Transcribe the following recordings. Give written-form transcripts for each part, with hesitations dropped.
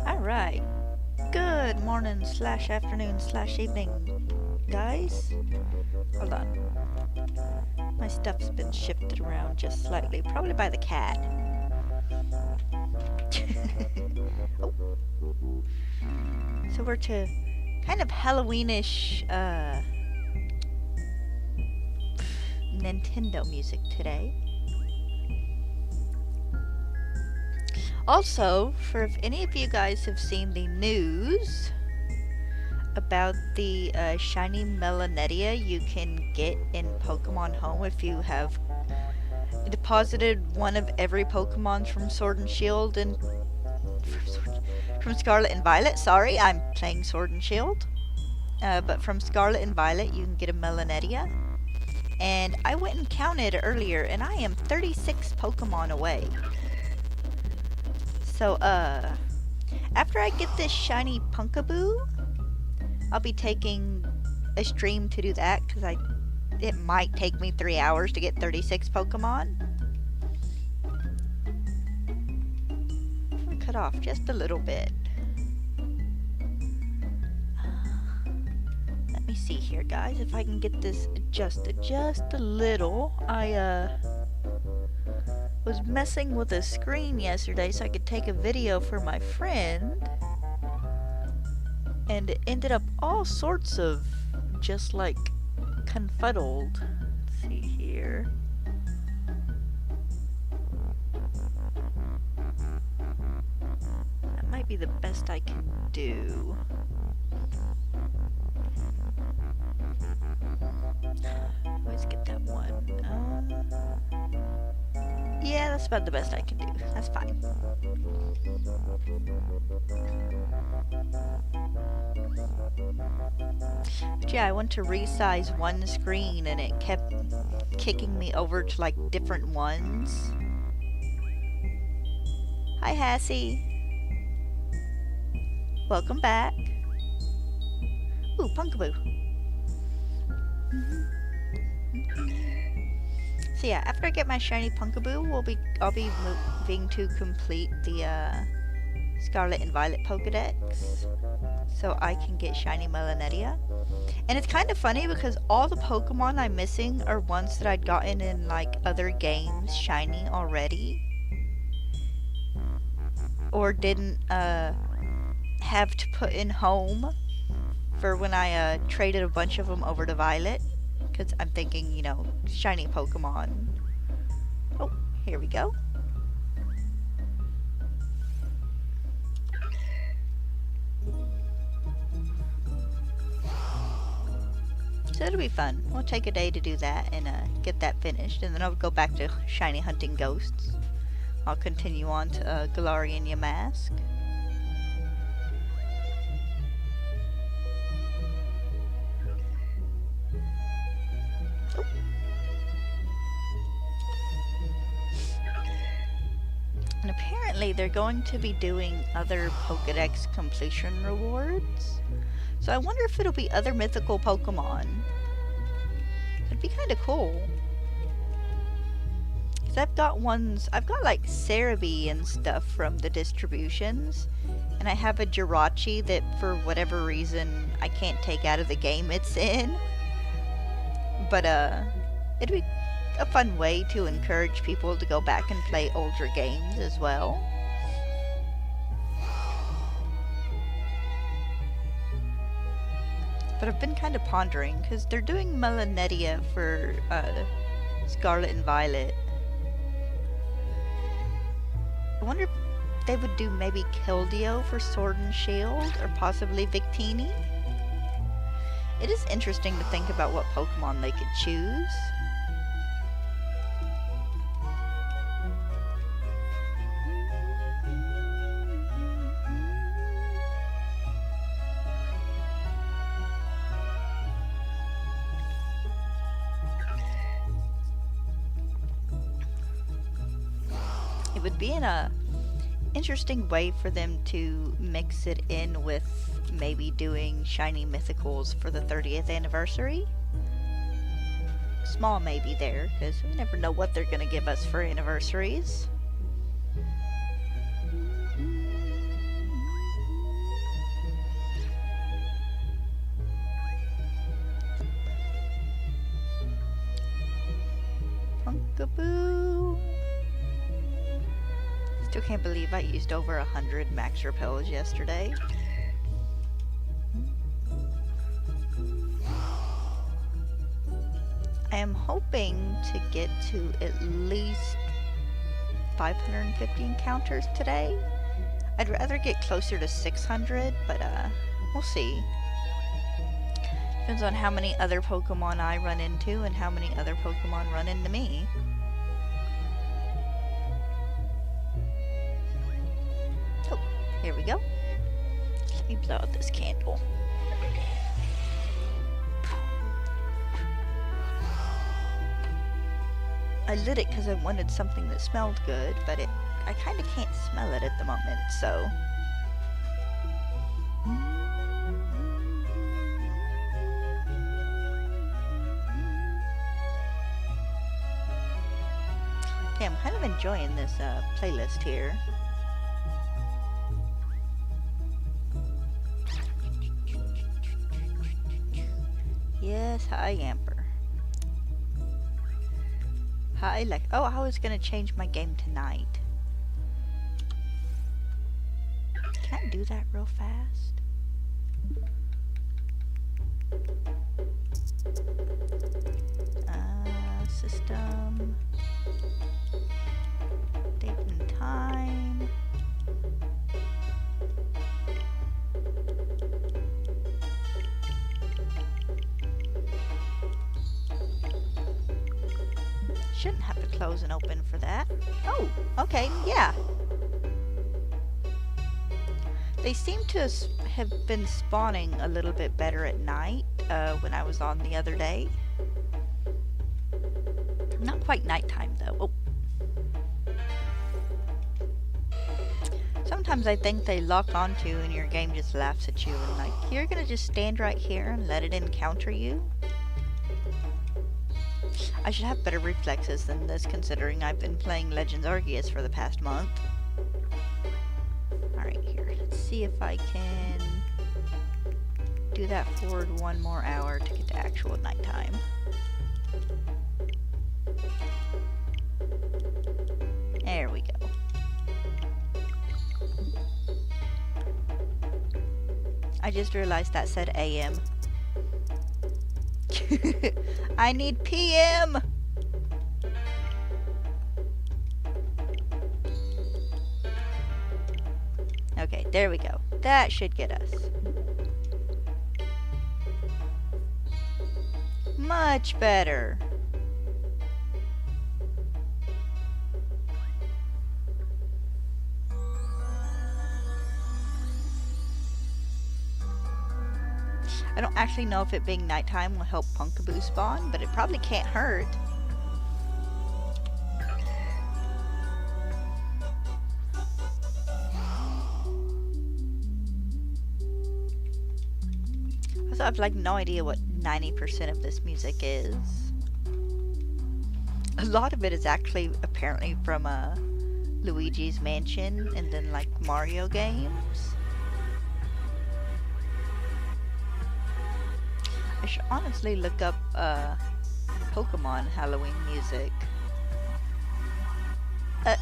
Alright. Good morning slash afternoon slash evening, guys. Hold on. My stuff's been shifted around just slightly, probably by the cat. Oh. So we're to kind of Halloweenish Nintendo music today. Also, for if any of you guys have seen the news about the shiny Melanetia you can get in Pokemon Home if you have deposited one of every Pokemon from Sword and Shield and from Scarlet and Violet. Sorry, I'm playing Sword and Shield. But from Scarlet and Violet you can get a Melanetia. And I went and counted earlier and I am 36 Pokemon away. So, after I get this shiny Pumpkaboo, I'll be taking a stream to do that, because it might take me 3 hours to get 36 Pokemon. I'll cut off just a little bit. Let me see here, guys, if I can get this adjusted just a little. I, was messing with a screen yesterday so I could take a video for my friend, and it ended up all sorts of just like confuddled. Let's see here. That might be the best I can do. Always get that one. Yeah, that's about the best I can do. That's fine. But yeah, I went to resize one screen and it kept kicking me over to like different ones. Hi, Hassie. Welcome back. Ooh, Pumpkaboo. So yeah, after I get my shiny Pumpkaboo, I'll be moving to complete the Scarlet and Violet Pokedex, so I can get shiny Melanetia. And it's kind of funny because all the Pokemon I'm missing are ones that I'd gotten in like other games shiny already, or didn't have to put in home for when I traded a bunch of them over to Violet. Because I'm thinking, you know, shiny Pokemon. Oh, here we go. So it'll be fun. We'll take a day to do that and get that finished. And then I'll go back to shiny hunting ghosts. I'll continue on to Galarian Yamask. And apparently they're going to be doing other Pokedex completion rewards. So I wonder if it'll be other mythical Pokemon. It'd be kind of cool. Because I've got like Cerebi and stuff from the distributions. And I have a Jirachi that for whatever reason I can't take out of the game it's in. But it'd be a fun way to encourage people to go back and play older games as well. But I've been kind of pondering, because they're doing Melanetia for Scarlet and Violet. I wonder if they would do maybe Keldeo for Sword and Shield, or possibly Victini. It is interesting to think about what Pokemon they could choose. It would be an interesting way for them to mix it in with maybe doing shiny mythicals for the 30th anniversary. Small maybe there, because we never know what they're going to give us for anniversaries. Punkaboo! Still can't believe I used over 100 max repels yesterday. I am hoping to get to at least 550 encounters today. I'd rather get closer to 600, but we'll see. Depends on how many other Pokemon I run into and how many other Pokemon run into me. Oh, here we go. Let me blow out this candle. I lit it because I wanted something that smelled good, but I kind of can't smell it at the moment, so... Okay, I'm kind of enjoying this playlist here. Yes, hi Amber. Hi, like, oh, I was gonna change my game tonight. Can I do that real fast? System. Date and time. Shouldn't have to close and open for that. Oh, okay, yeah. They seem to have been spawning a little bit better at night when I was on the other day. Not quite nighttime though. Oh. Sometimes I think they lock onto and your game just laughs at you and like, you're gonna just stand right here and let it encounter you? I should have better reflexes than this, considering I've been playing Legends Arceus for the past month. Alright, here. Let's see if I can do that forward one more hour to get to actual nighttime. There we go. I just realized that said AM. I need PM! Okay, there we go. That should get us. Much better. I don't actually know if it being nighttime will help Pumpkaboo spawn, but it probably can't hurt. Also, I have like no idea what 90% of this music is. A lot of it is actually apparently from Luigi's Mansion and then like Mario games. I should honestly look up Pokemon Halloween music.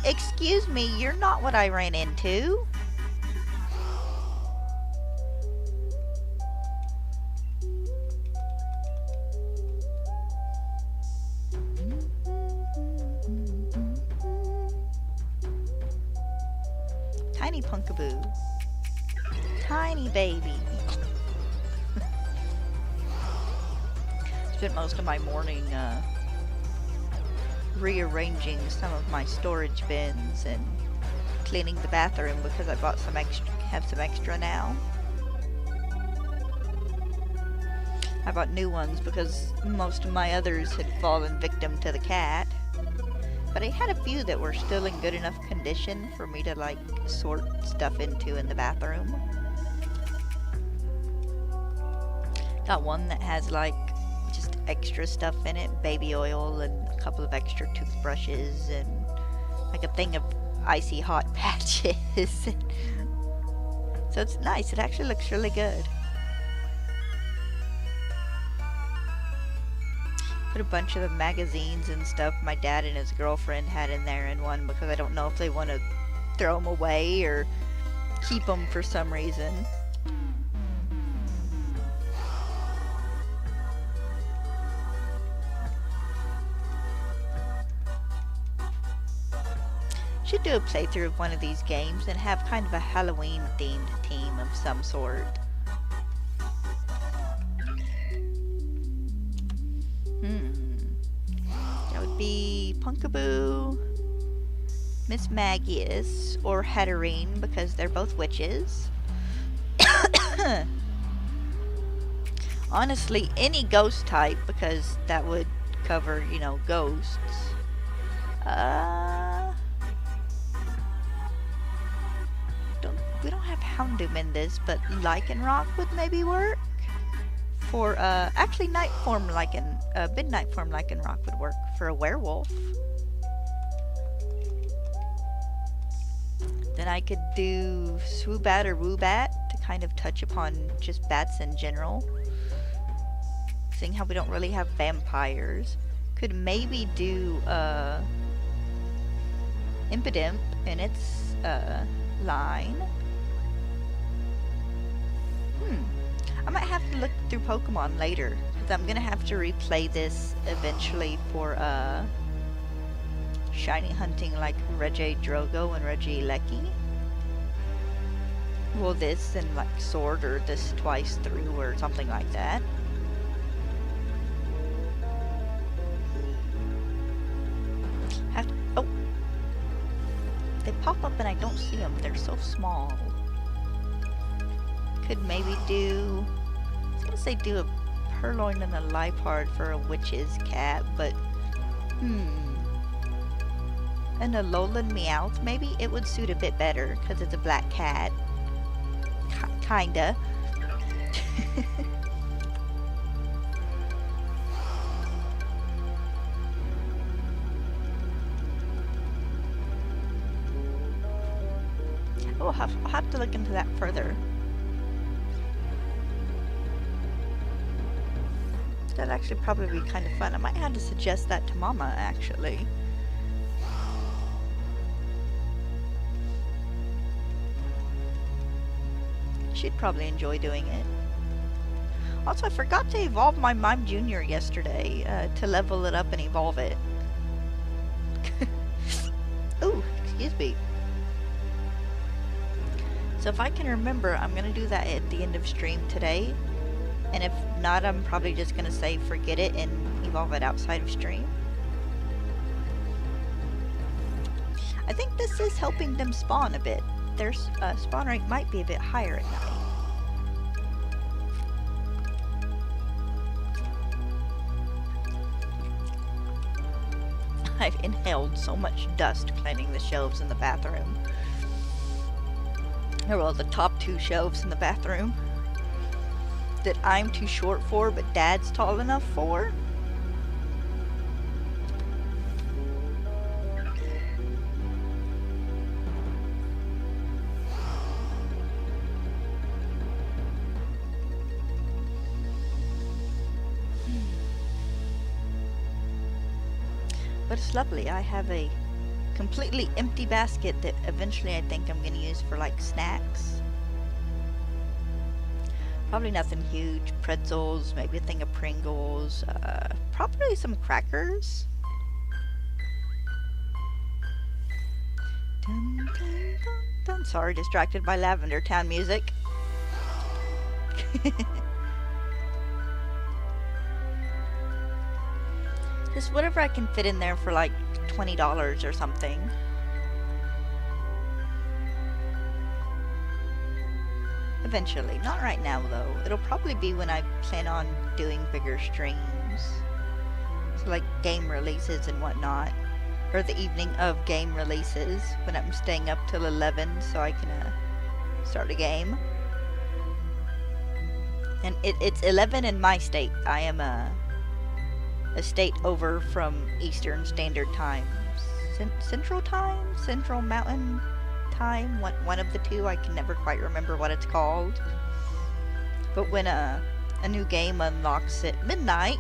Excuse me, you're not what I ran into. Tiny Pumpkaboo. Tiny baby. Spent most of my morning rearranging some of my storage bins and cleaning the bathroom because I bought some extra now. I bought new ones because most of my others had fallen victim to the cat. But I had a few that were still in good enough condition for me to like sort stuff into in the bathroom. Got one that has like just extra stuff in it, baby oil and a couple of extra toothbrushes and like a thing of icy hot patches. So it's nice, it actually looks really good. Put a bunch of the magazines and stuff my dad and his girlfriend had in there in one because I don't know if they want to throw them away or keep them for some reason. Should do a playthrough of one of these games and have kind of a Halloween themed team of some sort. That would be Pumpkaboo, Miss Magius, or Hetterine because they're both witches. Honestly, any ghost type because that would cover, you know, ghosts. We don't have Houndoom in this, but Lycanroc would maybe work. For, actually midnight form Lycanroc would work for a werewolf. Then I could do Swoobat or Woobat to kind of touch upon just bats in general. Seeing how we don't really have vampires. Could maybe do, Impidimp in its, line. I might have to look through Pokemon later, because I'm going to have to replay this eventually for, shiny hunting like Regidrago and Regieleki. Well, this and like Sword or this twice through or something like that. Oh! They pop up and I don't see them, they're so small. Could maybe do, I was gonna say do a Purloin and a Liepard for a witch's cat, but and a Alolan Meowth maybe? It would suit a bit better because it's a black cat. Kinda. I'll have to look into that further. That'd actually probably be kind of fun. I might have to suggest that to Mama, actually. She'd probably enjoy doing it. Also, I forgot to evolve my Mime Jr. yesterday, to level it up and evolve it. Ooh, excuse me. So if I can remember, I'm going to do that at the end of stream today. And if not, I'm probably just going to say forget it and evolve it outside of stream. I think this is helping them spawn a bit. Their spawn rate might be a bit higher at night. held so much dust cleaning the shelves in the bathroom. Well, the top 2 shelves in the bathroom that I'm too short for, but Dad's tall enough for. But it's lovely. I have a completely empty basket that eventually I think I'm going to use for like snacks. Probably nothing huge. Pretzels, maybe a thing of Pringles, probably some crackers. Dun, dun, dun, dun. Sorry, distracted by Lavender Town music. Just whatever I can fit in there for like $20 or something. Eventually. Not right now though. It'll probably be when I plan on doing bigger streams. So like game releases and whatnot. Or the evening of game releases when I'm staying up till 11 so I can start a game. And it's 11 in my state. I am a state over from Eastern Standard Time. Central Time? Central Mountain Time? One of the two. I can never quite remember what it's called. But when a new game unlocks at midnight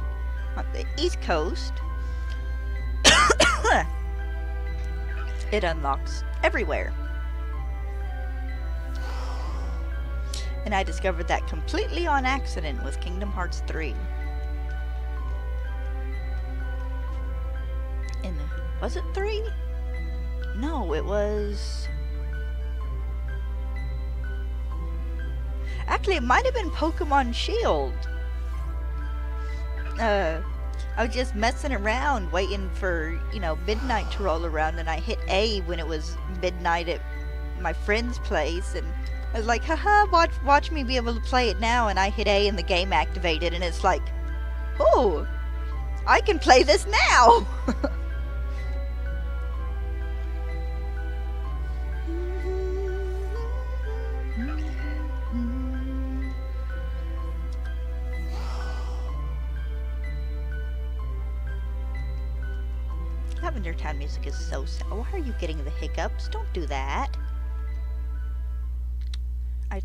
on the East Coast, it unlocks everywhere. And I discovered that completely on accident with Kingdom Hearts 3. And was it 3? No, it was... Actually, it might have been Pokemon Shield. I was just messing around, waiting for, midnight to roll around, and I hit A when it was midnight at my friend's place, and I was like, haha, watch me be able to play it now, and I hit A and the game activated, and it's like, oh, I can play this now! Lavender Town music is so sad. Why are you getting the hiccups? Don't do that. I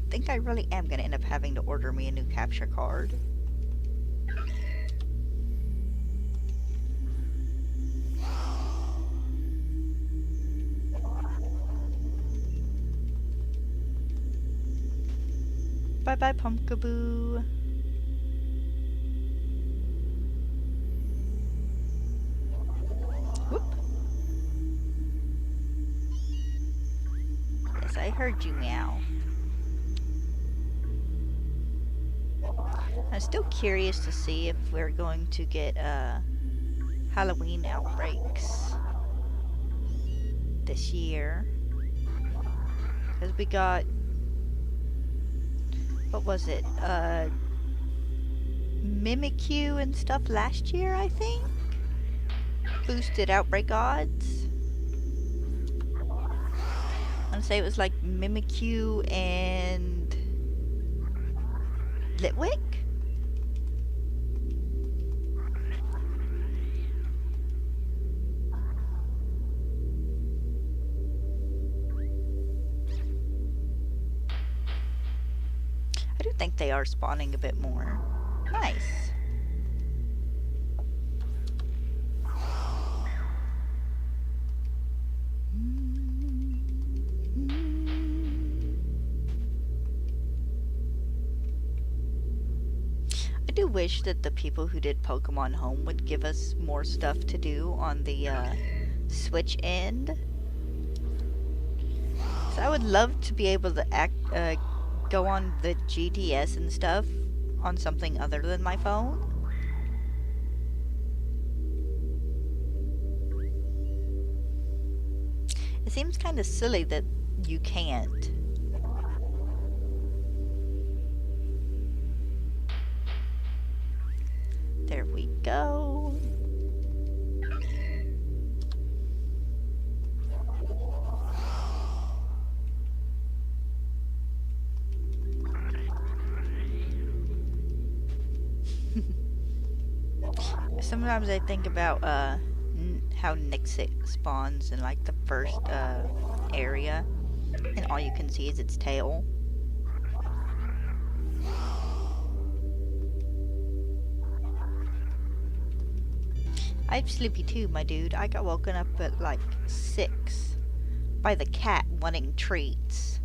think I really am going to end up having to order me a new capture card. Bye-bye, Pumpkaboo. Whoop. Yes, I heard you meow. I'm still curious to see if we're going to get Halloween outbreaks this year. Because we got... What was it? Mimikyu and stuff last year, I think? Boosted outbreak odds. I want to say it was like Mimikyu and Litwick? I do think they are spawning a bit more. Nice. I do wish that the people who did Pokemon Home would give us more stuff to do on the Switch end. So I would love to be able to go on the GTS and stuff on something other than my phone. It seems kind of silly that you can't. There we go. Sometimes I think about how Nixit spawns in like the first area, and all you can see is its tail. I'm sleepy too, my dude. I got woken up at like 6 by the cat wanting treats.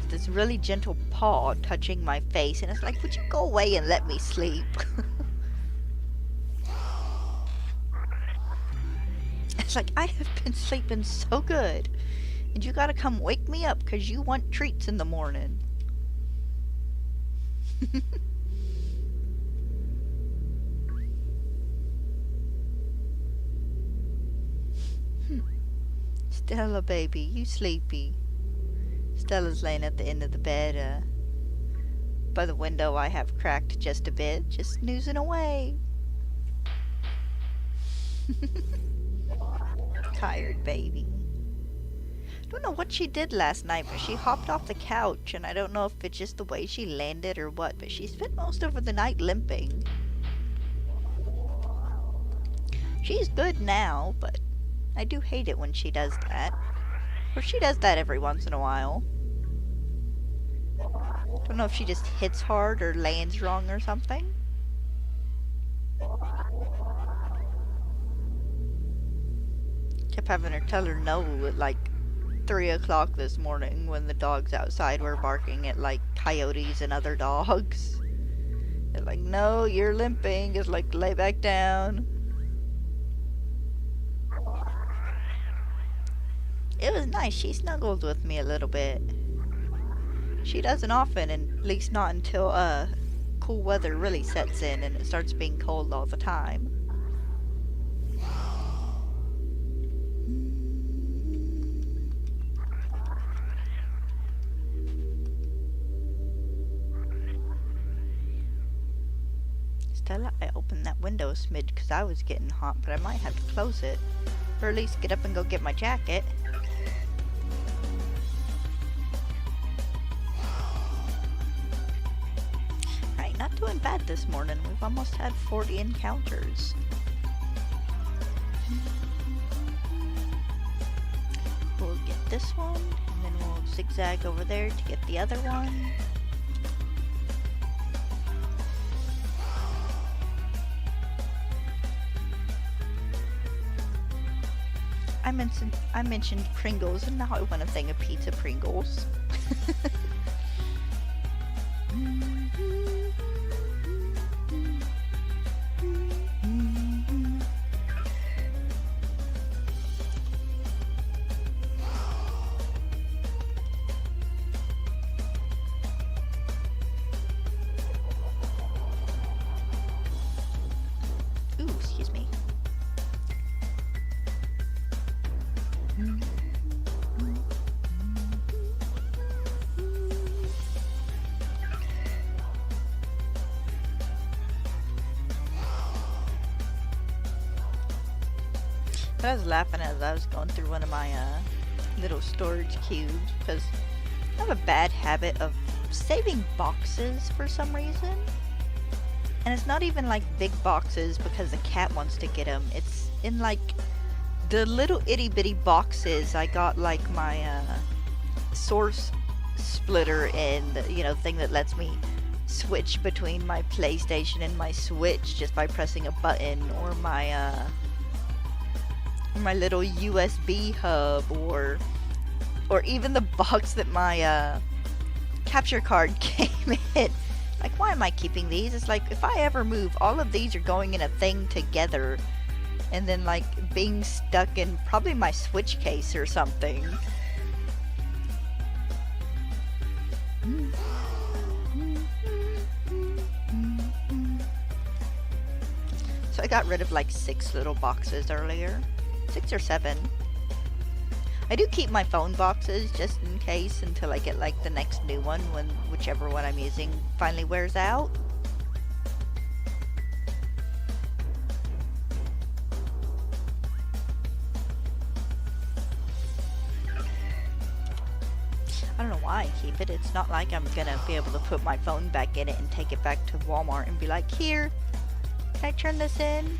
This really gentle paw touching my face, and it's like, would you go away and let me sleep? It's like, I have been sleeping so good, and you gotta come wake me up because you want treats in the morning. Stella, baby, you sleepy? Stella's laying at the end of the bed, by the window I have cracked just a bit, just snoozing away. Tired baby. Don't know what she did last night, but she hopped off the couch, and I don't know if it's just the way she landed or what, but she spent most of the night limping. She's good now, but I do hate it when she does that. Or she does that every once in a while. Don't know if she just hits hard or lands wrong or something. Kept having her tell her no at like 3 o'clock this morning when the dogs outside were barking at like coyotes and other dogs. They're like, no, you're limping. It's like, lay back down. It was nice. She snuggled with me a little bit. She doesn't often, and at least not until cool weather really sets in and it starts being cold all the time. Stella, I opened that window a smidge because I was getting hot, but I might have to close it. Or at least get up and go get my jacket. Right, not doing bad this morning. We've almost had 40 encounters. We'll get this one, and then we'll zigzag over there to get the other one. I mentioned Pringles, and now I want a thing of pizza Pringles. Ooh, excuse me. I was laughing as I was going through one of my little storage cubes because I have a bad habit of saving boxes for some reason. And it's not even like big boxes because the cat wants to get them. It's in like the little itty bitty boxes. I got like my source splitter in, the, you know, thing that lets me switch between my PlayStation and my Switch just by pressing a button, or my little USB hub, or even the box that my capture card came in. Like, why am I keeping these? It's like, if I ever move, all of these are going in a thing together, and then like being stuck in probably my Switch case or something. So I got rid of like 6 little boxes earlier. 6 or 7. I do keep my phone boxes just in case until I get like the next new one, when whichever one I'm using finally wears out. I don't know why I keep it. It's not like I'm gonna be able to put my phone back in it and take it back to Walmart and be like, here, Can I turn this in?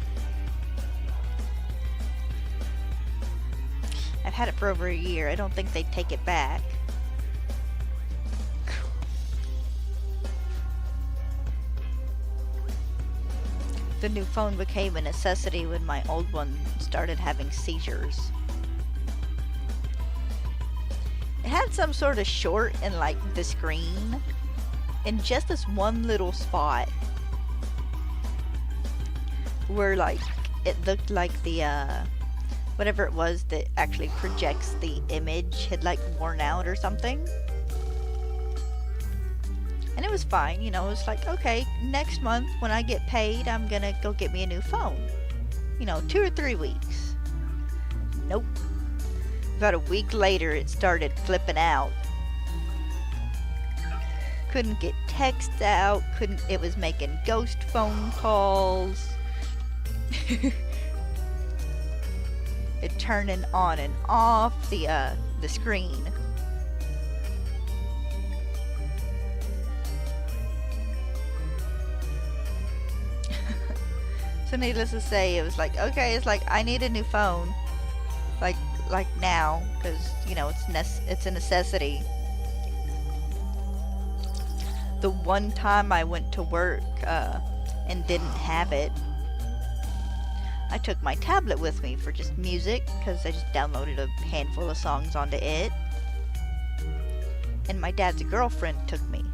I've had it for over a year. I don't think they'd take it back. The new phone became a necessity when my old one started having seizures. It had some sort of short in like the screen in just this one little spot where like it looked like the whatever it was that actually projects the image had like worn out or something. And it was fine, you know, it was like, okay, next month when I get paid, I'm gonna go get me a new phone. You know, 2 or 3 weeks. Nope. About a week later, it started flipping out. Couldn't get texts out, it was making ghost phone calls. It turning on and off the screen. So needless to say, it was like, okay, it's like I need a new phone, like now, because you know it's a necessity. The one time I went to work and didn't have it, I took my tablet with me for just music, because I just downloaded a handful of songs onto it. And my dad's girlfriend took me.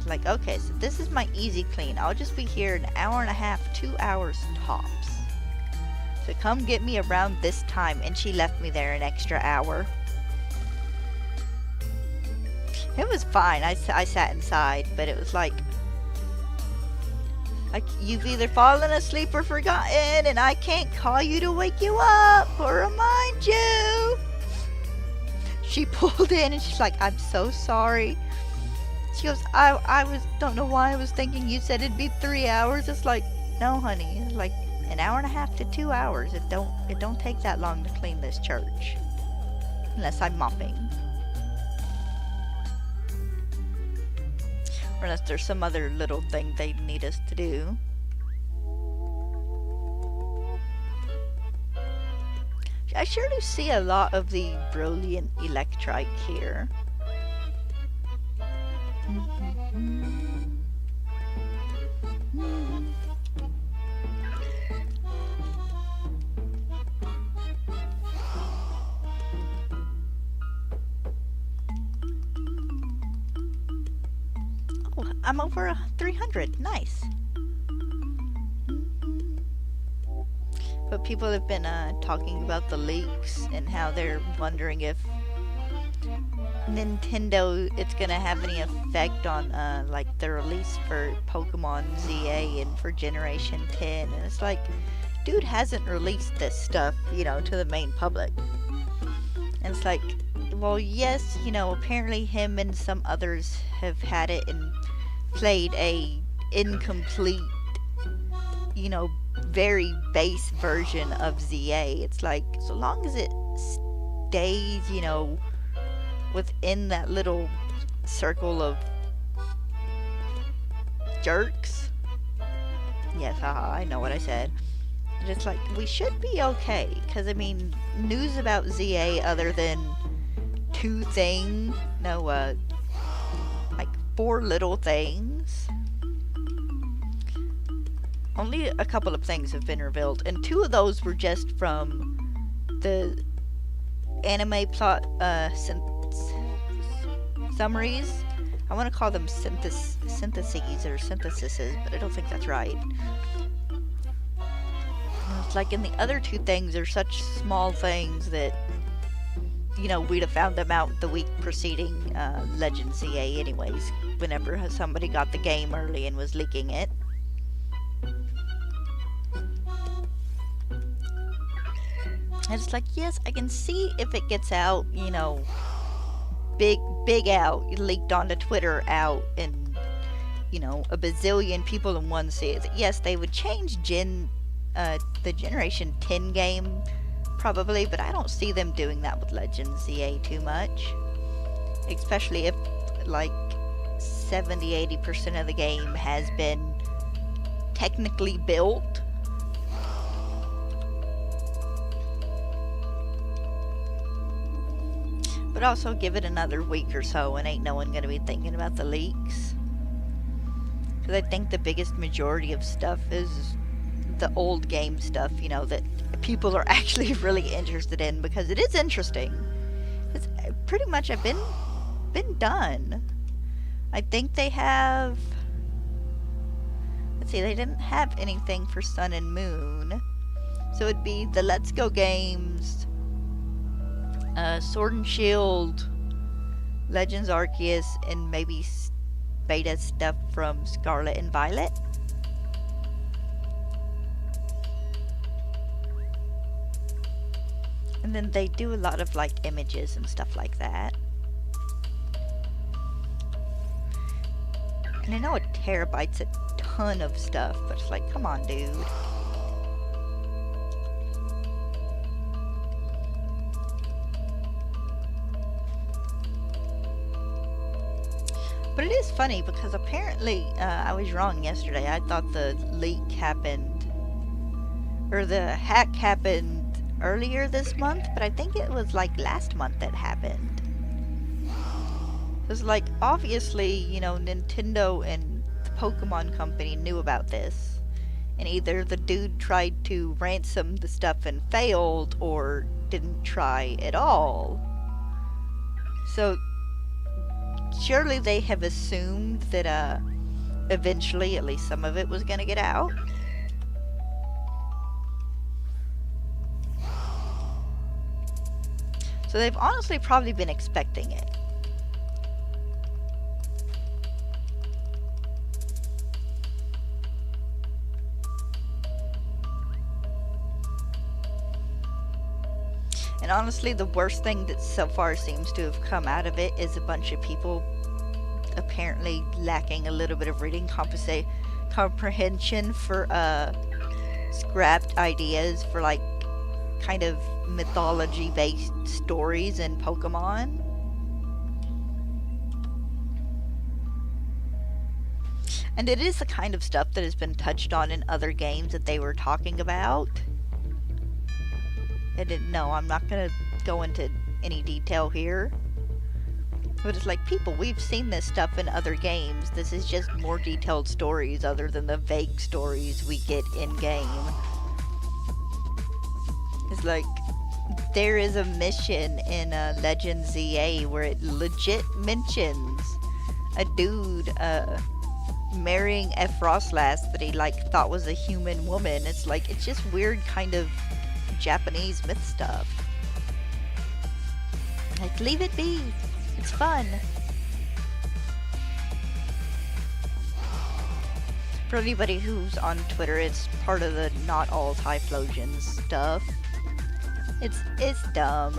Like, okay, so this is my easy clean. I'll just be here an hour and a half, 2 hours tops. So come get me around this time. And she left me there an extra hour. It was fine. I sat inside, but it was like you've either fallen asleep or forgotten, and I can't call you to wake you up or remind you. She pulled in and she's like, I'm so sorry. She goes, I don't know why I was thinking you said it'd be 3 hours. It's like, no, honey. It's like an hour and a half to 2 hours. It don't take that long to clean this church. Unless I'm mopping. Or unless there's some other little thing they need us to do. I sure do see a lot of the brilliant electrite here. Oh, I'm over 300. Nice. But people have been talking about the leaks and how they're wondering if Nintendo, it's gonna have any effect on like the release for Pokemon ZA and for Generation 10. And it's like, dude hasn't released this stuff, you know, to the main public. And it's like, well, yes, you know, apparently him and some others have had it and played a incomplete, you know, very base version of ZA. It's like, so long as it stays, you know, within that little circle of jerks. Yes, haha, I know what I said. And it's like, we should be okay. Because, I mean, news about ZA other than 2 things, no, like 4 little things. Only a couple of things have been revealed, and 2 of those were just from the anime plot summaries. I want to call them syntheses or syntheses, but I don't think that's right. It's like in the other 2 things are such small things that, you know, we'd have found them out the week preceding Legend ZA anyways, whenever somebody got the game early and was leaking it. And it's like, yes, I can see if it gets out, you know, big out, leaked onto Twitter out, and, you know, a bazillion people in one see it. Yes, they would change the Generation 10 game, probably, but I don't see them doing that with Legends ZA too much. Especially if, like, 70-80% of the game has been technically built. But also give it another week or so and ain't no one gonna be thinking about the leaks. Because I think the biggest majority of stuff is the old game stuff, you know, that people are actually really interested in, because it is interesting. It's pretty much I've been done. I think they have, let's see, they didn't have anything for Sun and Moon. So it'd be the Let's Go games, Sword and Shield, Legends Arceus, and maybe beta stuff from Scarlet and Violet. And then they do a lot of like images and stuff like that. And I know a terabyte's a ton of stuff, but it's like, come on, dude. But it is funny because apparently I was wrong yesterday. I thought the leak happened, or the hack happened earlier this month, but I think it was like last month that happened. It's like, obviously, you know, Nintendo and the Pokemon Company knew about this, and either the dude tried to ransom the stuff and failed, or didn't try at all. So surely they have assumed that eventually at least some of it was gonna get out. So they've honestly probably been expecting it. And honestly, the worst thing that so far seems to have come out of it is a bunch of people apparently lacking a little bit of reading comprehension for scrapped ideas for like kind of mythology based stories in Pokemon. And it is the kind of stuff that has been touched on in other games that they were talking about. I didn't know. I'm not going to go into any detail here. But it's like, people, we've seen this stuff in other games. This is just more detailed stories other than the vague stories we get in-game. It's like, there is a mission in Legends ZA where it legit mentions a dude marrying a Frostlass that he like thought was a human woman. It's like, it's just weird kind of Japanese myth stuff. Like, leave it be. It's fun. For anybody who's on Twitter, it's part of the Not All Typhlosions stuff. It's dumb.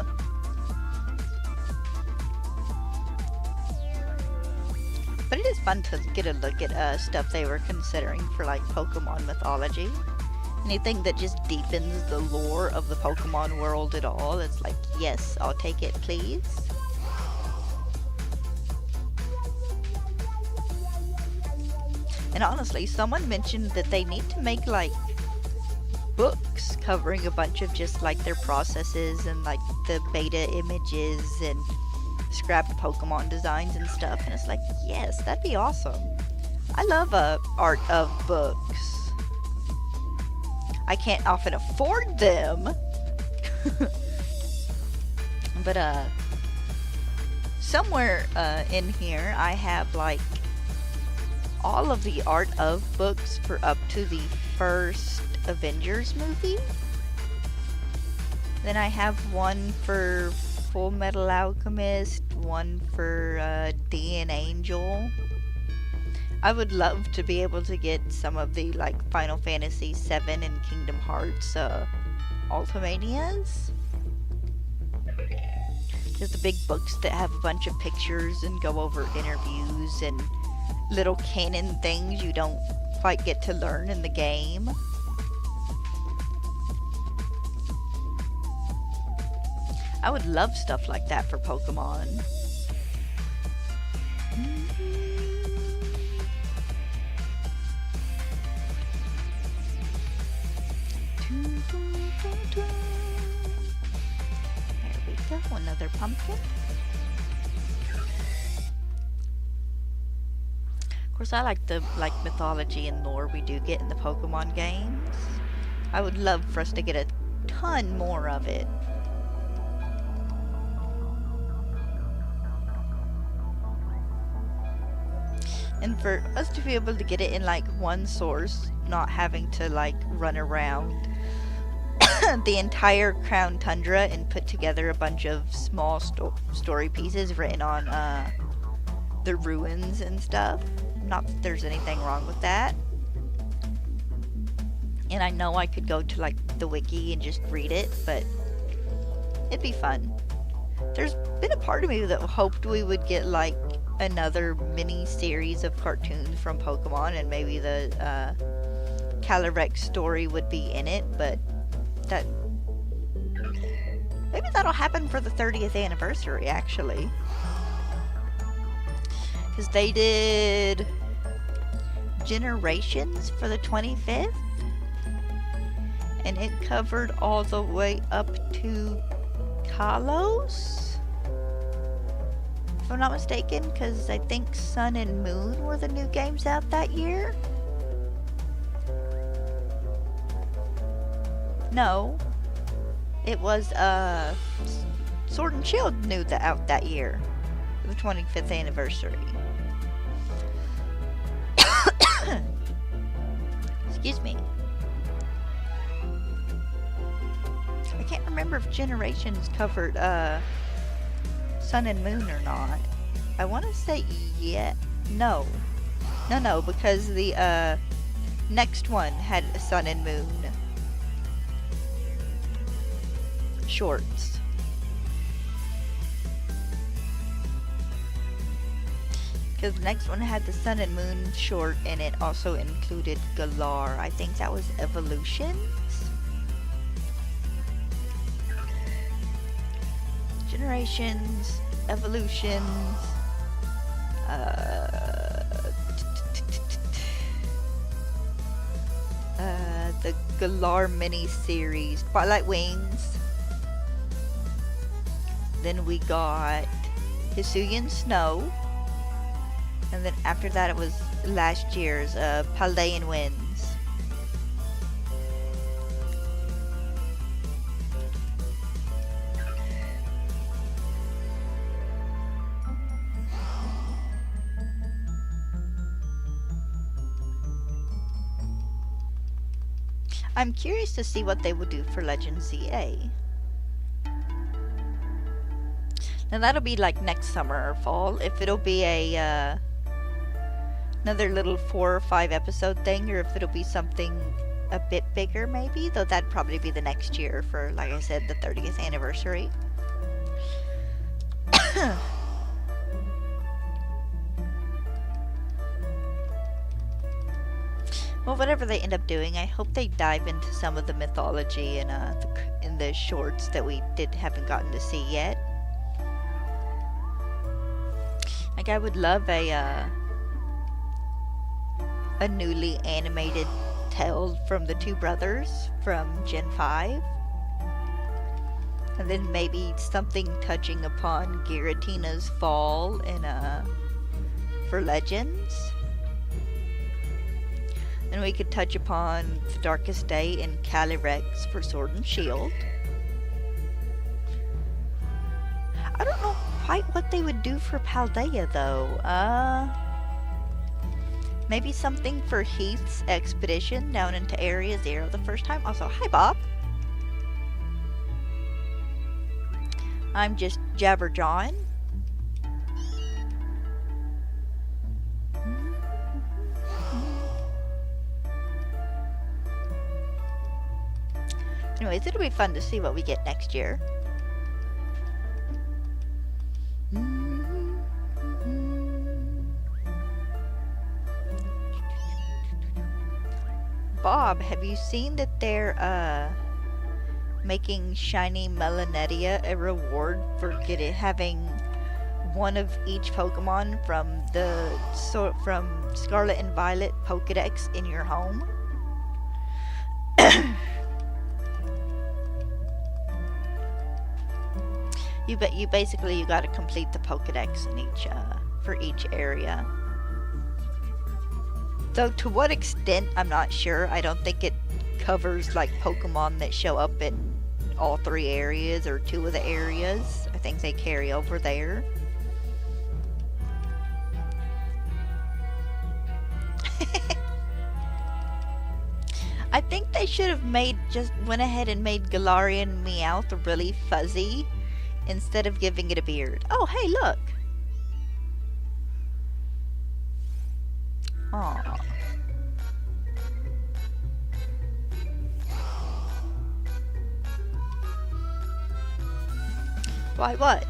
But it is fun to get a look at stuff they were considering for like Pokemon mythology. Anything that just deepens the lore of the Pokemon world at all, it's like, yes, I'll take it, please. And honestly, someone mentioned that they need to make like books covering a bunch of just like their processes and like the beta images and scrapped Pokemon designs and stuff. And it's like, yes, that'd be awesome. I love art of books. I can't often afford them. But somewhere in here I have like all of the art of books for up to the first Avengers movie. Then I have one for Full Metal Alchemist, one for D and Angel. I would love to be able to get some of the like Final Fantasy VII and Kingdom Hearts Ultimanias. Just the big books that have a bunch of pictures and go over interviews and little canon things you don't quite get to learn in the game. I would love stuff like that for Pokemon. There we go, another pumpkin. Of course, I like the mythology and lore we do get in the Pokemon games. I would love for us to get a ton more of it. And for us to be able to get it in like one source, not having to like run around the entire Crown Tundra and put together a bunch of small story pieces written on the ruins and stuff. Not that there's anything wrong with that. And I know I could go to like the wiki and just read it, but it'd be fun. There's been a part of me that hoped we would get like another mini series of cartoons from Pokemon, and maybe the Calyrex story would be in it, but that maybe that'll happen for the 30th anniversary actually, because they did Generations for the 25th, and it covered all the way up to Kalos, if I'm not mistaken, because I think Sun and Moon were the new games out that year. No, it was Sword and Shield out that year, the 25th anniversary. Excuse me. I can't remember if Generations covered Sun and Moon or not. I want to say yeah. No, because the next one had Sun and Moon shorts. Because the next one had the Sun and Moon short, and it also included Galar. I think that was Evolutions? Generations, Evolutions, the Galar mini-series, Twilight Wings. Then we got Hisuian Snow. And then after that it was last year's Paldean Winds. I'm curious to see what they will do for Legend ZA. Now that'll be like next summer or fall. If it'll be a another little 4 or 5 episode thing, or if it'll be something a bit bigger maybe, though that'd probably be the next year for, like I said, the 30th anniversary. Well, whatever they end up doing, I hope they dive into some of the mythology and in the shorts that we haven't gotten to see yet. Like, I would love a newly animated tale from the two brothers from Gen 5. And then maybe something touching upon Giratina's fall in for Legends. And we could touch upon the Darkest Day and Calyrex for Sword and Shield. I don't know quite what they would do for Paldea though. Maybe something for Heath's expedition down into Area Zero the first time. Also, hi Bob. I'm just Jabberjawing. Anyways, it'll be fun to see what we get next year. Bob, have you seen that they're making Shiny Melanetia a reward for having one of each Pokemon from Scarlet and Violet Pokedex in your home? You basically you got to complete the Pokedex in each for each area. Though to what extent, I'm not sure. I don't think it covers like Pokemon that show up in all 3 areas or 2 of the areas. I think they carry over there. I think they should have went ahead and made Galarian Meowth really fuzzy instead of giving it a beard. Oh, hey, look! Aww. Why, what?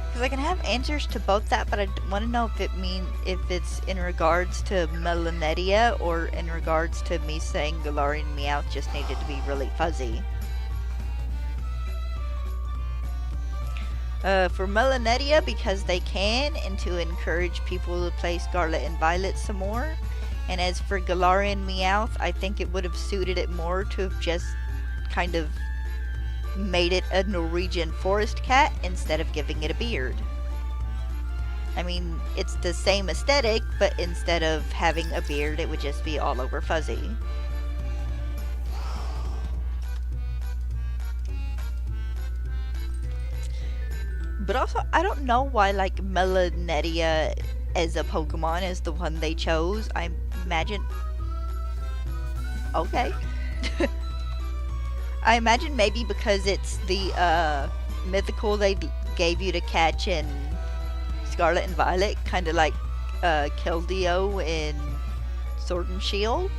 Because I can have answers to both that, but I want to know if it's in regards to Melanetia or in regards to me saying Galarian Meowth just needed to be really fuzzy. For Melanetia, because they can, and to encourage people to play Scarlet and Violet some more. And as for Galarian Meowth, I think it would have suited it more to have just kind of made it a Norwegian forest cat instead of giving it a beard. I mean, it's the same aesthetic, but instead of having a beard, it would just be all over fuzzy. But also, I don't know why, like, Melanetia as a Pokemon is the one they chose. I imagine... Okay. I imagine maybe because it's the, mythical they gave you to catch in Scarlet and Violet. Kind of like, Keldeo in Sword and Shield.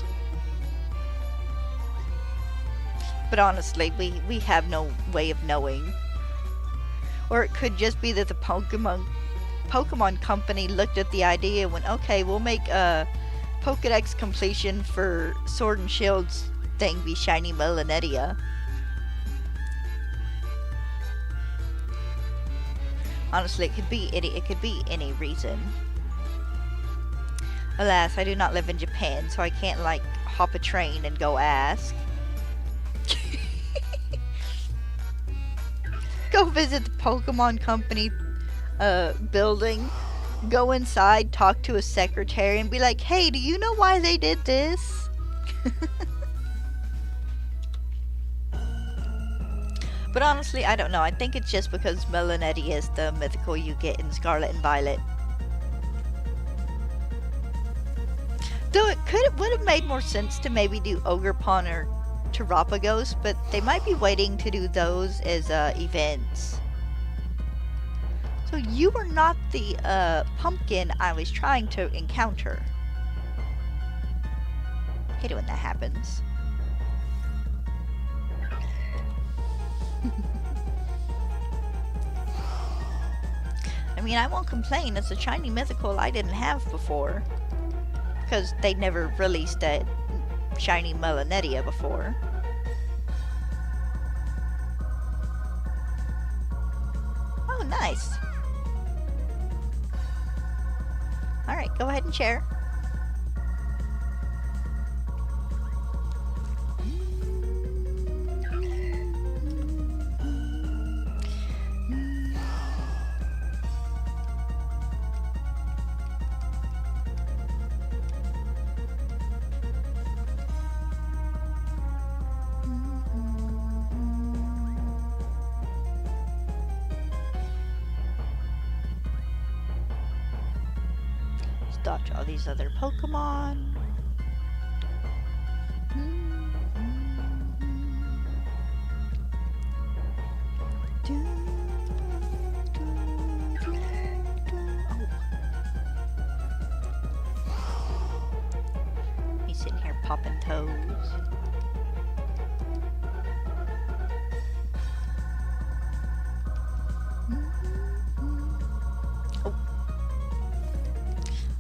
But honestly, we have no way of knowing. Or it could just be that the Pokemon Company looked at the idea and went, okay, we'll make a Pokedex completion for Sword and Shield's thing be Shiny Melanetia. Honestly, it could be any reason. Alas, I do not live in Japan, so I can't like hop a train and go ask. Go visit the Pokemon Company building, go inside, talk to a secretary, and be like, hey, do you know why they did this? But honestly, I don't know. I think it's just because Melanetia is the mythical you get in Scarlet and Violet. Though it would have made more sense to maybe do Ogerpon or Terapagos, but they might be waiting to do those as events. So you were not the pumpkin I was trying to encounter. Hate it when that happens. I mean, I won't complain. It's a shiny mythical I didn't have before. Because they never released that shiny Melanetia before. Oh, nice. Alright, go ahead and share. Dodge all these other Pokemon. He's sitting here popping toes.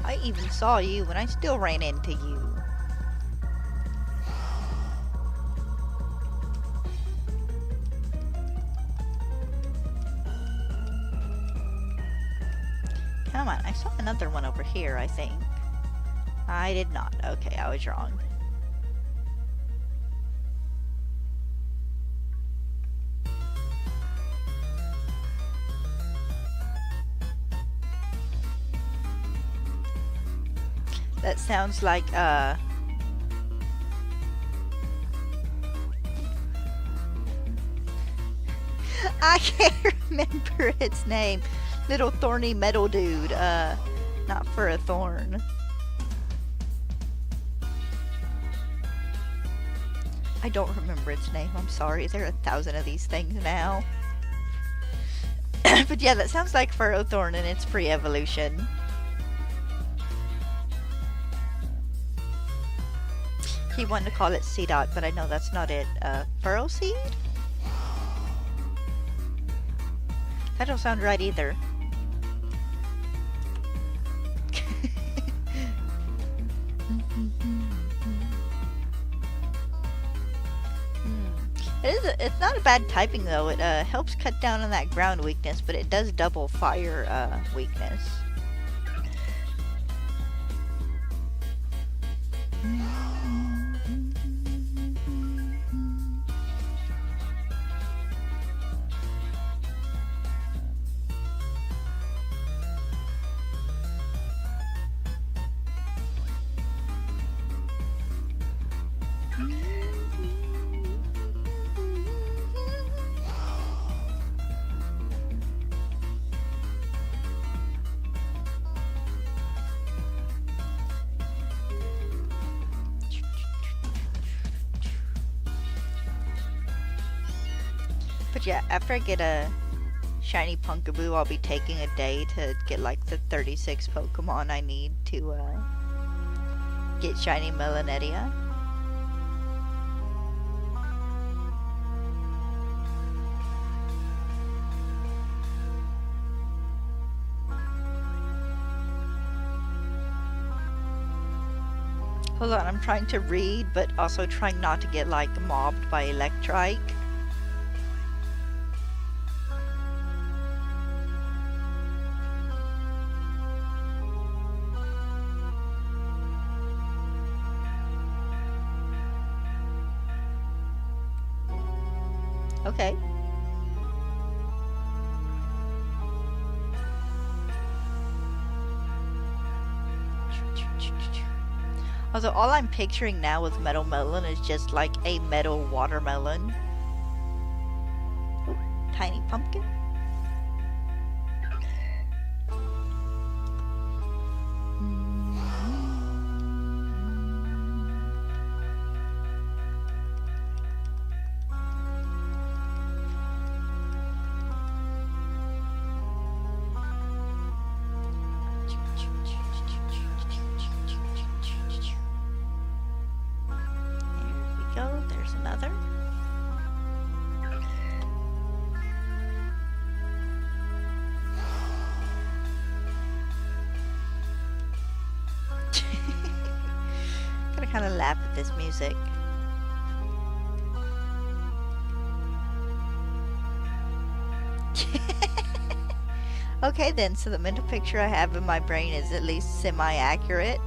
I even saw you and I still ran into you. Come on, I saw another one over here, I think. I did not. Okay, I was wrong. That sounds like, I can't remember its name. Little thorny metal dude. Not for a thorn. I don't remember its name. I'm sorry. There are 1,000 of these things now. But yeah, that sounds like Ferrothorn in its pre-evolution. He wanted to call it Seedot, but I know that's not it. Ferroseed? That don't sound right either. It's not a bad typing though. It helps cut down on that ground weakness, but it does double fire weakness. But yeah, after I get a shiny Pumpkaboo, I'll be taking a day to get like the 36 Pokemon I need to get shiny Melanetia. Hold on, I'm trying to read, but also trying not to get like mobbed by Electrike. Okay. Although all I'm picturing now with Metal Melon is just like a metal watermelon. Ooh, tiny pumpkin. There's another. Gotta kind of laugh at this music. Okay then, so the mental picture I have in my brain is at least semi-accurate.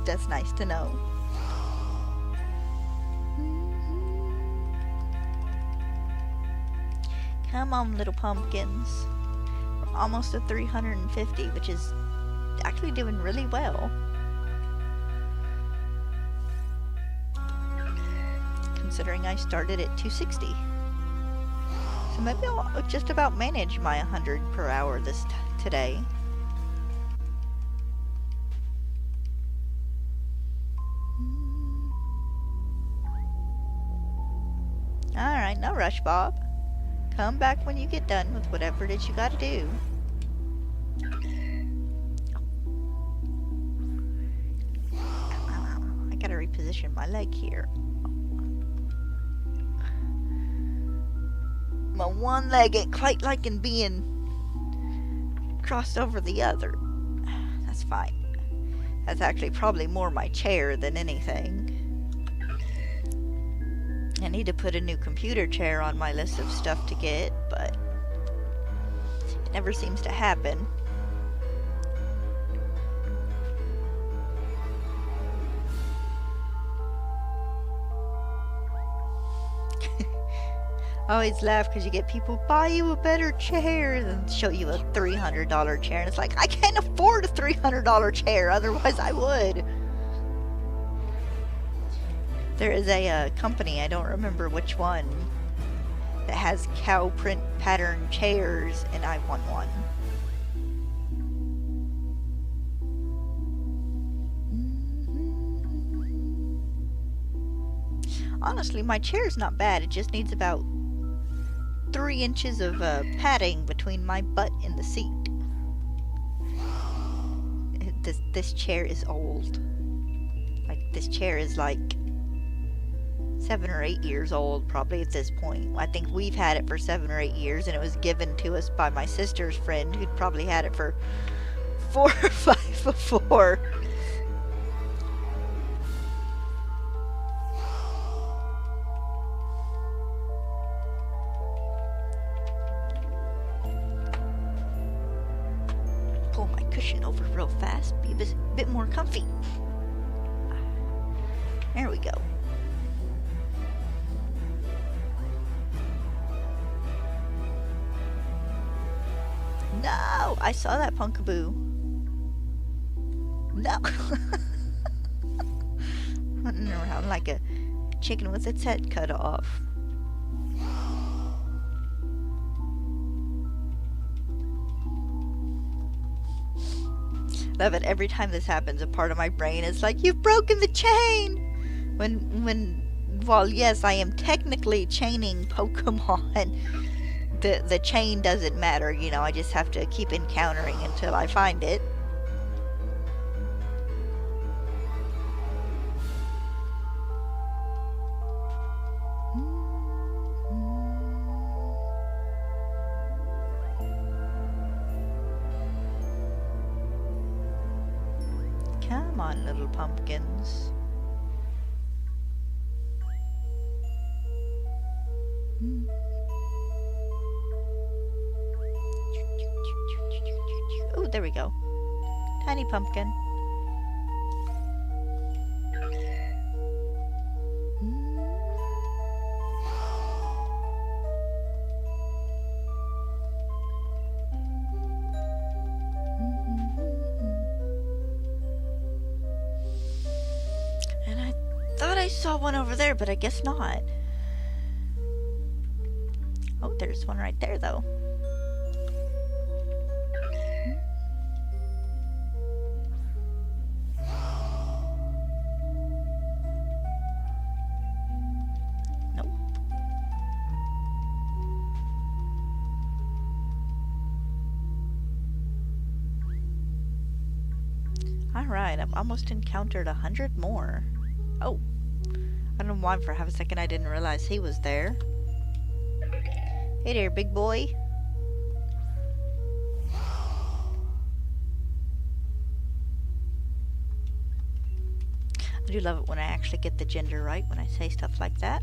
That's nice to know. Come on, little pumpkins. We're almost at 350, which is actually doing really well. Considering I started at 260. So maybe I'll just about manage my 100 per hour today. Alright, no rush, Bob. Come back when you get done with whatever it is you gotta do. I gotta reposition my leg here. My one leg ain't quite liking being crossed over the other. That's fine. That's actually probably more my chair than anything. I need to put a new computer chair on my list of stuff to get, but it never seems to happen. I always laugh because you get people buy you a better chair and show you a $300 chair, and it's like, I can't afford a $300 chair, otherwise I would. There is a company, I don't remember which one, that has cow print pattern chairs, and I want one. Honestly, my chair's not bad. It just needs about 3 inches of padding between my butt and the seat. This chair is old. Like, this chair is like 7 or 8 years old probably at this point. I think we've had it for 7 or 8 years, and it was given to us by my sister's friend, who'd probably had it for 4 or 5 before. Pull my cushion over real fast, be a bit more comfy. There we go. No! I saw that Punkaboo. No! Running around like a chicken with its head cut off. Love it. Every time this happens, a part of my brain is like, you've broken the chain! Well, yes, I am technically chaining Pokemon. The chain doesn't matter, you know, I just have to keep encountering until I find it. Come on, little pumpkins. Oh, there we go. Tiny pumpkin. And I thought I saw one over there, but I guess not. Oh, there's one right there, though. Alright, I've almost encountered 100 more. Oh. I don't know why for half a second I didn't realize he was there. Hey there, big boy. I do love it when I actually get the gender right when I say stuff like that.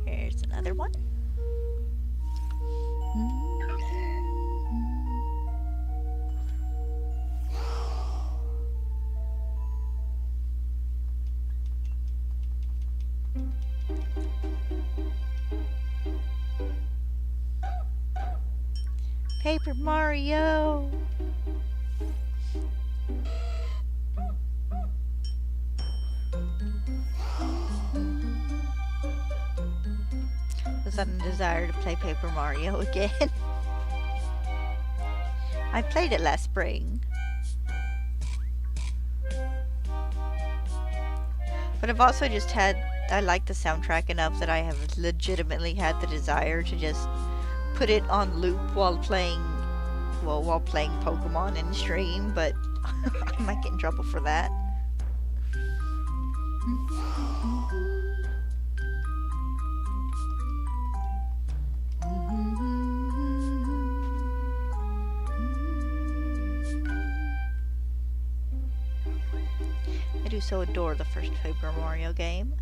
Here's another one. Paper Mario! A sudden desire to play Paper Mario again. I played it last spring. But I've also just had, I like the soundtrack enough that I have legitimately had the desire to just put it on loop while playing Pokemon in stream, but I might get in trouble for that. I do so adore the first Paper Mario game.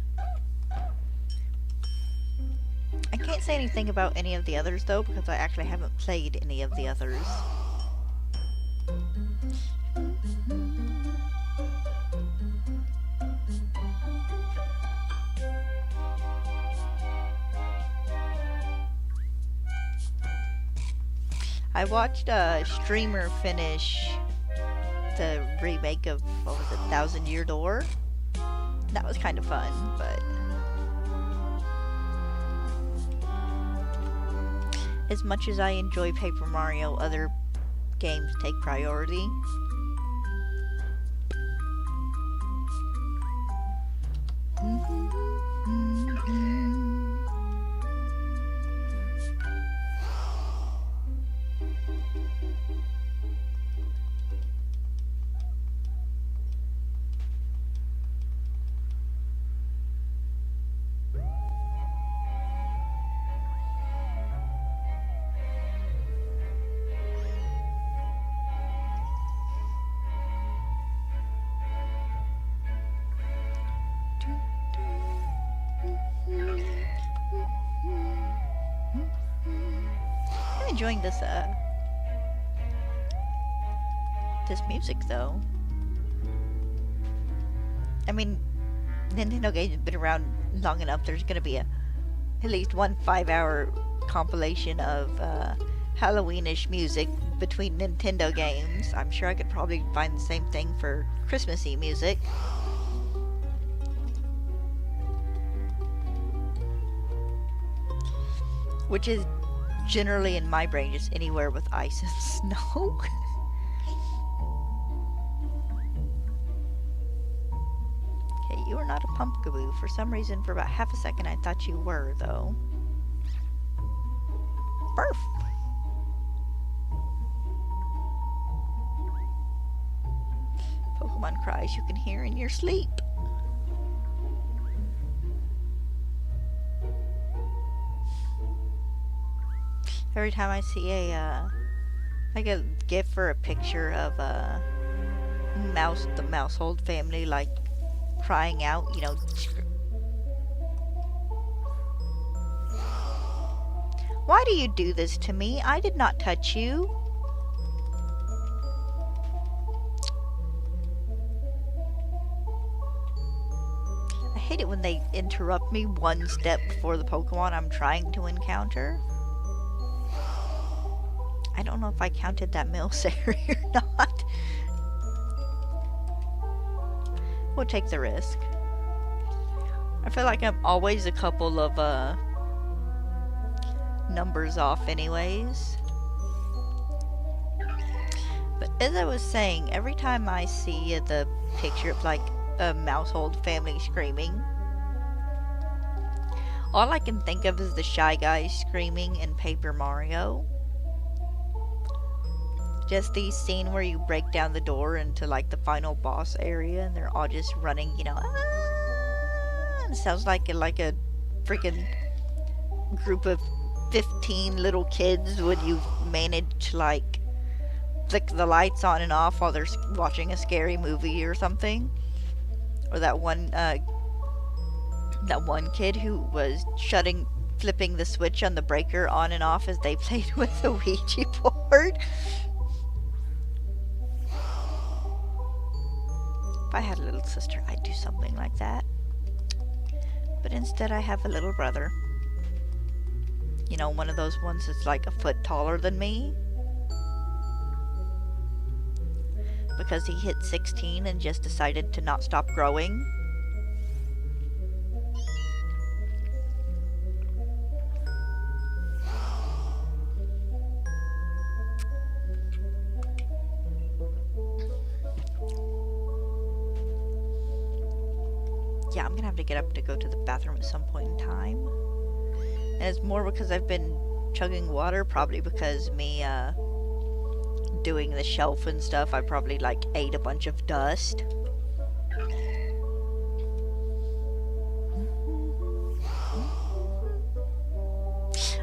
I can't say anything about any of the others though, because I actually haven't played any of the others. I watched a streamer finish the remake of, what was it, Thousand Year Door? That was kind of fun, but... as much as I enjoy Paper Mario, other games take priority. I'm enjoying this this music though. I mean, Nintendo games have been around long enough. There's gonna be at least one 5-hour compilation of Halloweenish music between Nintendo games. I'm sure I could probably find the same thing for Christmassy music. Which is generally in my brain just anywhere with ice and snow. Okay, you are not a pumpkaboo. For some reason, for about half a second, I thought you were, though. Burf! Pokemon cries you can hear in your sleep. Every time I see a GIF or a picture of the Mousehold family, like, crying out, you know. Why do you do this to me? I did not touch you. I hate it when they interrupt me one step before the Pokemon I'm trying to encounter. I don't know if I counted that Milcery or not. We'll take the risk. I feel like I'm always a couple of numbers off anyways. But as I was saying, every time I see the picture of like a Mousehold family screaming, all I can think of is the Shy Guy screaming in Paper Mario. Just the scene where you break down the door into like the final boss area and they're all just running, you know, and it sounds like a freaking group of 15 little kids when you manage to like flick the lights on and off while they're watching a scary movie or something. Or that one kid who was flipping the switch on the breaker on and off as they played with the Ouija board. If I had a little sister, I'd do something like that. But instead I have a little brother. You know, one of those ones that's like a foot taller than me. Because he hit 16 and just decided to not stop growing. Yeah, I'm gonna have to get up to go to the bathroom at some point in time. And it's more because I've been chugging water, probably because me, doing the shelf and stuff, I probably, like, ate a bunch of dust.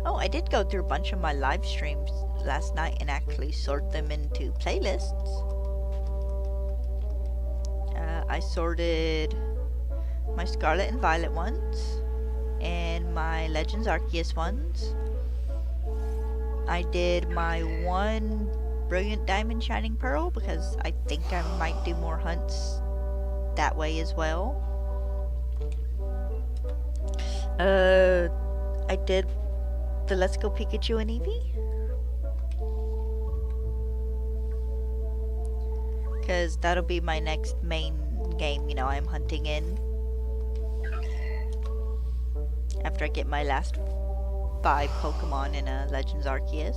Oh, I did go through a bunch of my live streams last night and actually sort them into playlists. I sorted my Scarlet and Violet ones, and my Legends Arceus ones. I did my one Brilliant Diamond Shining Pearl, because I think I might do more hunts that way as well. I did the Let's Go Pikachu and Eevee. Because that'll be my next main game, you know, I'm hunting in. After I get my last 5 Pokemon in Legends Arceus.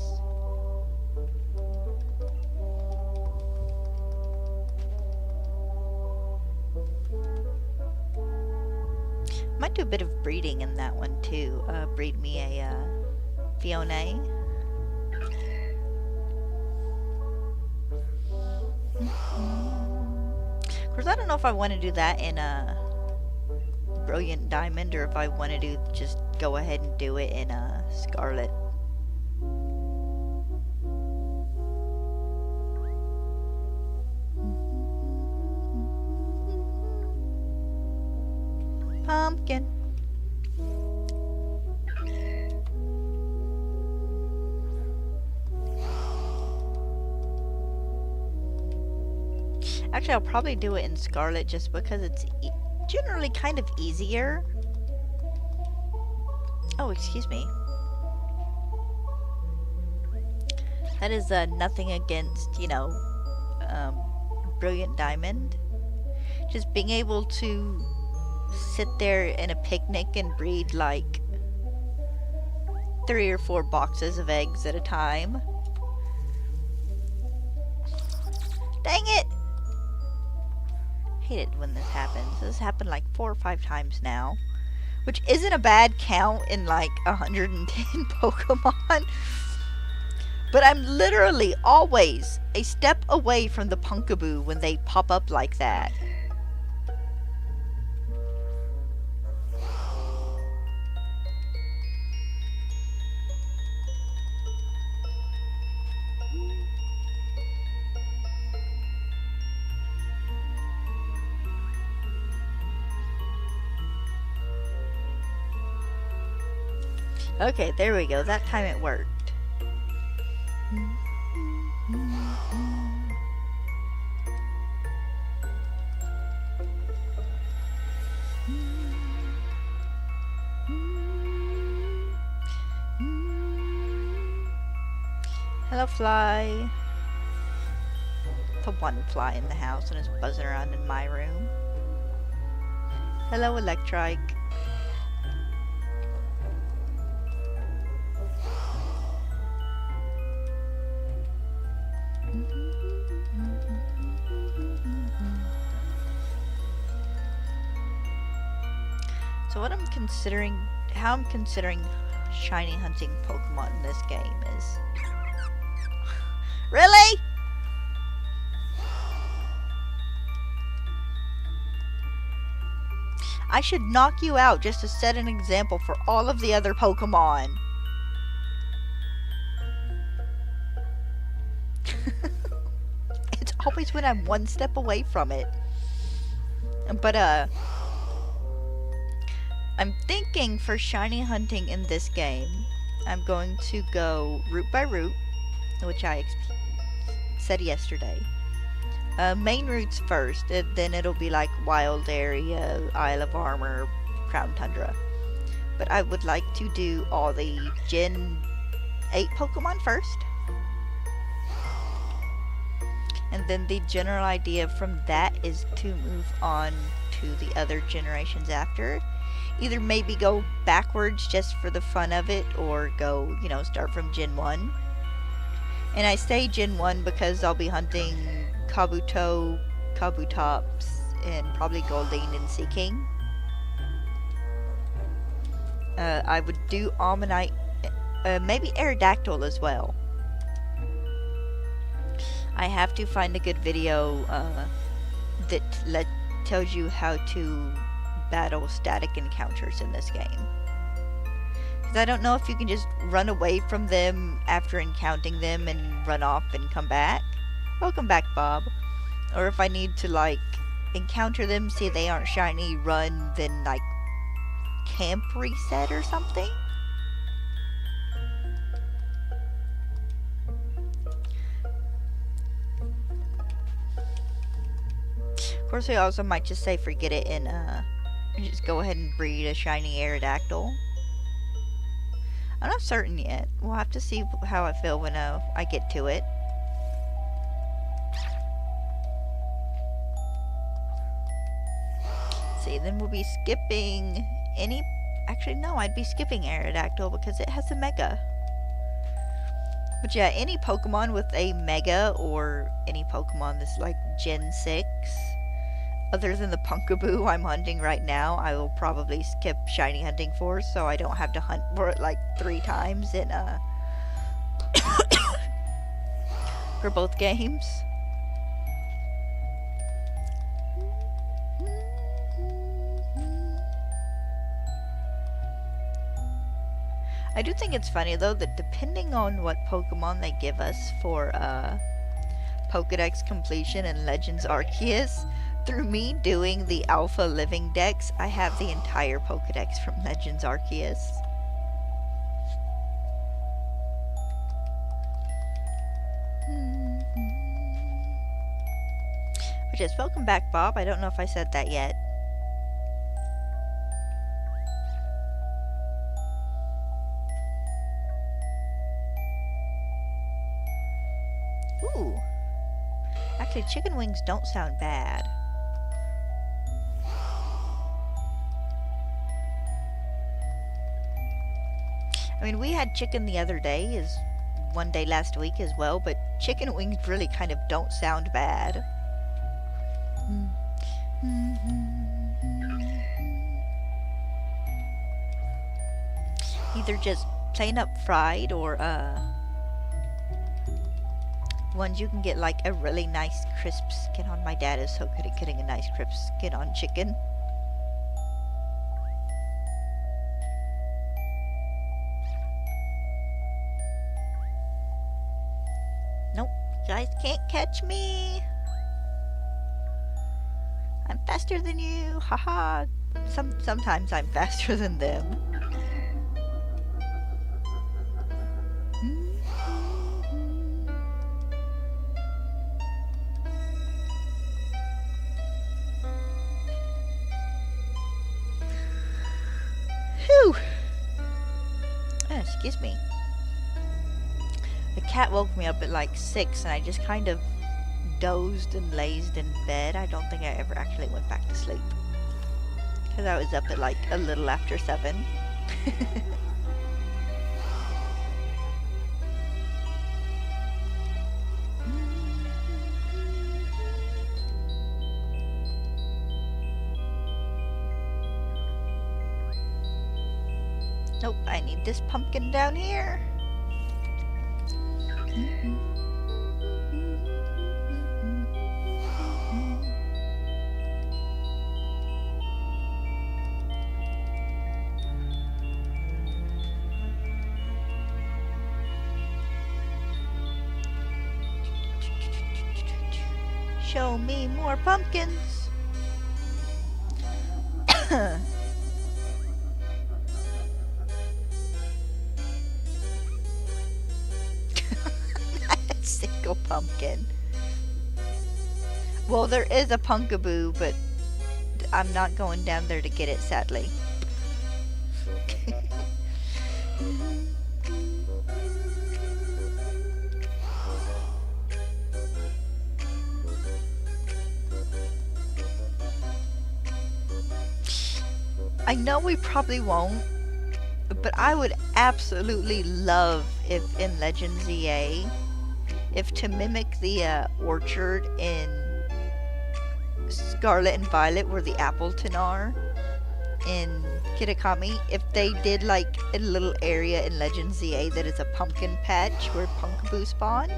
Might do a bit of breeding in that one too. Breed me a Fiona. Of course, I don't know if I want to do that in a Brilliant Diamond or if I want to do just go ahead and do it in a Scarlet. Pumpkin. Actually, I'll probably do it in Scarlet just because it's generally kind of easier. Oh, excuse me. That is nothing against, you know, Brilliant Diamond. Just being able to sit there in a picnic and breed like 3 or 4 boxes of eggs at a time. Dang it! Hate it when this happens. This happened like 4 or 5 times now, which isn't a bad count in like 110 Pokemon. But I'm literally always a step away from the Pumpkaboo when they pop up like that. Okay, there we go. That time it worked. Hello, fly. The one fly in the house and is buzzing around in my room. Hello, Electrike. So what I'm considering, how I'm considering shiny hunting Pokemon in this game is... Really? I should knock you out just to set an example for all of the other Pokemon. It's always when I'm one step away from it. But, I'm thinking for shiny hunting in this game, I'm going to go route by route, which I said yesterday. Main routes first, and then it'll be like Wild Area, Isle of Armor, Crown Tundra. But I would like to do all the Gen 8 Pokemon first. And then the general idea from that is to move on to the other generations after. Either maybe go backwards just for the fun of it, or go, you know, start from Gen 1. And I say Gen 1 because I'll be hunting Kabuto, Kabutops, and probably Goldeen and Seaking. I would do Ammonite, maybe Aerodactyl as well. I have to find a good video that tells you how to battle static encounters in this game. Because I don't know if you can just run away from them after encountering them and run off and come back. Welcome back, Bob. Or if I need to, like, encounter them, see they aren't shiny, run, then, like, camp reset or something. Of course, I also might just say forget it and just go ahead and breed a shiny Aerodactyl. I'm not certain yet. We'll have to see how I feel when I get to it. see. Then we'll be skipping any... Actually, no, I'd be skipping Aerodactyl because it has a Mega. But yeah, any Pokemon with a Mega or any Pokemon that's like Gen 6, other than the Pumpkaboo I'm hunting right now, I will probably skip shiny hunting for, so I don't have to hunt for it like 3 times in for both games. I do think it's funny though that depending on what Pokemon they give us for Pokedex completion in Legends Arceus, through me doing the Alpha Living Dex, I have the entire Pokedex from Legends Arceus. Which is, welcome back, Bob. I don't know if I said that yet. Ooh. Actually, chicken wings don't sound bad. I mean, we had chicken the other day, one day last week as well, but chicken wings really kind of don't sound bad. Either just plain up fried or ones you can get like a really nice crisp skin on. My dad is so good at getting a nice crisp skin on chicken. Nope, you guys can't catch me. I'm faster than you, haha. Sometimes I'm faster than them. Whew. Oh, excuse me. The cat woke me up at like 6 and I just kind of dozed and lazed in bed. I don't think I ever actually went back to sleep. Because I was up at like a little after 7. Nope, I need this pumpkin down here. Show me more pumpkins. Single pumpkin. Well, there is a Pumpkaboo, but I'm not going down there to get it, sadly. I know we probably won't, but I would absolutely love if in Legends EA, if to mimic the orchard in Scarlet and Violet where the Appleton are in Kitakami, if they did like a little area in Legends EA that is a pumpkin patch where Pumpkaboo spawn.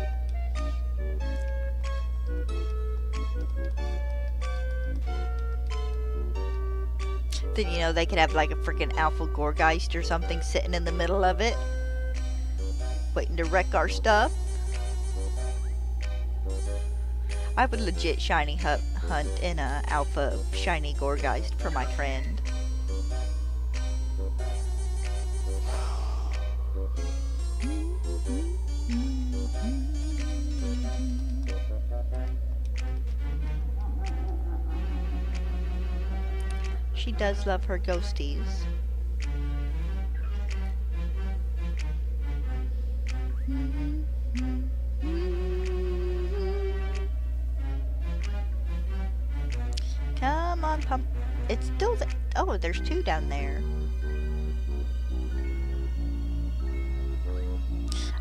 Then, you know, they could have like a freaking Alpha Gorgeist or something sitting in the middle of it, waiting to wreck our stuff. I would legit shiny hunt in a Alpha Shiny Gorgeist for my friend. She does love her ghosties. Come on, pump. It's still the. Oh, there's two down there.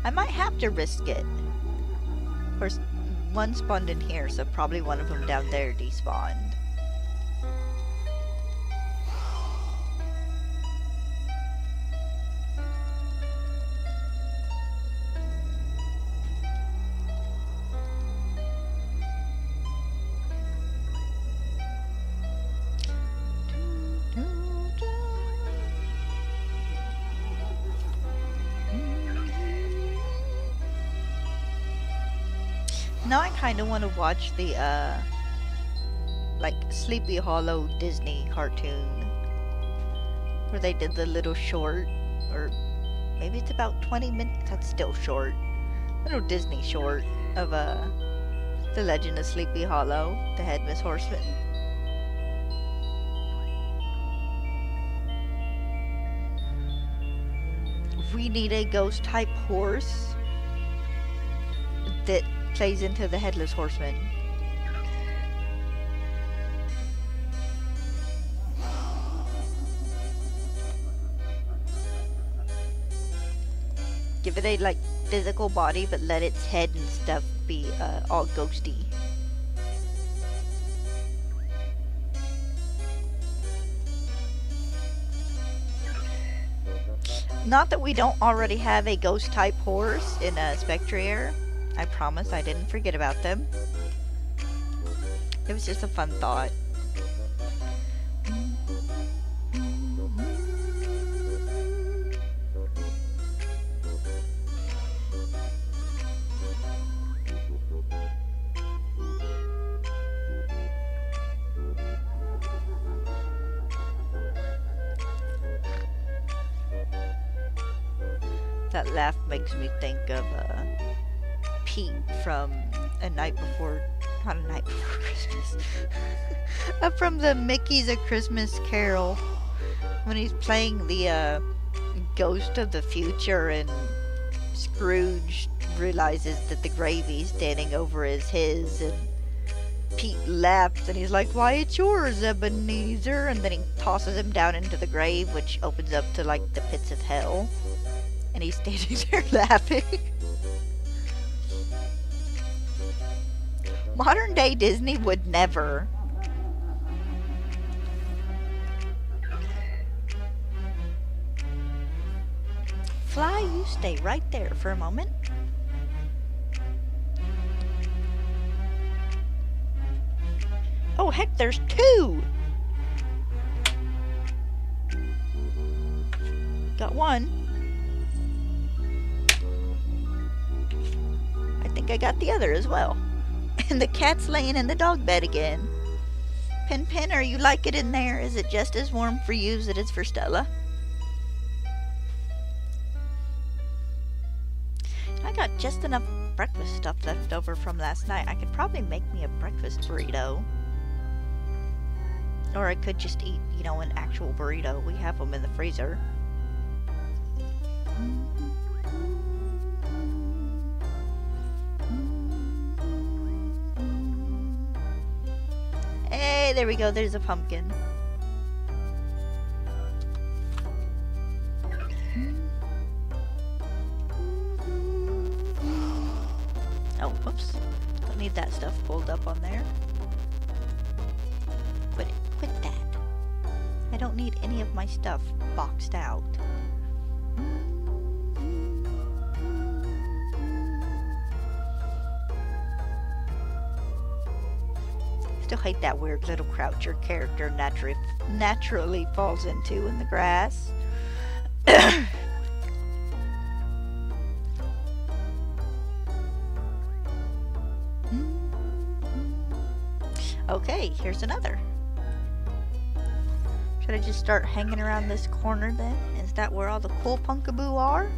I might have to risk it. Of course, one spawned in here, so probably one of them down there despawned. Now I kind of want to watch the, like, Sleepy Hollow Disney cartoon. Where they did the little short, or maybe it's about 20 minutes, that's still short. Little Disney short of, The Legend of Sleepy Hollow, the Headless Horseman. We need a ghost-type horse that plays into the Headless Horseman. Give it a, like, physical body, but let its head and stuff be, all ghosty. Not that we don't already have a ghost-type horse in, Spectrier. I promise I didn't forget about them. It was just a fun thought. That laugh makes me think of, Pete from not a Night Before Christmas. From the Mickey's A Christmas Carol. When he's playing the, Ghost of the Future and Scrooge realizes that the gravy standing over is his, and Pete laughs and he's like, "Why, it's yours, Ebenezer," and then he tosses him down into the grave, which opens up to, like, the pits of hell. And he's standing there laughing. Modern day Disney would never. Fly, you stay right there for a moment. Oh, heck, there's two! Got one. I think I got the other as well. And the cat's laying in the dog bed again. Pin Pin, are you like it in there? Is it just as warm for you as it is for Stella? I got just enough breakfast stuff left over from last night. I could probably make me a breakfast burrito. Or I could just eat, you know, an actual burrito. We have them in the freezer. Hey, there we go. There's a pumpkin. Oh, whoops. Don't need that stuff pulled up on there. Quit that. I don't need any of my stuff boxed out. Still hate that weird little crouch your character naturally falls into in the grass. Okay, here's another. Should I just start hanging around this corner then? Is that where all the cool punkaboo are?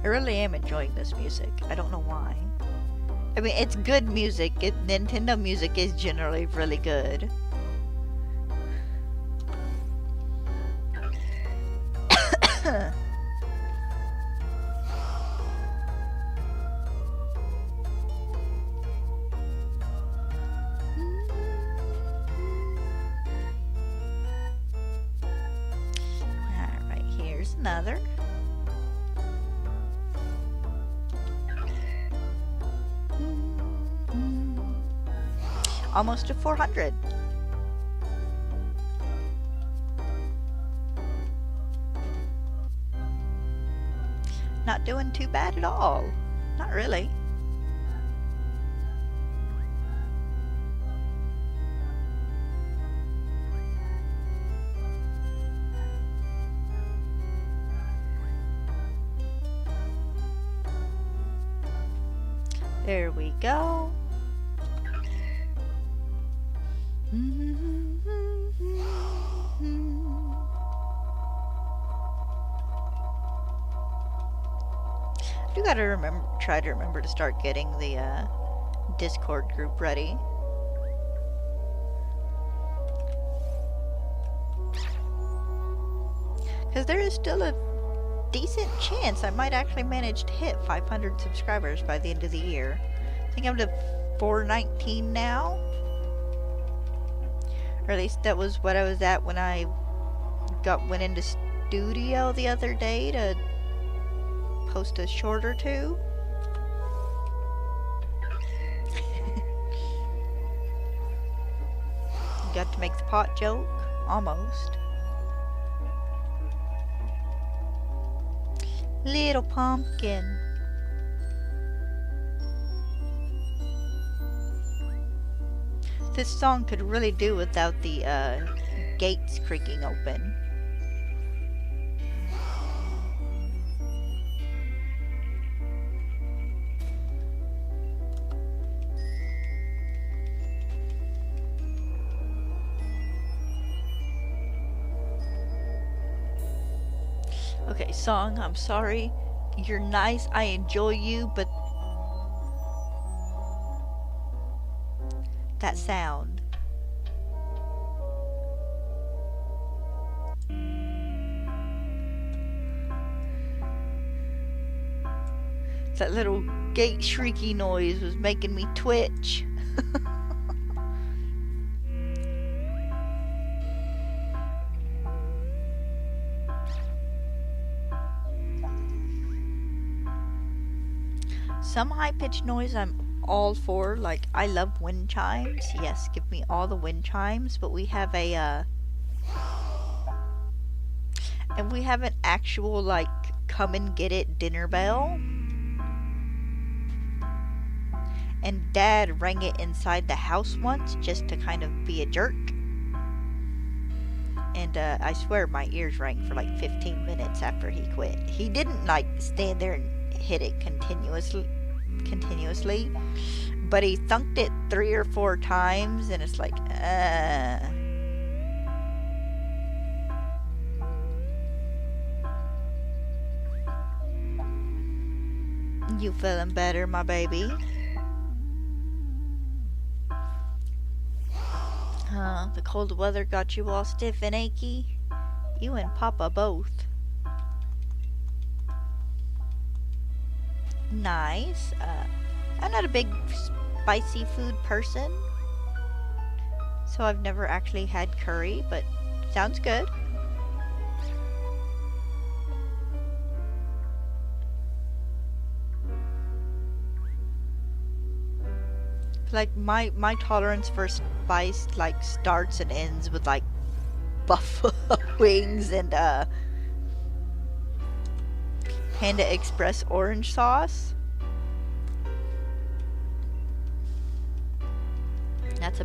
really am enjoying this music. I don't know why. I mean, it's good music. Nintendo music is generally really good. Alright, here's another. Almost to 400. Not doing too bad at all. Not really. There we go. I do gotta try to remember to start getting the Discord group ready. Because there is still a decent chance I might actually manage to hit 500 subscribers by the end of the year. I think I'm to 419 now. Or at least that was what I was at when I went into studio the other day to post a short or two. Got to make the pot joke? Almost. Little pumpkin. This song could really do without the gates creaking open. Okay, song, I'm sorry. You're nice, I enjoy you, but that sound. That little gate shrieky noise was making me twitch. Some high-pitched noise I'm all for, like I love wind chimes. Yes, give me all the wind chimes, but we have an actual like come and get it dinner bell. And Dad rang it inside the house once just to kind of be a jerk. And I swear my ears rang for like 15 minutes after he quit. He didn't like stand there and hit it continuously, but he thunked it 3 or 4 times, and it's like, You feeling better, my baby? The cold weather got you all stiff and achy? You and Papa both. Nice. I'm not a big spicy food person, so I've never actually had curry, but sounds good. Like my tolerance for spice like starts and ends with like buffalo wings and Panda Express orange sauce. That's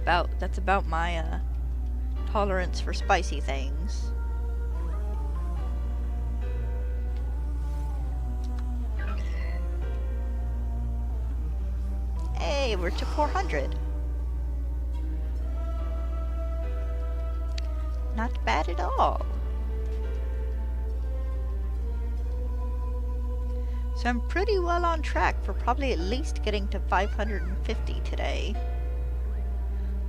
about my tolerance for spicy things. Hey, we're to 400. Not bad at all. So I'm pretty well on track for probably at least getting to 550 today.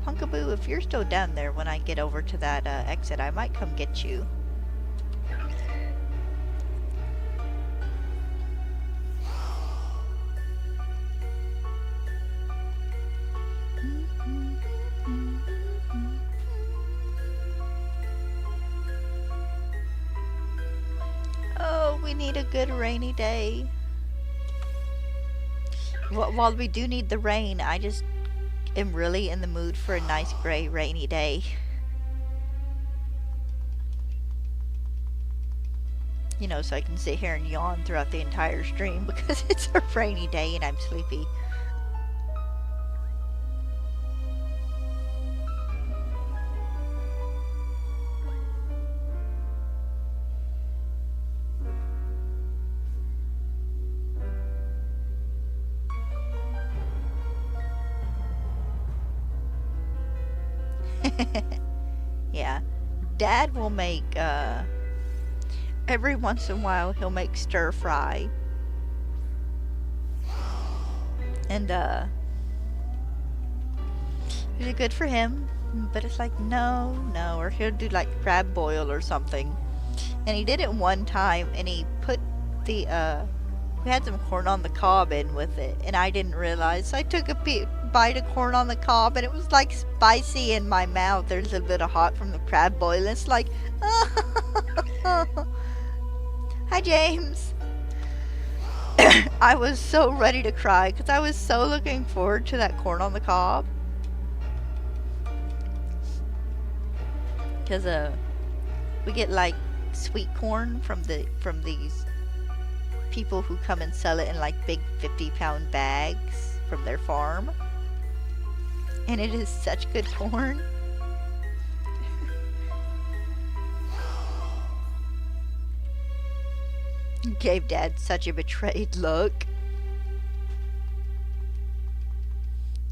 Hunkaboo, if you're still down there when I get over to that exit, I might come get you. Oh, we need a good rainy day. While we do need the rain, I just am really in the mood for a nice gray rainy day. You know, so I can sit here and yawn throughout the entire stream because it's a rainy day and I'm sleepy. Yeah. Dad will make, every once in a while he'll make stir fry. And, is it good for him? But it's like, no. Or he'll do like crab boil or something. And he did it one time and he put the, we had some corn on the cob in with it, and I didn't realize. So I took a bite of corn on the cob, and it was like spicy in my mouth. There's a bit of hot from the crab boil. It's like, hi James. I was so ready to cry because I was so looking forward to that corn on the cob. Because we get like sweet corn from these people who come and sell it in like big 50-pound bags from their farm, and it is such good corn. Gave Dad such a betrayed look.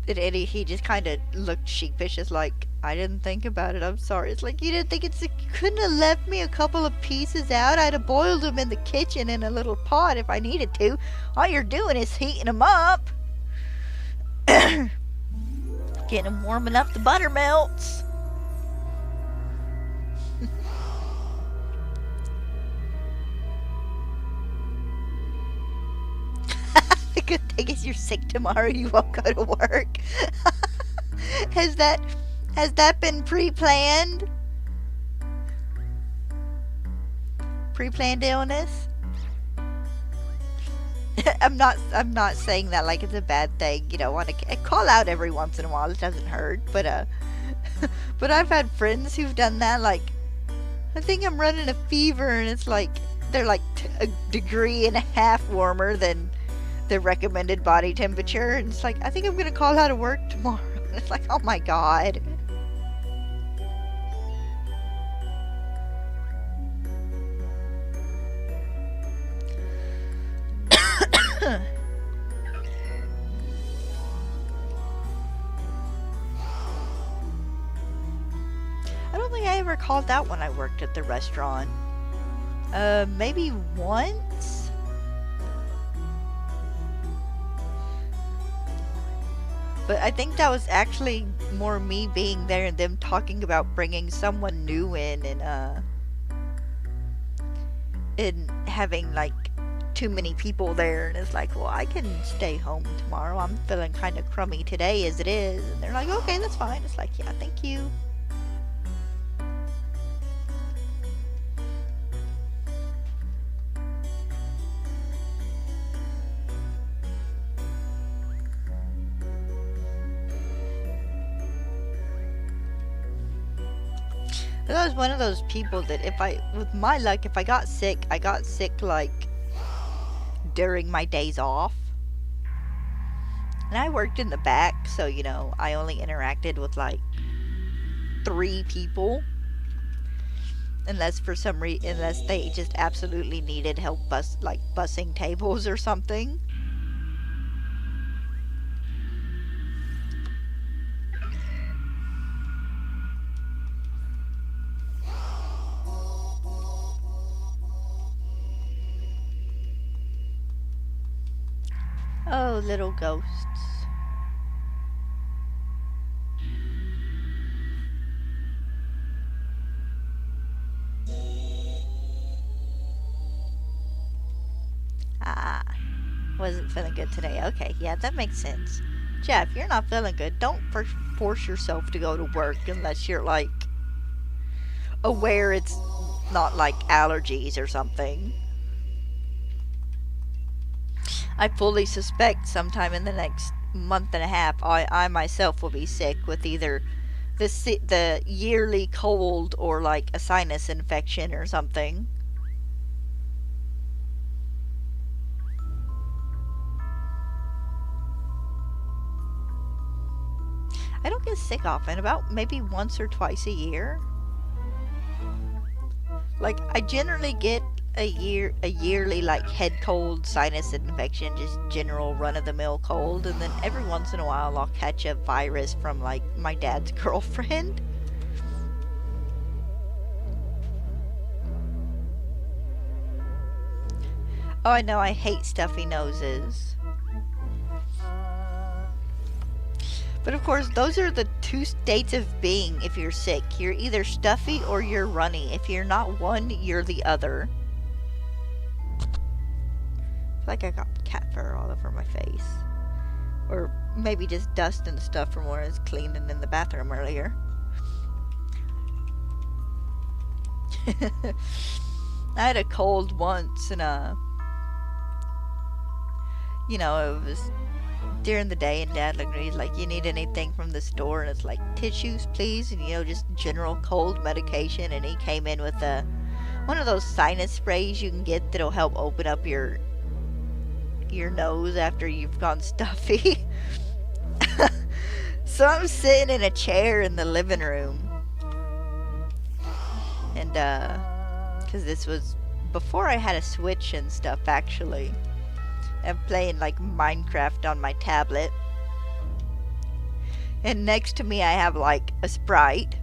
And he just kind of looked sheepish, as like, I didn't think about it, I'm sorry. It's like, you didn't think you couldn't have left me a couple of pieces out? I'd have boiled them in the kitchen in a little pot if I needed to. All you're doing is heating them up. Getting them warm enough the butter melts. The good thing is you're sick tomorrow, you won't go to work. Has that been pre-planned? Pre-planned illness? I'm not saying that like it's a bad thing. You know, want to call out every once in a while. It doesn't hurt. But but I've had friends who've done that. Like, I think I'm running a fever, and it's like they're like a degree and a half warmer than the recommended body temperature, and it's like, I think I'm gonna call out of work tomorrow. And it's like, oh my god. I don't think I ever called out when I worked at the restaurant. Maybe once? But I think that was actually more me being there and them talking about bringing someone new in, and having like too many people there, and it's like, well, I can stay home tomorrow. I'm feeling kind of crummy today as it is. And they're like, okay, that's fine. It's like, yeah, thank you. I was one of those people that with my luck, if I got sick like during my days off. And I worked in the back, so, you know, I only interacted with like 3 people. Unless for some reason, unless they just absolutely needed help bussing tables or something. Oh, little ghosts. Ah, wasn't feeling good today. Okay, yeah, that makes sense. Jeff, you're not feeling good. Don't force yourself to go to work unless you're, like, aware it's not, like, allergies or something. I fully suspect sometime in the next month and a half, I myself will be sick with either the yearly cold or, like, a sinus infection or something. I don't get sick often, about maybe once or twice a year. Like, I generally get a yearly, like, head cold, sinus infection, just general run-of-the-mill cold, and then every once in a while I'll catch a virus from, like, my dad's girlfriend. Oh, I know, I hate stuffy noses. But of course, those are the two states of being if you're sick. You're either stuffy or you're runny. If you're not one, you're the other. I feel like I got cat fur all over my face. Or maybe just dust and stuff from where I was cleaning in the bathroom earlier. I had a cold once, and you know, it was during the day, and Dad looked at me, he's like, you need anything from the store? And it's like, tissues, please, and, you know, just general cold medication. And he came in with one of those sinus sprays you can get that'll help open up your nose after you've gone stuffy. So I'm sitting in a chair in the living room, and because this was before I had a Switch and stuff, actually. I'm playing, like, Minecraft on my tablet. And next to me I have, like, a Sprite.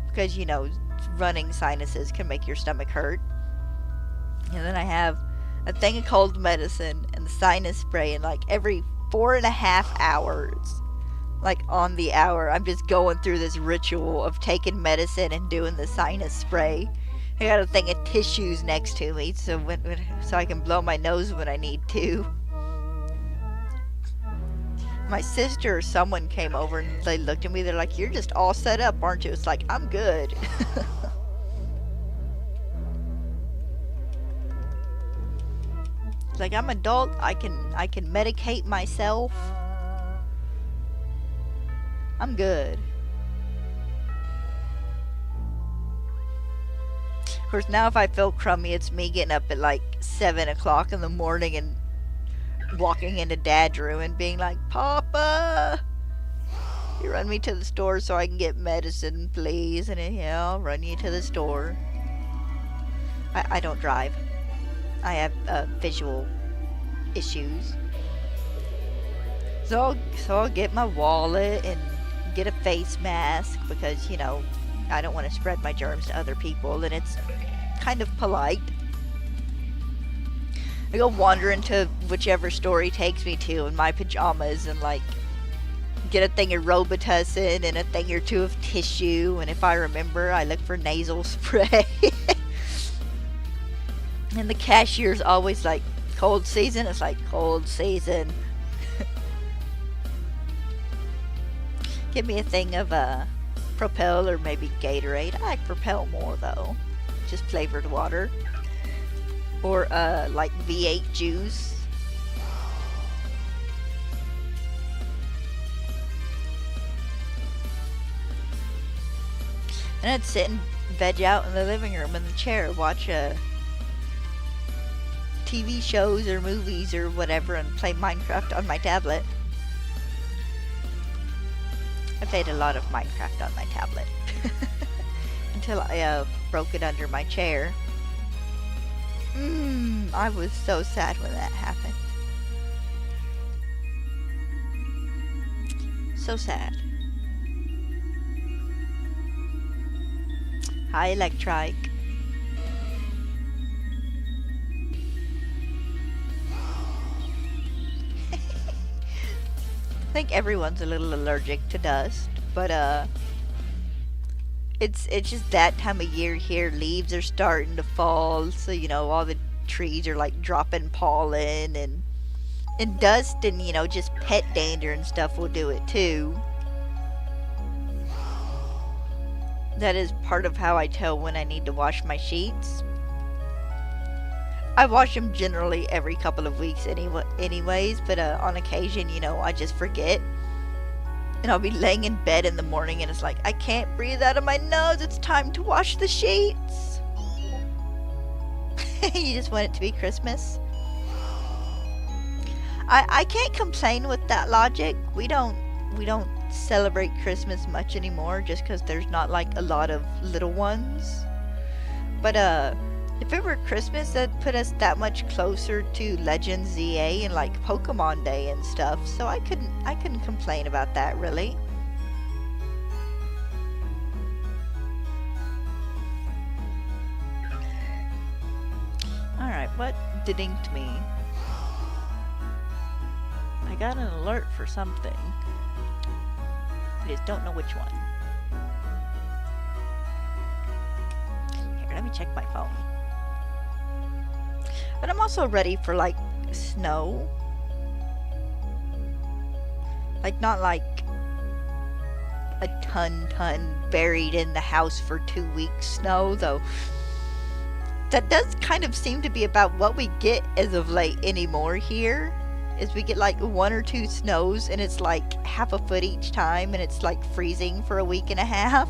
Because, you know, running sinuses can make your stomach hurt. And then I have a thing of cold medicine and the sinus spray. And, like, every 4.5 hours, like, on the hour, I'm just going through this ritual of taking medicine and doing the sinus spray. I got a thing of tissues next to me so I can blow my nose when I need to. My sister or someone came over and they looked at me. They're like, "You're just all set up, aren't you?" It's like, I'm good. It's like, I'm adult. I can medicate myself. I'm good. Of course, now if I feel crummy, it's me getting up at like 7 o'clock in the morning and walking into Dad's room and being like, "Papa, you run me to the store so I can get medicine, please." And yeah, I'll run you to the store. I don't drive. I have visual issues. So I'll get my wallet and get a face mask because, you know, I don't want to spread my germs to other people, and it's kind of polite. I go wandering to whichever store he takes me to in my pajamas and, like, get a thing of Robitussin and a thing or two of tissue, and if I remember, I look for nasal spray. And the cashier's always like, "Cold season?" It's like, "Cold season." Give me a thing of Propel or maybe Gatorade. I like Propel more though. Just flavored water. Or like V8 juice. And I'd sit and veg out in the living room in the chair, watch TV shows or movies or whatever, and play Minecraft on my tablet. I played a lot of Minecraft on my tablet. Until I broke it under my chair. I was so sad when that happened. So sad. Hi, Electrike. I think everyone's a little allergic to dust, but it's just that time of year here. Leaves are starting to fall, so you know all the trees are like dropping pollen and dust, and you know just pet dander and stuff will do it too. That is part of how I tell when I need to wash my sheets. I wash them generally every couple of weeks anyways, but on occasion, you know, I just forget. And I'll be laying in bed in the morning and it's like, I can't breathe out of my nose, it's time to wash the sheets. You just want it to be Christmas. I can't complain with that logic. We don't celebrate Christmas much anymore just because there's not like a lot of little ones. But if it were Christmas, that'd put us that much closer to Legends ZA and like Pokemon Day and stuff. So I couldn't complain about that really. Alright, what dinged me? I got an alert for something. I just don't know which one. Here, let me check my phone. But I'm also ready for like snow. Like not like a ton buried in the house for 2 weeks snow, though. That does kind of seem to be about what we get as of late anymore here. Is we get like 1 or 2 snows and it's like half a foot each time and it's like freezing for a week and a half.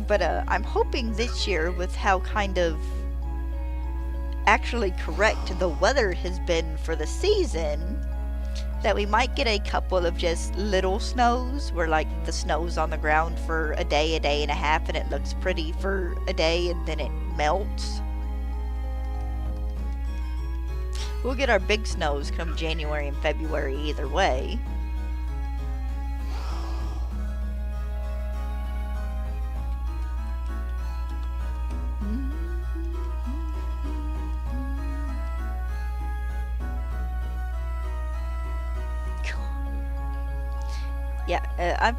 But I'm hoping this year, with how kind of actually correct the weather has been for the season, that we might get a couple of just little snows where like the snow's on the ground for a day and a half and it looks pretty for a day and then it melts. We'll get our big snows come January and February either way. Yeah,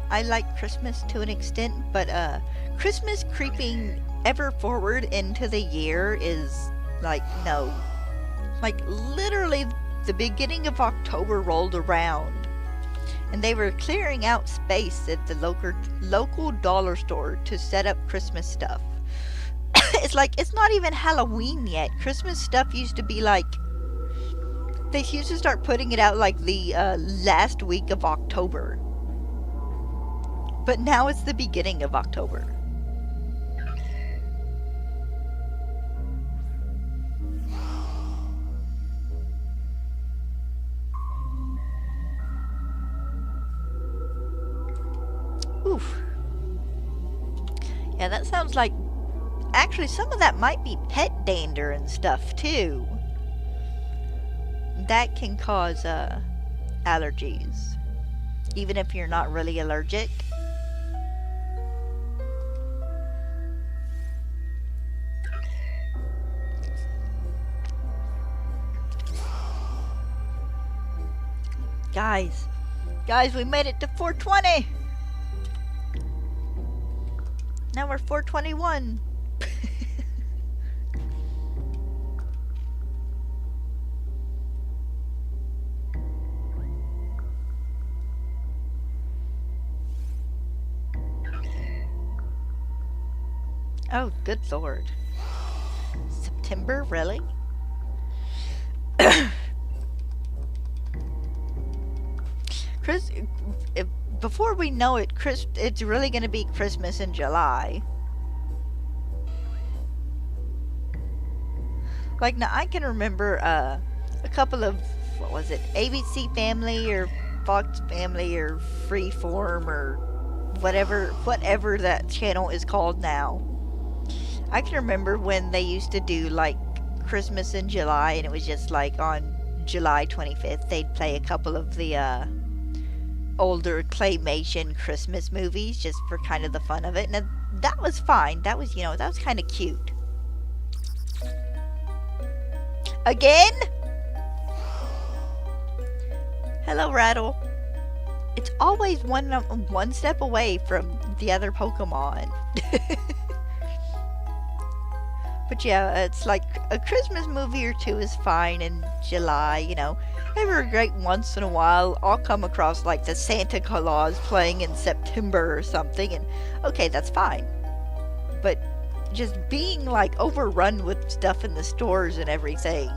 I like Christmas to an extent, but Christmas creeping ever forward into the year is like, no. Like, literally, the beginning of October rolled around, and they were clearing out space at the local dollar store to set up Christmas stuff. It's like, it's not even Halloween yet. Christmas stuff used to be like, they used to start putting it out like the last week of October. But now it's the beginning of October. Oof. Yeah, that sounds like... Actually, some of that might be pet dander and stuff, too. That can cause, allergies. Even if you're not really allergic. Guys, we made it to 420! Now we're 421. Oh, good lord. September, really? Before we know it, it's really going to be Christmas in July. Like, now I can remember a couple of, what was it, ABC Family or Fox Family or Freeform or whatever that channel is called now. I can remember when they used to do like Christmas in July, and it was just like on July 25th they'd play a couple of the older claymation Christmas movies just for kind of the fun of it. And that was fine. That was, that was kind of cute. Again? Hello, Rattle. It's always one step away from the other Pokemon. But yeah, it's like a Christmas movie or two is fine in July, you know. Every great once in a while, I'll come across like the Santa Claus playing in September or something, and okay, that's fine. But just being like overrun with stuff in the stores and everything,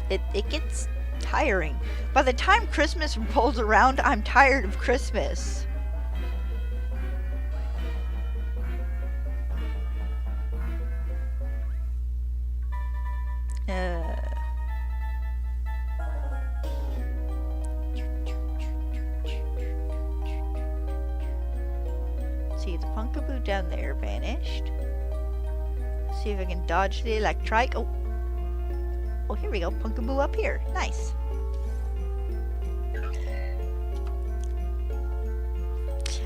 it gets tiring. By the time Christmas rolls around, I'm tired of Christmas. See, the Punkaboo down there vanished. See if I can dodge the Electrike. Oh, here we go. Punkaboo up here. Nice.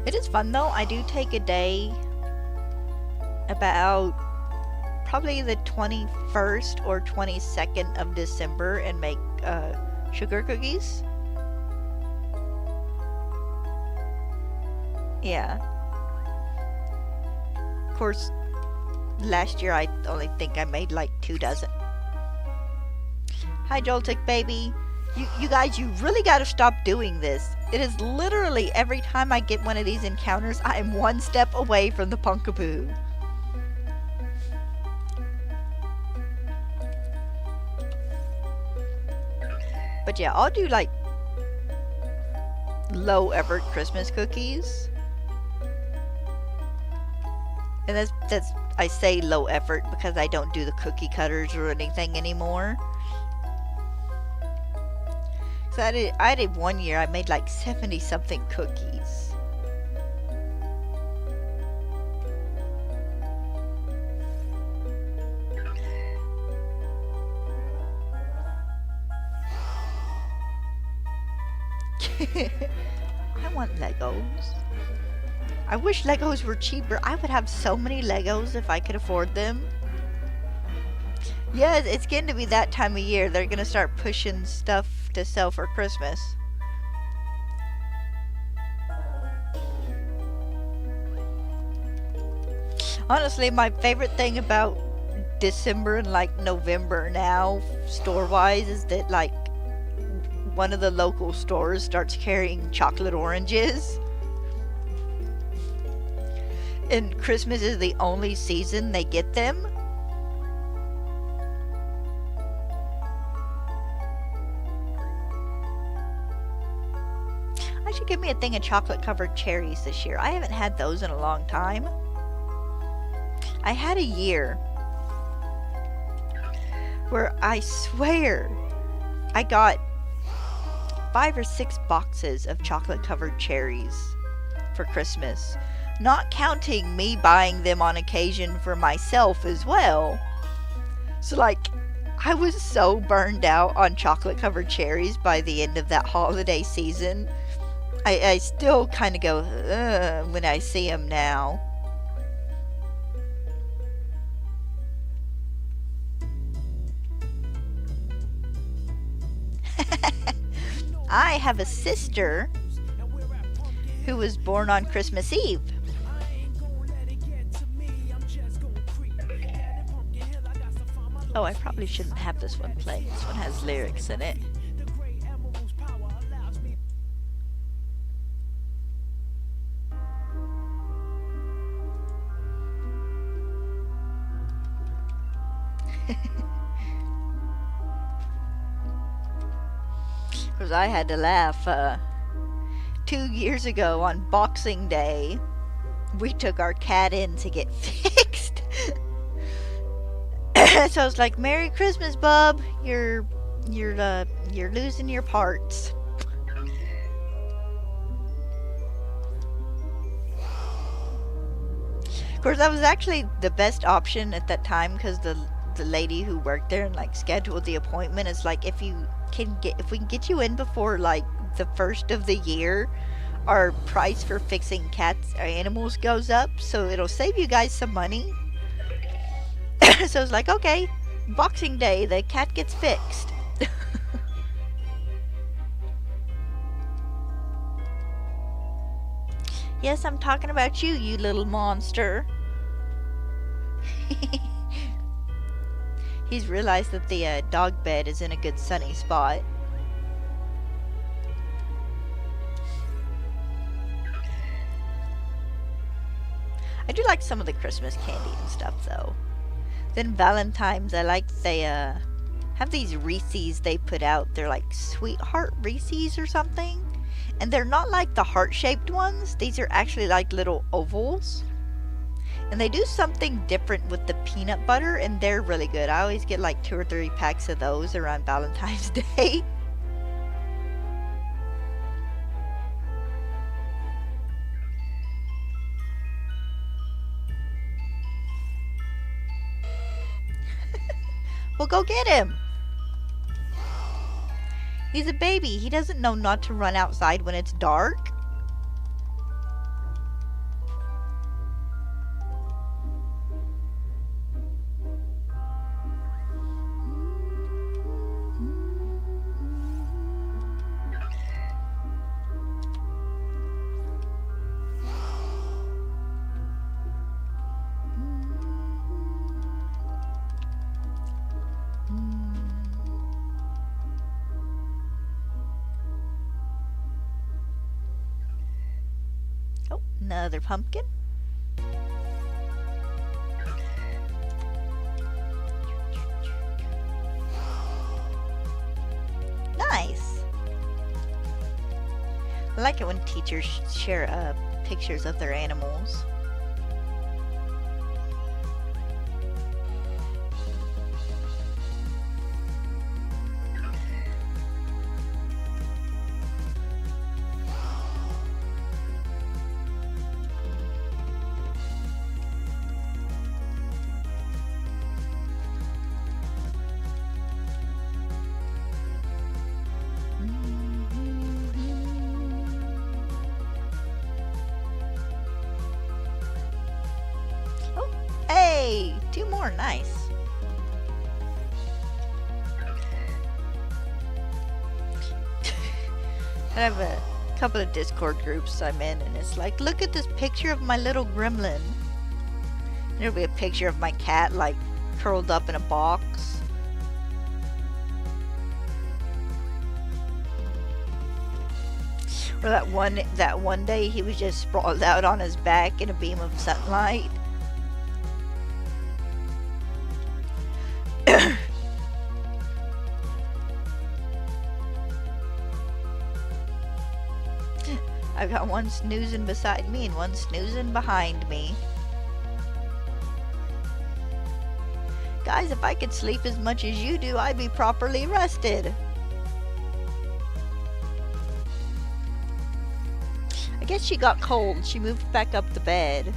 It is fun though. I do take a day about probably the 21st or 22nd of December and make sugar cookies. Yeah. Of course, last year I only think I made like 2 dozen. Hi, Joltik baby. You guys, you really gotta stop doing this. It is literally every time I get one of these encounters, I am one step away from the Punkaboo. But yeah, I'll do like low effort Christmas cookies. And that's I say low effort because I don't do the cookie cutters or anything anymore. So I did one year, I made like 70 something cookies. I want Legos. I wish Legos were cheaper. I would have so many Legos if I could afford them. Yeah, it's getting to be that time of year. They're gonna start pushing stuff to sell for Christmas. Honestly, my favorite thing about December and like November now, store-wise, is that like one of the local stores starts carrying chocolate oranges. And Christmas is the only season they get them. I should give me a thing of chocolate covered cherries this year. I haven't had those in a long time. I had a year where I swear I got 5 or 6 boxes of chocolate covered cherries for Christmas. Not counting me buying them on occasion for myself as well. So like, I was so burned out on chocolate covered cherries by the end of that holiday season. I still kind of go, when I see them now. I have a sister who was born on Christmas Eve. Oh, I probably shouldn't have this one play. This one has lyrics in it. Because I had to laugh. 2 years ago on Boxing Day, we took our cat in to get fixed. So I was like, "Merry Christmas, bub. You're losing your parts." Of course, that was actually the best option at that time because the lady who worked there and like scheduled the appointment is like, if we can get you in before like the first of the year, our price for fixing cats or animals goes up, so it'll save you guys some money. So I was like, okay, Boxing Day, the cat gets fixed. Yes, I'm talking about you, you little monster. He's realized that the dog bed is in a good sunny spot. I do like some of the Christmas candy and stuff, though. Then Valentine's, I like they have these Reese's they put out. They're like Sweetheart Reese's or something. And they're not like the heart-shaped ones. These are actually like little ovals. And they do something different with the peanut butter, and they're really good. I always get like 2 or 3 packs of those around Valentine's Day. Well, go get him. He's a baby. He doesn't know not to run outside when it's dark. Oh, another pumpkin. Nice. I like it when teachers share pictures of their animals. Hey, 2 more, nice. I have a couple of Discord groups I'm in, and it's like, look at this picture of my little gremlin. There'll be a picture of my cat, like, curled up in a box. Or that one day he was just sprawled out on his back in a beam of sunlight. I've got one snoozing beside me and one snoozing behind me. Guys, if I could sleep as much as you do, I'd be properly rested. I guess she got cold. She moved back up the bed.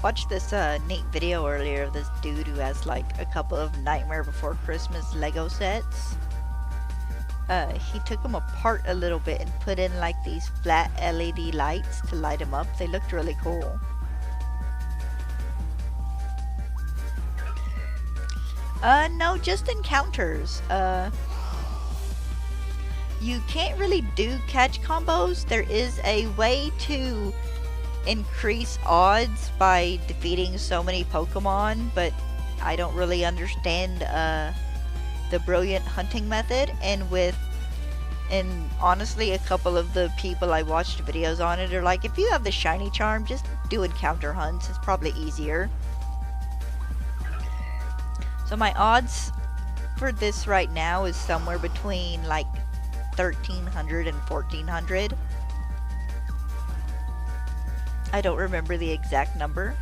Watched this neat video earlier of this dude who has like a couple of Nightmare Before Christmas Lego sets. He took them apart a little bit and put in like these flat LED lights to light them up. They looked really cool. No, just encounters. You can't really do catch combos. There is a way to increase odds by defeating so many Pokemon, but I don't really understand the brilliant hunting method. And honestly, a couple of the people I watched videos on it are like, if you have the shiny charm, just do encounter hunts. It's probably easier. So my odds for this right now is somewhere between like 1300 and 1400. I don't remember the exact number.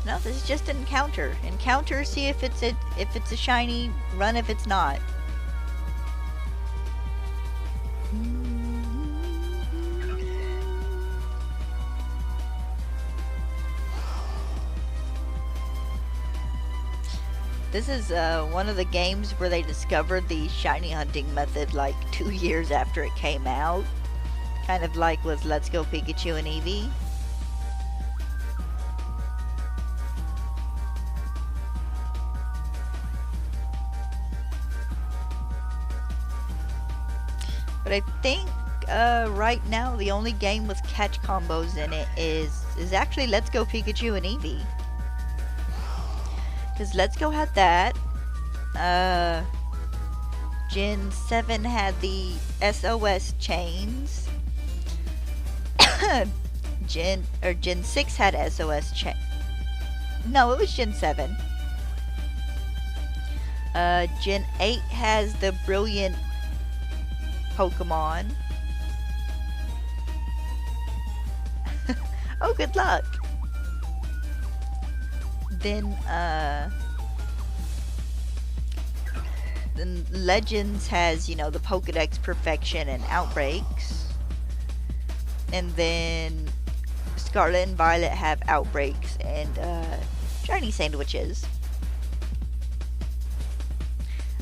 No, this is just an encounter. Encounter, see if it's a shiny, run if it's not. This is one of the games where they discovered the shiny hunting method like 2 years after it came out. Kind of like with Let's Go Pikachu and Eevee. But I think right now the only game with catch combos in it is actually Let's Go Pikachu and Eevee. Because Let's Go had that. Gen 7 had the SOS chains. Gen 6 had SOS chain. No, it was Gen 7. Gen 8 has the brilliant Pokemon. Oh, good luck. Then Legends has, you know, the Pokedex Perfection and Outbreaks. And then Scarlet and Violet have Outbreaks and Shiny Sandwiches.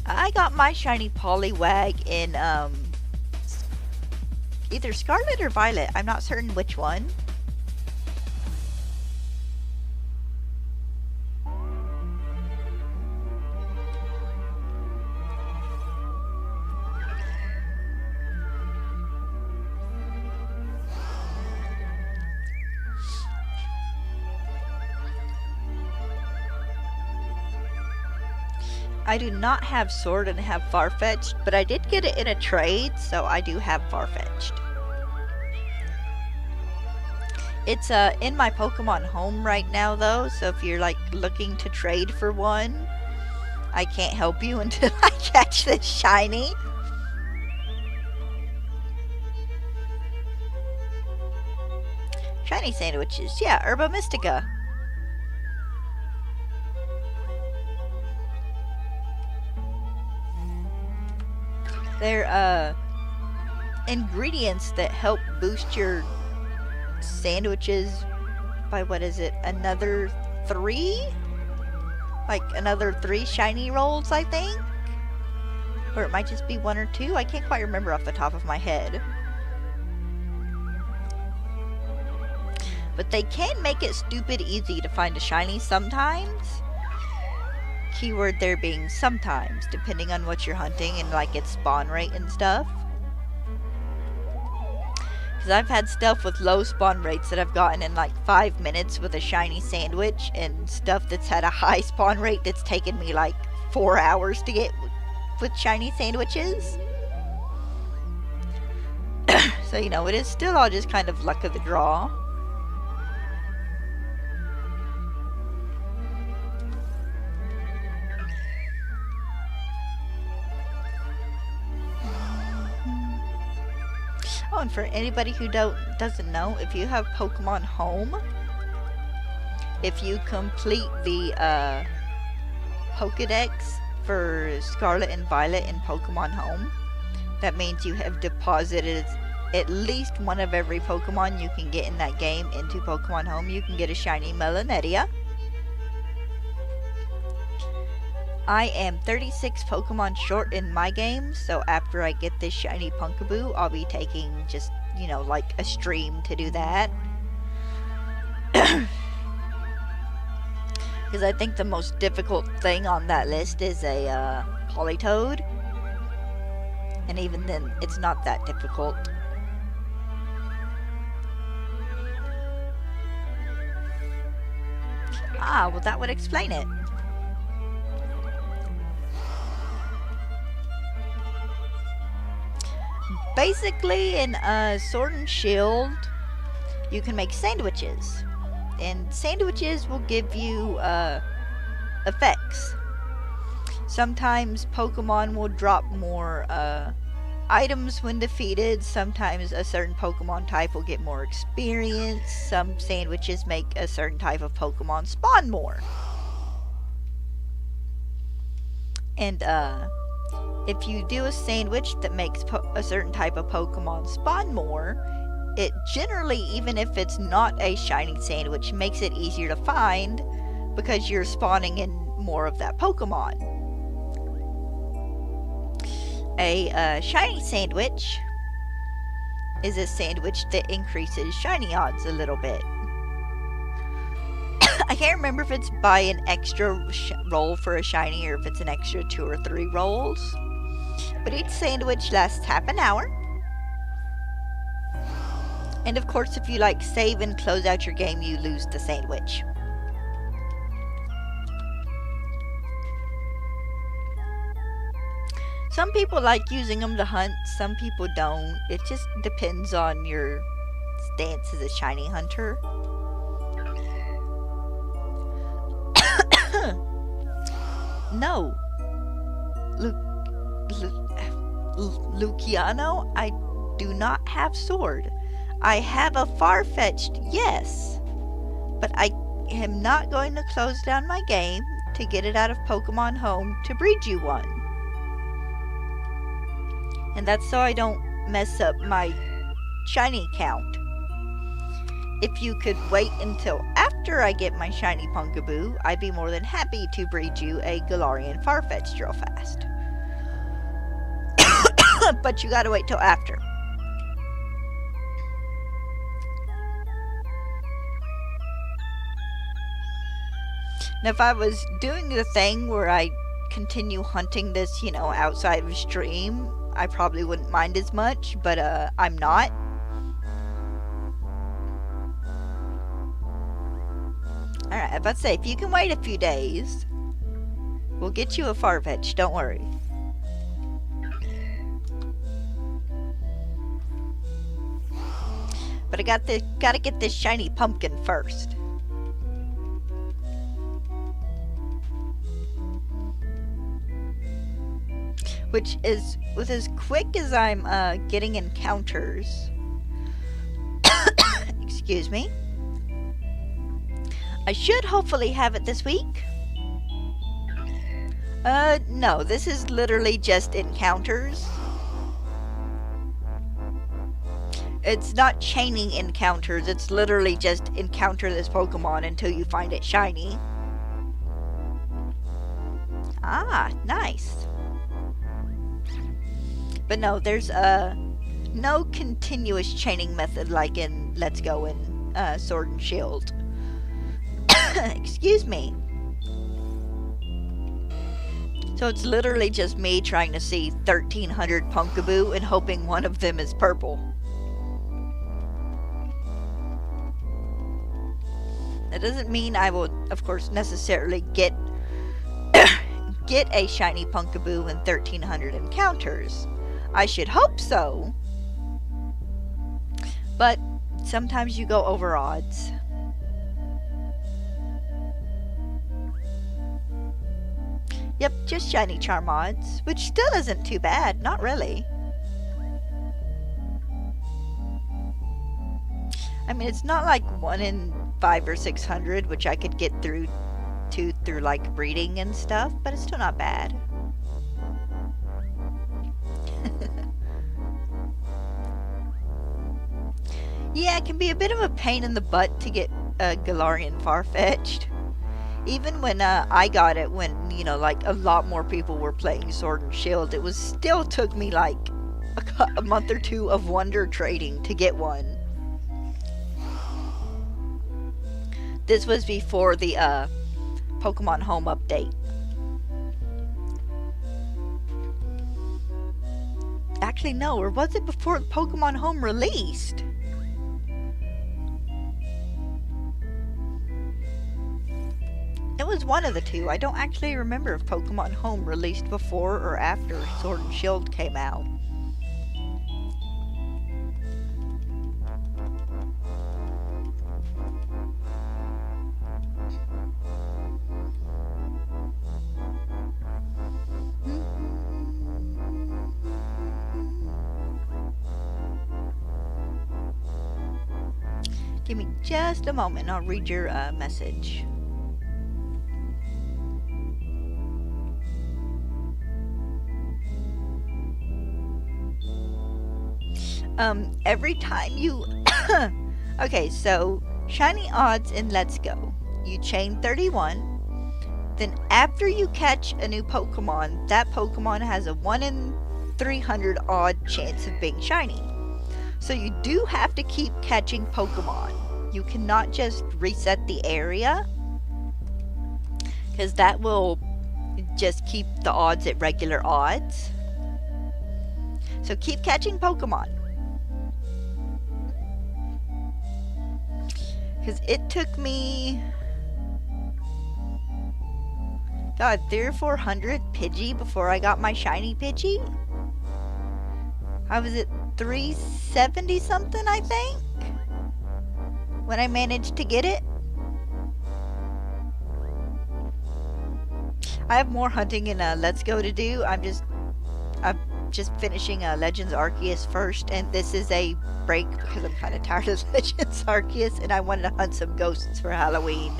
I got my Shiny Poliwag in either Scarlet or Violet. I'm not certain which one. I do not have Sword and have Farfetch'd, but I did get it in a trade, so I do have Farfetch'd. It's in my Pokemon home right now though, so if you're like looking to trade for one, I can't help you until I catch this shiny. Shiny Sandwiches, yeah, Herba Mystica. They're ingredients that help boost your sandwiches by, what is it, another 3? Like another 3 shiny rolls, I think? Or it might just be 1 or 2, I can't quite remember off the top of my head. But they can make it stupid easy to find a shiny sometimes. Keyword there being sometimes, depending on what you're hunting and like its spawn rate and stuff. Because I've had stuff with low spawn rates that I've gotten in like 5 minutes with a shiny sandwich, and stuff that's had a high spawn rate that's taken me like 4 hours to get with shiny sandwiches. So, you know, it is still all just kind of luck of the draw. Oh, and for anybody who doesn't know, if you have Pokemon Home, if you complete the Pokedex for Scarlet and Violet in Pokemon Home, that means you have deposited at least one of every Pokemon you can get in that game into Pokemon Home. You can get a shiny Melonetia. I am 36 Pokemon short in my game, so after I get this shiny Pumpkaboo, I'll be taking just, you know, like a stream to do that. Because I think the most difficult thing on that list is a Politoed. And even then, it's not that difficult. Ah, well that would explain it. Basically, in Sword and Shield, you can make sandwiches. And sandwiches will give you effects. Sometimes Pokemon will drop more items when defeated. Sometimes a certain Pokemon type will get more experience. Some sandwiches make a certain type of Pokemon spawn more. And if you do a sandwich that makes a certain type of Pokemon spawn more, it generally, even if it's not a shiny sandwich, makes it easier to find because you're spawning in more of that Pokemon. A shiny sandwich is a sandwich that increases shiny odds a little bit. I can't remember if it's by an extra roll for a shiny or if it's an extra 2 or 3 rolls. But each sandwich lasts half an hour. And of course, if you like save and close out your game, you lose the sandwich. Some people like using them to hunt, some people don't. It just depends on your stance as a shiny hunter. No. Luciano, I do not have sword. I have a Farfetch'd, yes. But I am not going to close down my game to get it out of Pokemon Home to breed you one. And that's so I don't mess up my shiny count. If you could wait until after I get my shiny Pumpkaboo, I'd be more than happy to breed you a Galarian Farfetch'd real fast. But you gotta wait till after. Now if I was doing the thing where I continue hunting this, outside of stream, I probably wouldn't mind as much, but I'm not. Alright, I was about to say, if you can wait a few days, we'll get you a Farfetch'd, don't worry. But I gotta get this shiny pumpkin first. Which is, with as quick as I'm getting encounters, excuse me, I should hopefully have it this week. No, this is literally just encounters. It's not chaining encounters, it's literally just encounter this Pokemon until you find it shiny. Ah, nice. But no, there's no continuous chaining method like in Let's Go and Sword and Shield. Excuse me. So it's literally just me trying to see 1,300 Pumpkaboo and hoping one of them is purple. That doesn't mean I will, of course, necessarily get a shiny Pumpkaboo in 1,300 encounters. I should hope so. But sometimes you go over odds. Yep, just shiny charm odds, which still isn't too bad, not really. I mean, it's not like 1 in 5 or 600, which I could get through like breeding and stuff, but it's still not bad. Yeah, it can be a bit of a pain in the butt to get a Galarian Farfetch'd. Even when I got it, when, like a lot more people were playing Sword and Shield, it still took me like a month or two of wonder trading to get one. This was before the Pokemon Home update. Actually, no, or was it before Pokemon Home released? It was one of the two. I don't actually remember if Pokemon Home released before or after Sword and Shield came out. Give me just a moment and I'll read your message. Every time you... Okay, so shiny odds in Let's Go. You chain 31, then after you catch a new Pokemon, that Pokemon has a 1 in 300 odd chance of being shiny. So you do have to keep catching Pokemon. You cannot just reset the area, because that will just keep the odds at regular odds. So keep catching Pokemon. Because it took me, God, 300 or 400 Pidgey before I got my shiny Pidgey. I was at 370 something, I think, when I managed to get it. I have more hunting in Let's Go to do. I'm just finishing Legends Arceus first, and this is a break because I'm kind of tired of Legends Arceus, and I wanted to hunt some ghosts for Halloween.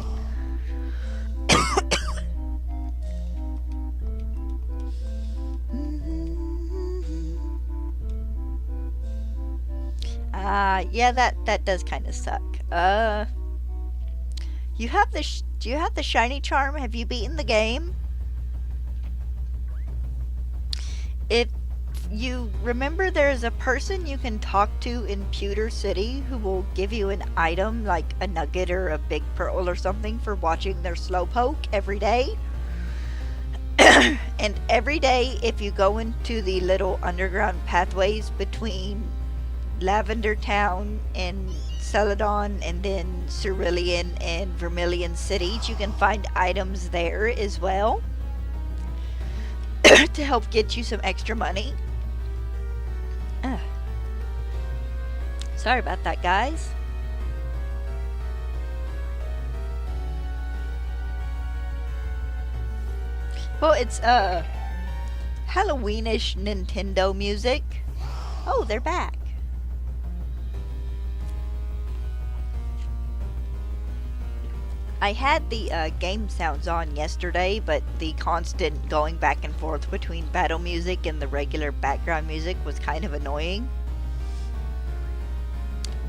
Yeah, that does kind of suck. Do you have the shiny charm? Have you beaten the game? If you remember, there's a person you can talk to in Pewter City who will give you an item like a nugget or a big pearl or something for watching their Slowpoke every day. And every day, if you go into the little underground pathways between Lavender Town and Celadon and then Cerulean and Vermilion cities, you can find items there as well to help get you some extra money. Sorry about that, guys. Well, it's Halloweenish Nintendo music. Oh, they're back. I had the game sounds on yesterday, but the constant going back and forth between battle music and the regular background music was kind of annoying.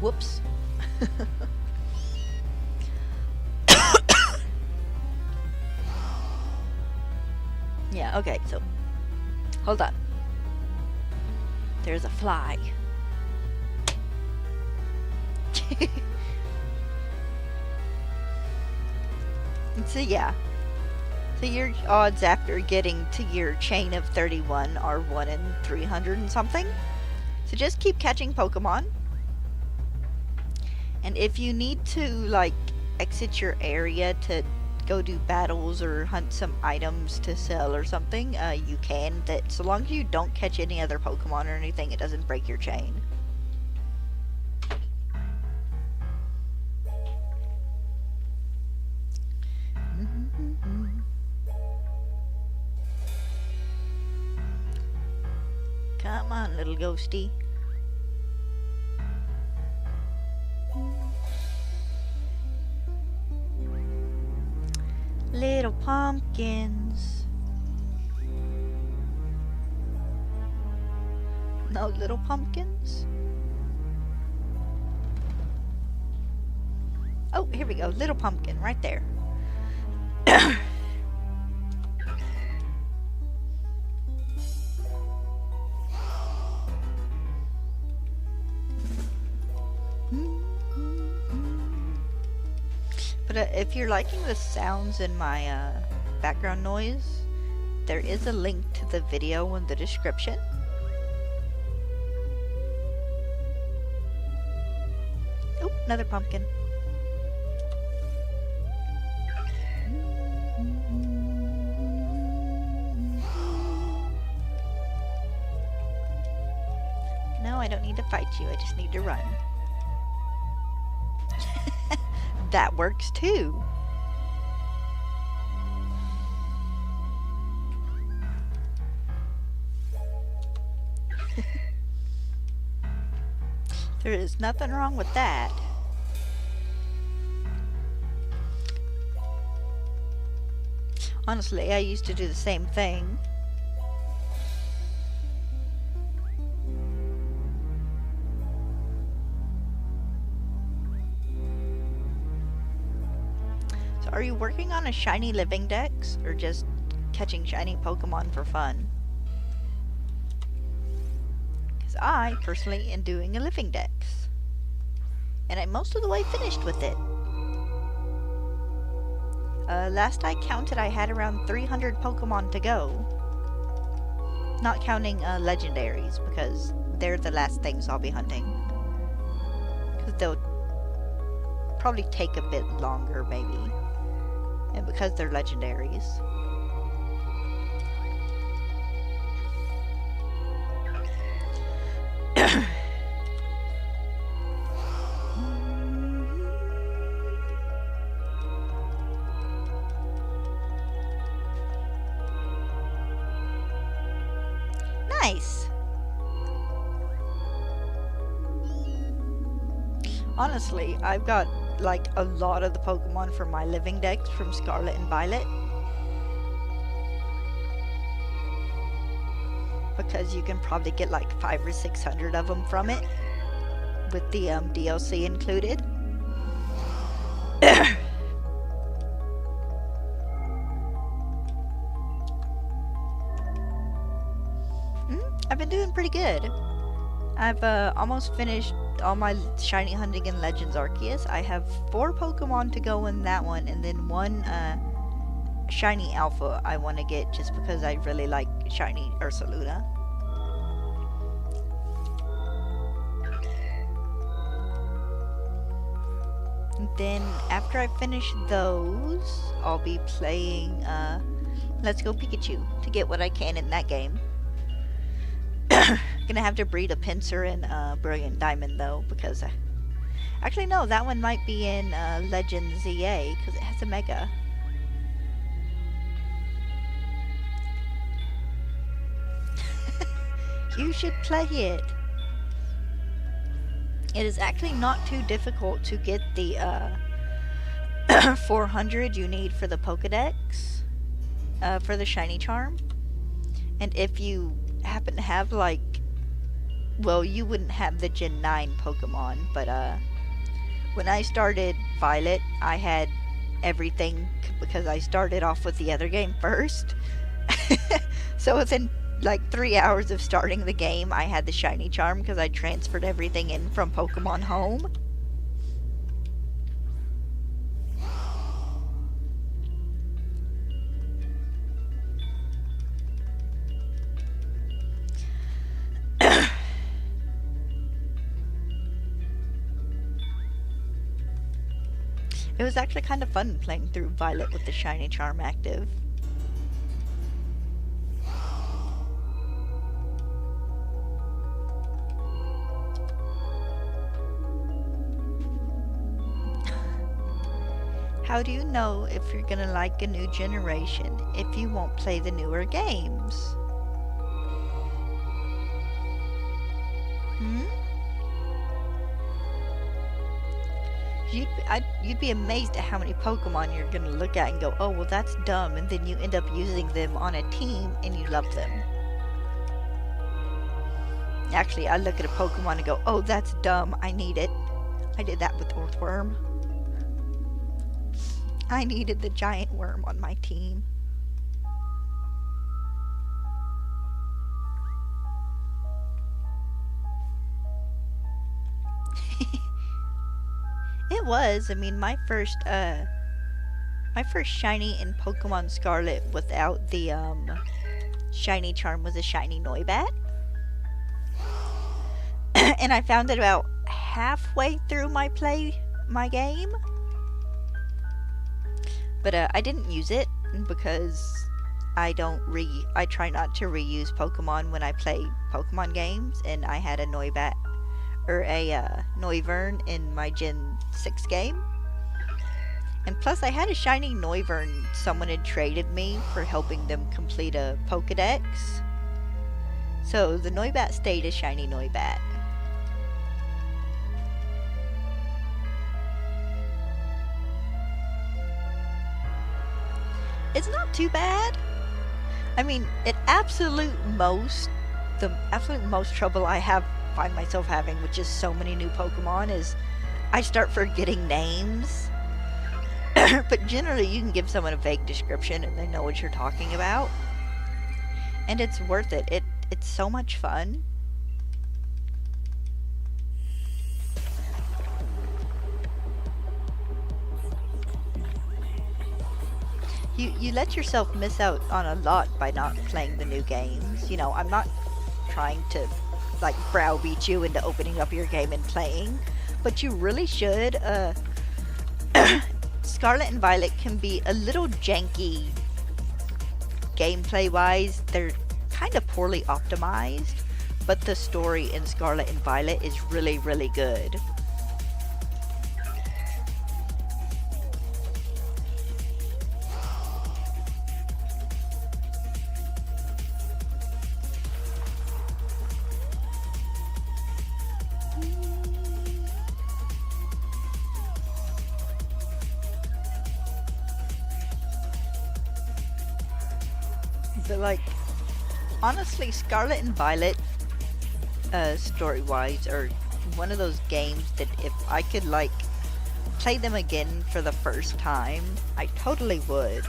Whoops. Yeah, okay, so hold on. There's a fly. So yeah. So your odds after getting to your chain of 31 are 1 in 300 and something. So just keep catching Pokemon. And if you need to, like, exit your area to go do battles or hunt some items to sell or something, you can. That so long as you don't catch any other Pokemon or anything, it doesn't break your chain. Come on, little ghosty. Little pumpkins. No little pumpkins? Oh, here we go. Little pumpkin right there. But if you're liking the sounds in my background noise, there is a link to the video in the description. Oh, another pumpkin. No, I don't need to fight you. I just need to run. That works too. There is nothing wrong with that. Honestly, I used to do the same thing. are you working on a shiny living dex or just catching shiny Pokemon for fun? Because I personally am doing a living dex. And I'm most of the way finished with it. Last I counted, I had around 300 Pokemon to go. Not counting legendaries, because they're the last things I'll be hunting. Because they'll probably take a bit longer, maybe. And because they're legendaries. Nice! Honestly, I've got like a lot of the Pokemon from my living dex from Scarlet and Violet. Because you can probably get like 500 or 600 of them from it. With the DLC included. I've been doing pretty good. I've almost finished all my shiny hunting in Legends Arceus. I have 4 Pokemon to go in that one, and then 1 shiny alpha I want to get just because I really like shiny Ursaluna. And then after I finish those, I'll be playing Let's Go Pikachu to get what I can in that game. Gonna have to breed a Pinsir in Brilliant Diamond though, because actually no, that one might be in Legends ZA because it has a Mega. You should play it. It is actually not too difficult to get the 400 you need for the Pokedex for the shiny charm. And if you happen to have like, well, you wouldn't have the Gen 9 Pokemon, but when I started Violet, I had everything because I started off with the other game first. So within like 3 hours of starting the game, I had the shiny charm because I transferred everything in from Pokemon Home. It was actually kind of fun playing through Violet with the shiny charm active. How do you know if you're gonna like a new generation if you won't play the newer games? You'd be amazed at how many Pokemon you're gonna look at and go, oh, well, that's dumb, and then you end up using them on a team and you love them. Actually, I look at a Pokemon and go, oh, that's dumb, I need it. I did that with Earthworm. I needed the giant worm on my team. It was. I mean, my first shiny in Pokemon Scarlet without the shiny charm was a shiny Noibat. And I found it about halfway through my game. But I didn't use it because I try not to reuse Pokemon when I play Pokemon games, and I had a Noibat or a Noivern in my Gen 6 game. And plus I had a shiny Noivern someone had traded me for helping them complete a Pokedex. So the Noibat stayed a shiny Noibat. It's not too bad. I mean, the absolute most trouble I find myself having with just so many new Pokemon is I start forgetting names. But generally you can give someone a vague description and they know what you're talking about. And it's worth it. It's so much fun. You let yourself miss out on a lot by not playing the new games. You know, I'm not trying to, like, browbeat you into opening up your game and playing, but you really should. Scarlet and Violet can be a little janky gameplay-wise. They're kind of poorly optimized, but the story in Scarlet and Violet is really, really good. But, like, honestly, Scarlet and Violet, story-wise, are one of those games that if I could, like, play them again for the first time, I totally would.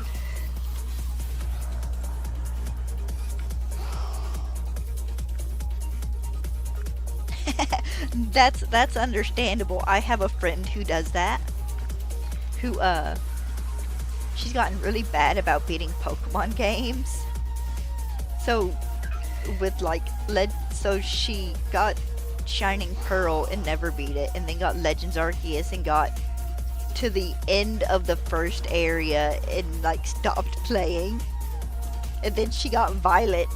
That's understandable. I have a friend who does that. Who, she's gotten really bad about beating Pokemon games. So, with, like, so she got Shining Pearl and never beat it, and then got Legends Arceus and got to the end of the first area and, like, stopped playing. And then she got Violet,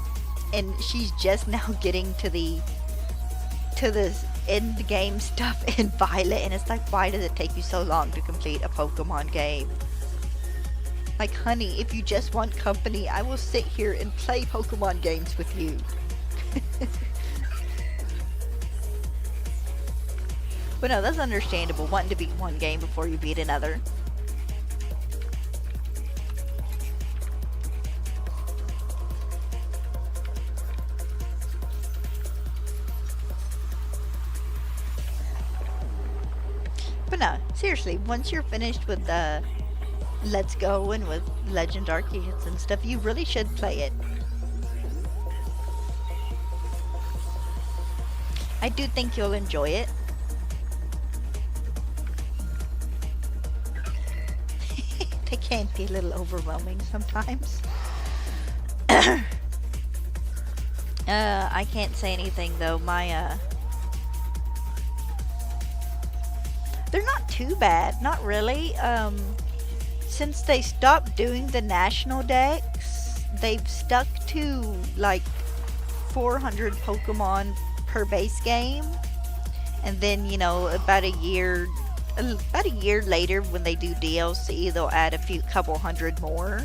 and she's just now getting to the end game stuff in Violet, and it's like, why does it take you so long to complete a Pokemon game? Like, honey, if you just want company, I will sit here and play Pokemon games with you. But no, that's understandable, wanting to beat one game before you beat another. But no, seriously, once you're finished with Let's Go and with Legend Arceus and stuff, you really should play it. I do think you'll enjoy it. They can be a little overwhelming sometimes. I can't say anything though. They're not too bad, not really. Since they stopped doing the national decks, they've stuck to like 400 Pokemon per base game. And then, you know, about a year later when they do DLC, they'll add a couple hundred more.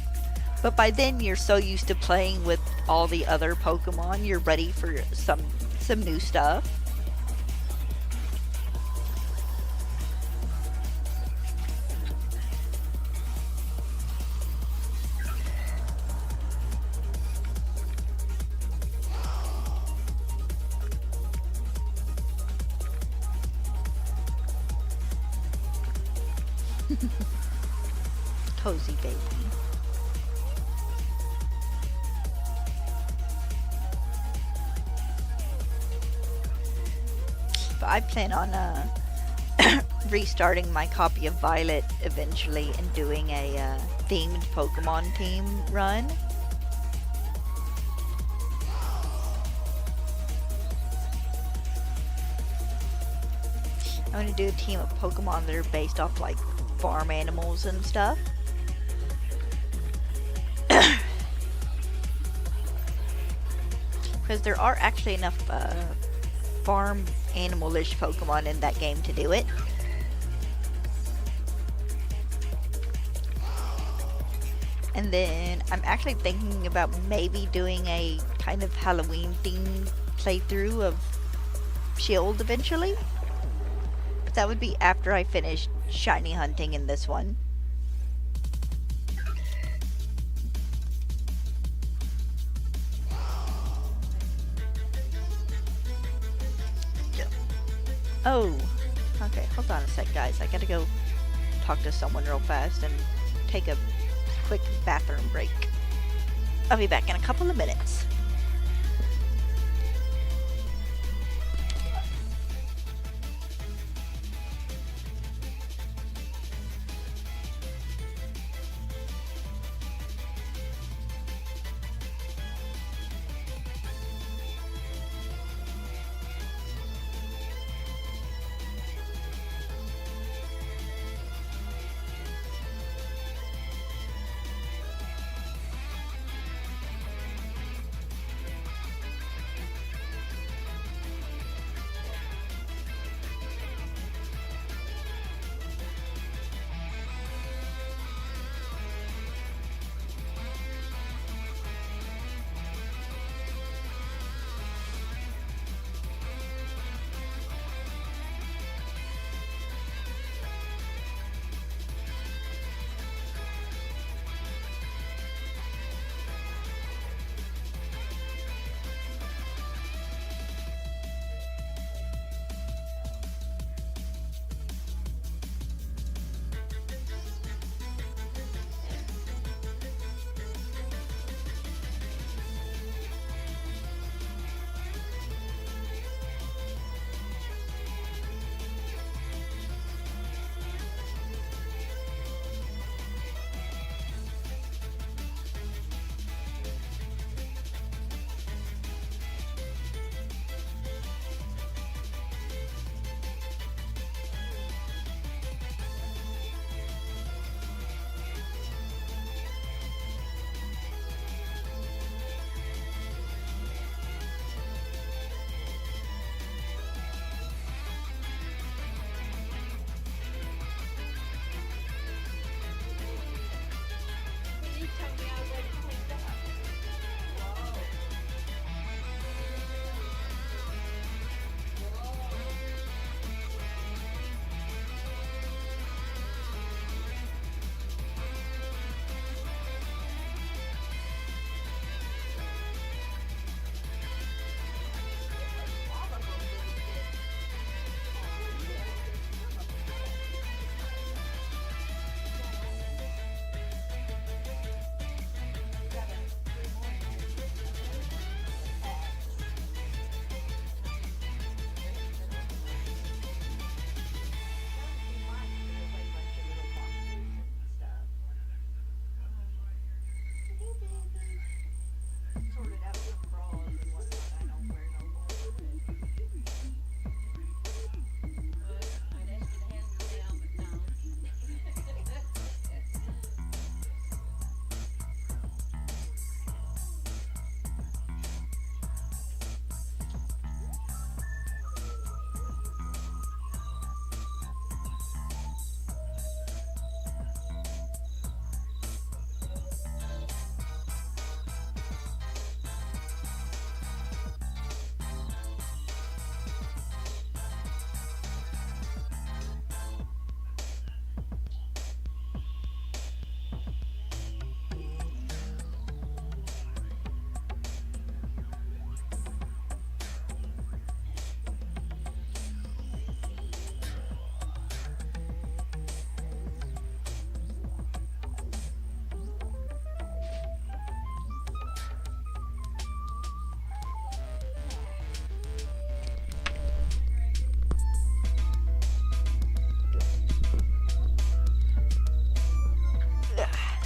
But by then you're so used to playing with all the other Pokemon, you're ready for some new stuff. Cozy baby. But I plan on restarting my copy of Violet eventually and doing a themed Pokemon team run. I'm gonna do a team of Pokemon that are based off like farm animals and stuff. Because there are actually enough farm animal-ish Pokemon in that game to do it. And then I'm actually thinking about maybe doing a kind of Halloween themed playthrough of Shield eventually. But that would be after I finish shiny hunting in this one. Oh, okay, hold on a sec, guys. I gotta go talk to someone real fast and take a quick bathroom break. I'll be back in a couple of minutes.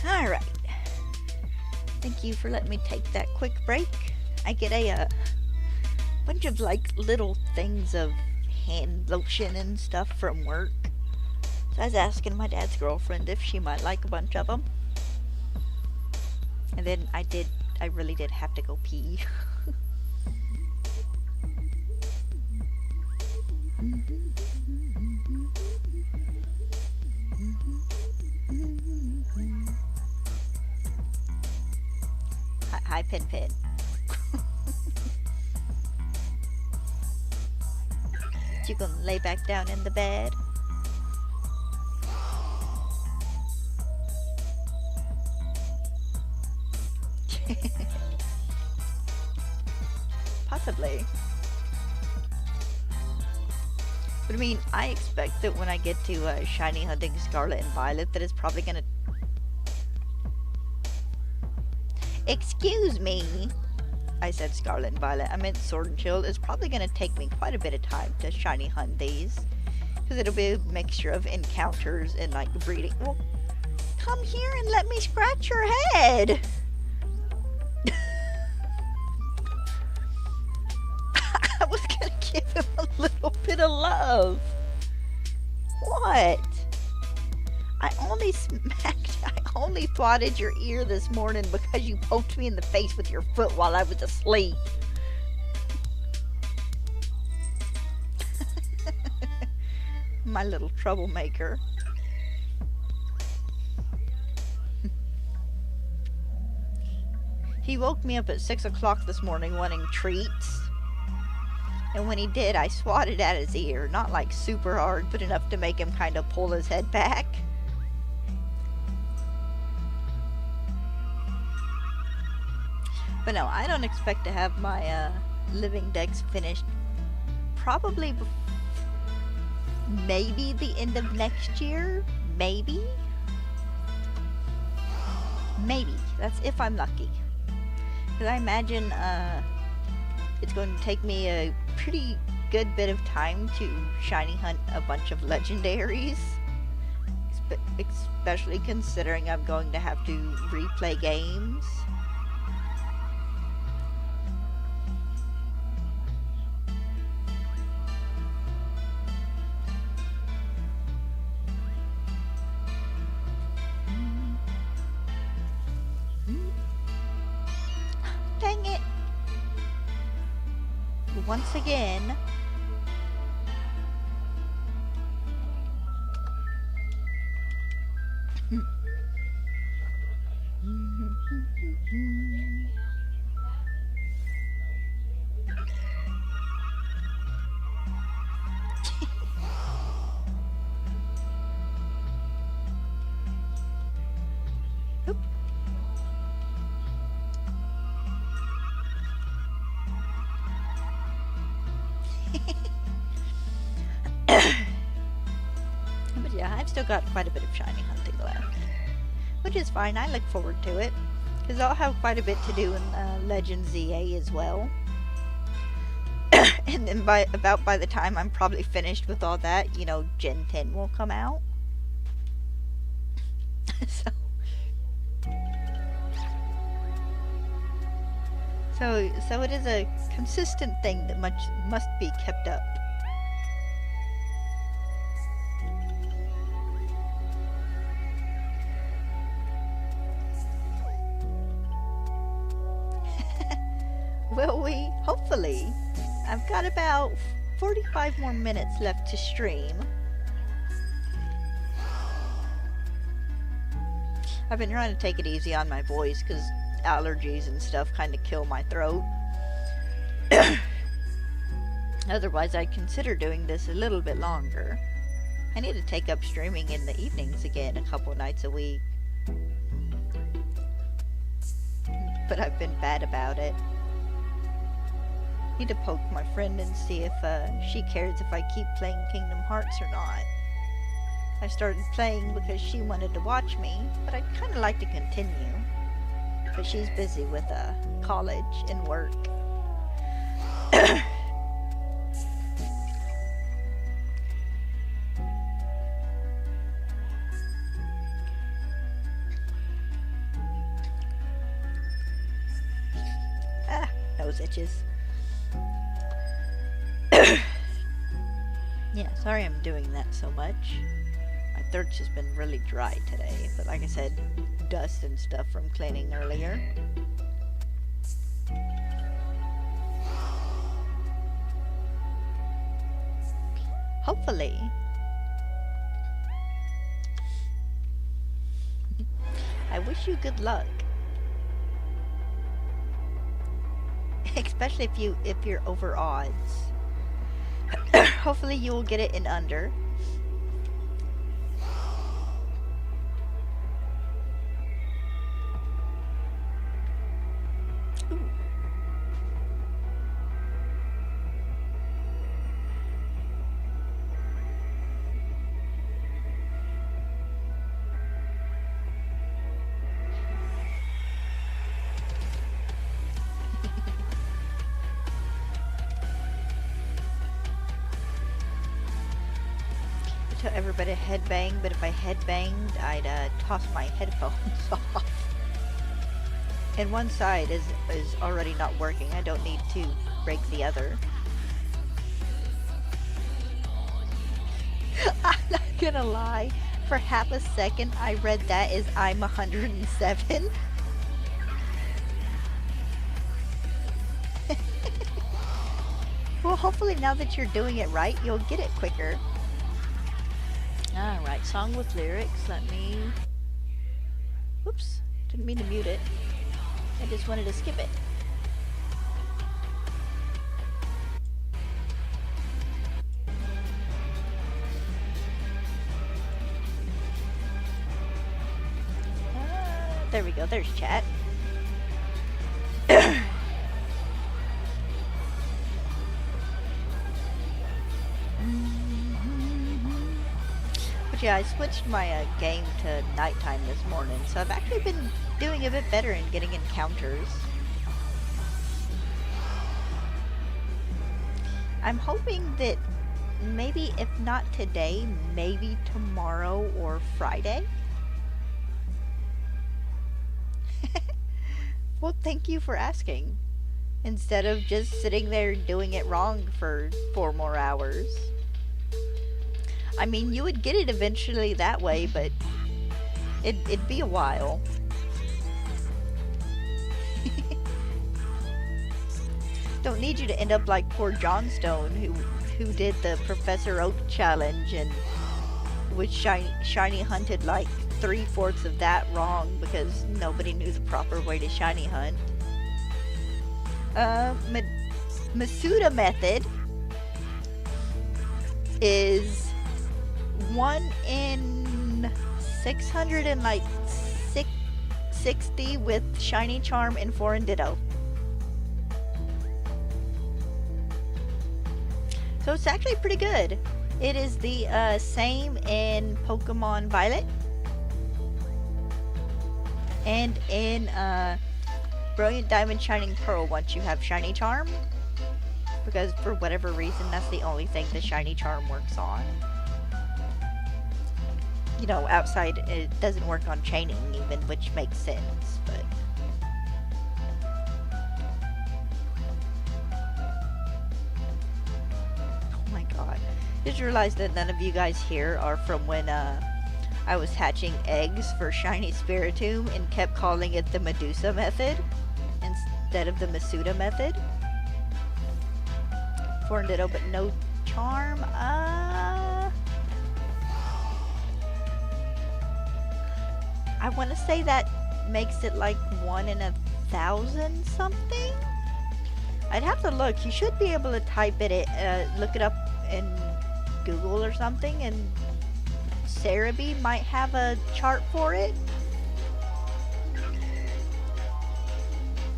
Alright. Thank you for letting me take that quick break. I get a bunch of like little things of hand lotion and stuff from work. So I was asking my dad's girlfriend if she might like a bunch of them. And then I really did have to go pee. Hi, Pin Pin. You gonna lay back down in the bed? Possibly. But I mean, I expect that when I get to shiny hunting Scarlet and Violet, that it's probably gonna... Excuse me! I said Scarlet and Violet. I meant Sword and Shield. It's probably gonna take me quite a bit of time to shiny hunt these. Because it'll be a mixture of encounters and, like, breeding. Well, come here and let me scratch your head! I was gonna give him a little bit of love. What? I only swatted your ear this morning because you poked me in the face with your foot while I was asleep. My little troublemaker. He woke me up at 6 o'clock this morning wanting treats. And when he did, I swatted at his ear. Not like super hard, but enough to make him kind of pull his head back. But no, I don't expect to have my living dex finished probably maybe the end of next year. Maybe. That's if I'm lucky. Because I imagine it's going to take me a pretty good bit of time to shiny hunt a bunch of legendaries. Especially considering I'm going to have to replay games. Dang it! Once again. Oop. But yeah, I've still got quite a bit of shiny hunting left. Which is fine, I look forward to it. Because I'll have quite a bit to do in Legends ZA as well. And then by the time I'm probably finished with all that, you know, Gen 10 will come out. So it is a consistent thing that must be kept up. Will we? Hopefully. I've got about 45 more minutes left to stream. I've been trying to take it easy on my voice because allergies and stuff kind of kill my throat. Otherwise, I'd consider doing this a little bit longer. I need to take up streaming in the evenings again a couple nights a week. But I've been bad about it. Need to poke my friend and see if she cares if I keep playing Kingdom Hearts or not. I started playing because she wanted to watch me, but I'd kind of like to continue. But she's busy with college and work. Nose itches. Yeah, sorry I'm doing that so much. My throat's just been really dry today, but like I said, dust and stuff from cleaning earlier. Hopefully. I wish you good luck. Especially if you're over odds. Hopefully you will get it in under. Ooh. tell everybody to headbang, but if I headbanged, I'd toss my headphones off. And one side is already not working. I don't need to break the other. I'm not gonna lie. For half a second, I read that as I'm 107. Well, hopefully now that you're doing it right, you'll get it quicker. Alright, song with lyrics. Let me... Oops, didn't mean to mute it. I just wanted to skip it. There we go, there's chat. But yeah, I switched my game to nighttime this morning, so I've actually been doing a bit better in getting encounters. I'm hoping that maybe, if not today, maybe tomorrow or Friday. Well, thank you for asking. Instead of just sitting there doing it wrong for 4 more hours. I mean, you would get it eventually that way, but it'd be a while. Don't need you to end up like poor Johnstone, who did the Professor Oak challenge and was shiny hunted like 3/4 of that wrong because nobody knew the proper way to shiny hunt. Masuda method is 1 in 660 with shiny charm and 4 in ditto. So it's actually pretty good. It is the same in Pokemon Violet and in Brilliant Diamond Shining Pearl once you have shiny charm, because for whatever reason that's the only thing the shiny charm works on. You know, outside it doesn't work on chaining even, which makes sense, but just realized that none of you guys here are from when I was hatching eggs for shiny Spiritomb and kept calling it the Medusa method instead of the Masuda method. 4 in ditto, but no charm. I want to say that makes it like 1 in 1,000 something. I'd have to look. You should be able to type it, look it up in Google or something, and Cerebi might have a chart for it.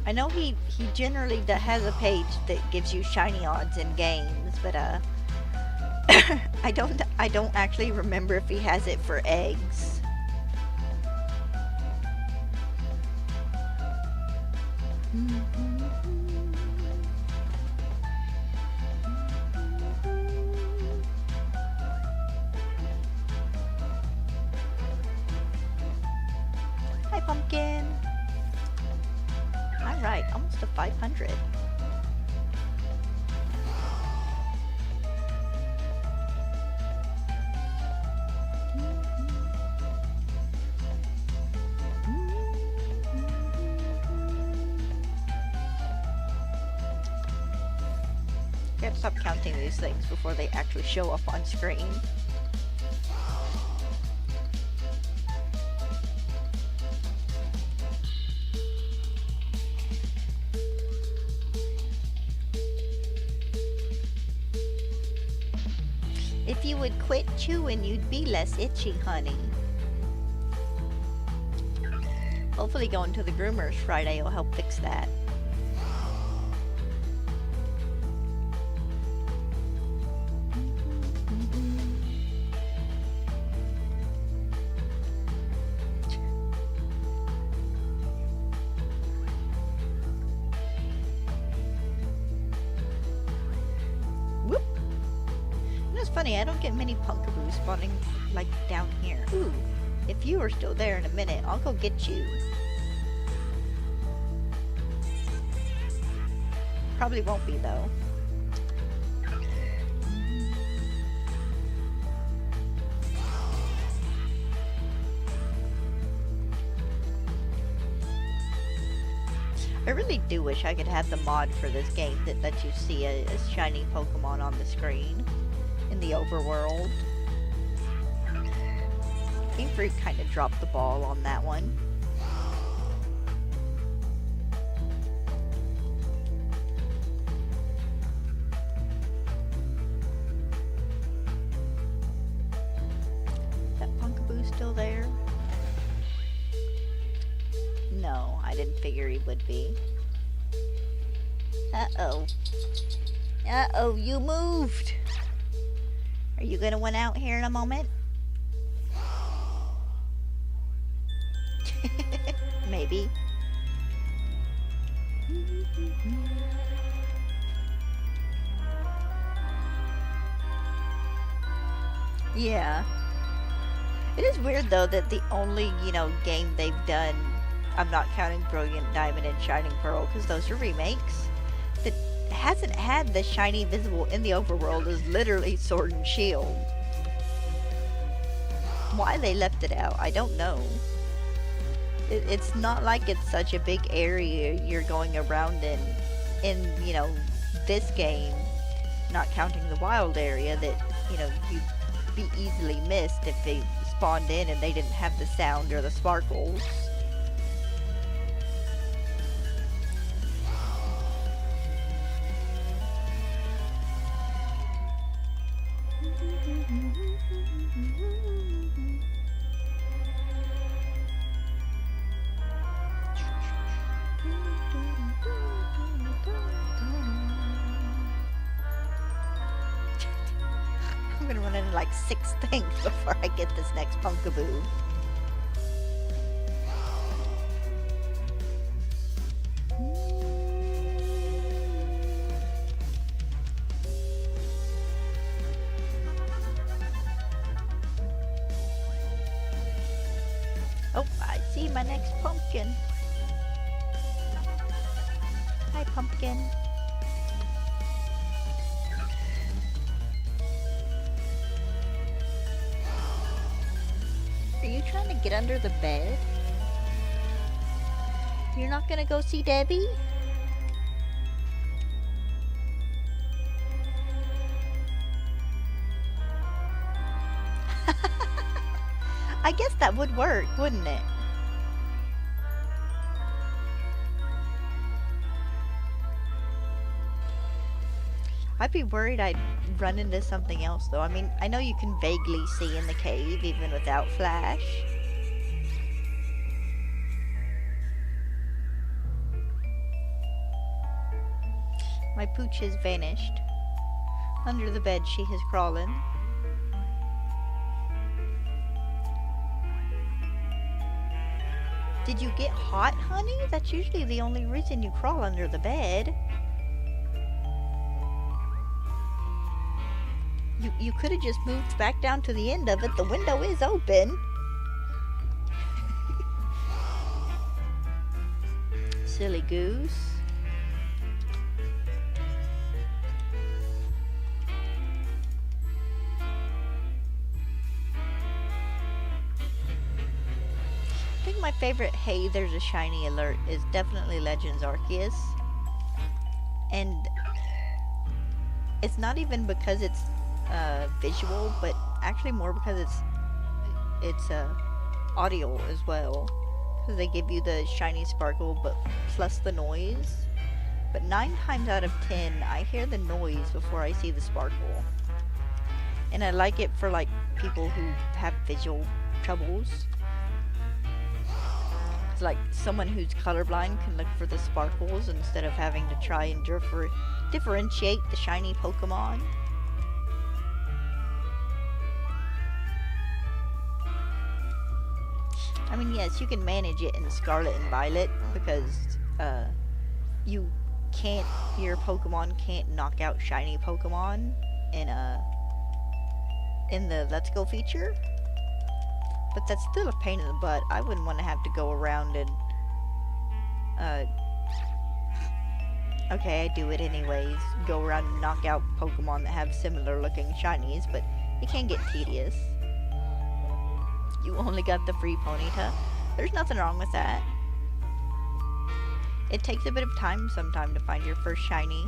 I know he generally has a page that gives you shiny odds in games, but I don't actually remember if he has it for eggs. Pumpkin. Alright, almost to 500. Gotta stop counting these things before they actually show up on screen. If you would quit chewing, you'd be less itchy, honey. Hopefully going to the groomers Friday will help fix that. Funny, I don't get many Punkaboos spawning, like, down here. Ooh, if you are still there in a minute, I'll go get you. Probably won't be, though. I really do wish I could have the mod for this game that lets you see a shiny Pokemon on the screen in the overworld. Game Freak kind of dropped the ball on that one. Is that Punkaboo still there? No, I didn't figure he would be. Uh-oh. Uh-oh, you moved! Are you gonna win out here in a moment? Maybe. Yeah. It is weird though that the only, game they've done, I'm not counting Brilliant Diamond and Shining Pearl because those are remakes, that hasn't had the shiny visible in the overworld is literally Sword and Shield. Why they left it out, I don't know. It's not like it's such a big area you're going around in this game, not counting the wild area that, you'd be easily missed if they spawned in and they didn't have the sound or the sparkles. I'm gonna run into like 6 things before I get this next Punkaboo. Oh, I see my next pumpkin. Hi, pumpkin. Are you trying to get under the bed? You're not gonna go see Debbie? I guess that would work, wouldn't it? I'd be worried I'd run into something else though. I mean, I know you can vaguely see in the cave even without flash. My pooch has vanished. Under the bed she has crawled. Did you get hot, honey? That's usually the only reason you crawl under the bed. You could have just moved back down to the end of it. The window is open. Silly goose. I think my favorite "Hey, there's a shiny alert" is definitely Legends Arceus. And it's not even because it's visual, but actually more because it's audio as well, because they give you the shiny sparkle but plus the noise. But 9 times out of 10 I hear the noise before I see the sparkle, and I like it for like people who have visual troubles. It's like someone who's colorblind can look for the sparkles instead of having to try and differentiate the shiny Pokemon. I mean, yes, you can manage it in Scarlet and Violet because your Pokemon can't knock out shiny Pokemon in in the Let's Go feature. But that's still a pain in the butt. I wouldn't want to have to go around and, okay, I do it anyways. Go around and knock out Pokemon that have similar looking shinies, but it can get tedious. You only got the free Ponyta. There's nothing wrong with that. It takes a bit of time sometime to find your first shiny.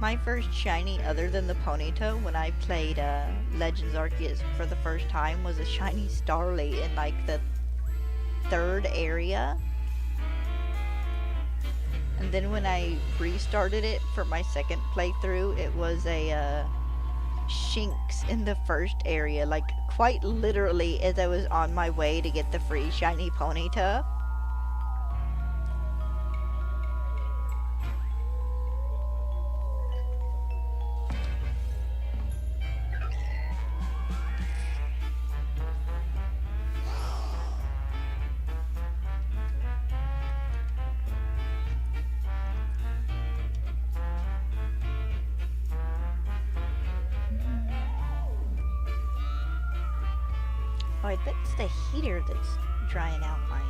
My first shiny other than the Ponyta when I played Legends Arceus for the first time was a shiny Starly in like the 3rd area. And then when I restarted it for my 2nd playthrough, it was a Shinx in the 1st area, like quite literally as I was on my way to get the free shiny Ponyta. Oh, I bet it's the heater that's drying out mine.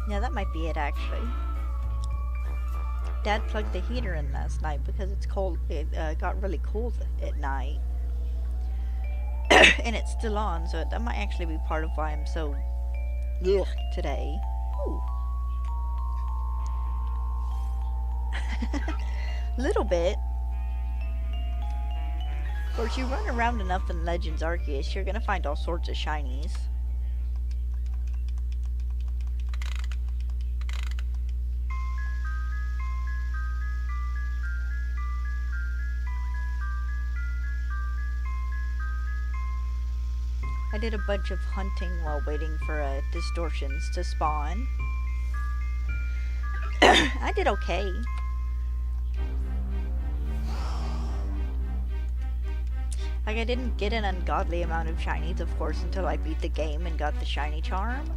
Yeah, that might be it actually. Dad plugged the heater in last night because it's cold. It got really cold at night. And it's still on, so that might actually be part of why I'm so ugh today. Ooh. Little bit. Of course, you run around enough in Legends Arceus, you're gonna find all sorts of shinies. I did a bunch of hunting while waiting for distortions to spawn. I did okay. Like, I didn't get an ungodly amount of shinies, of course, until I beat the game and got the shiny charm.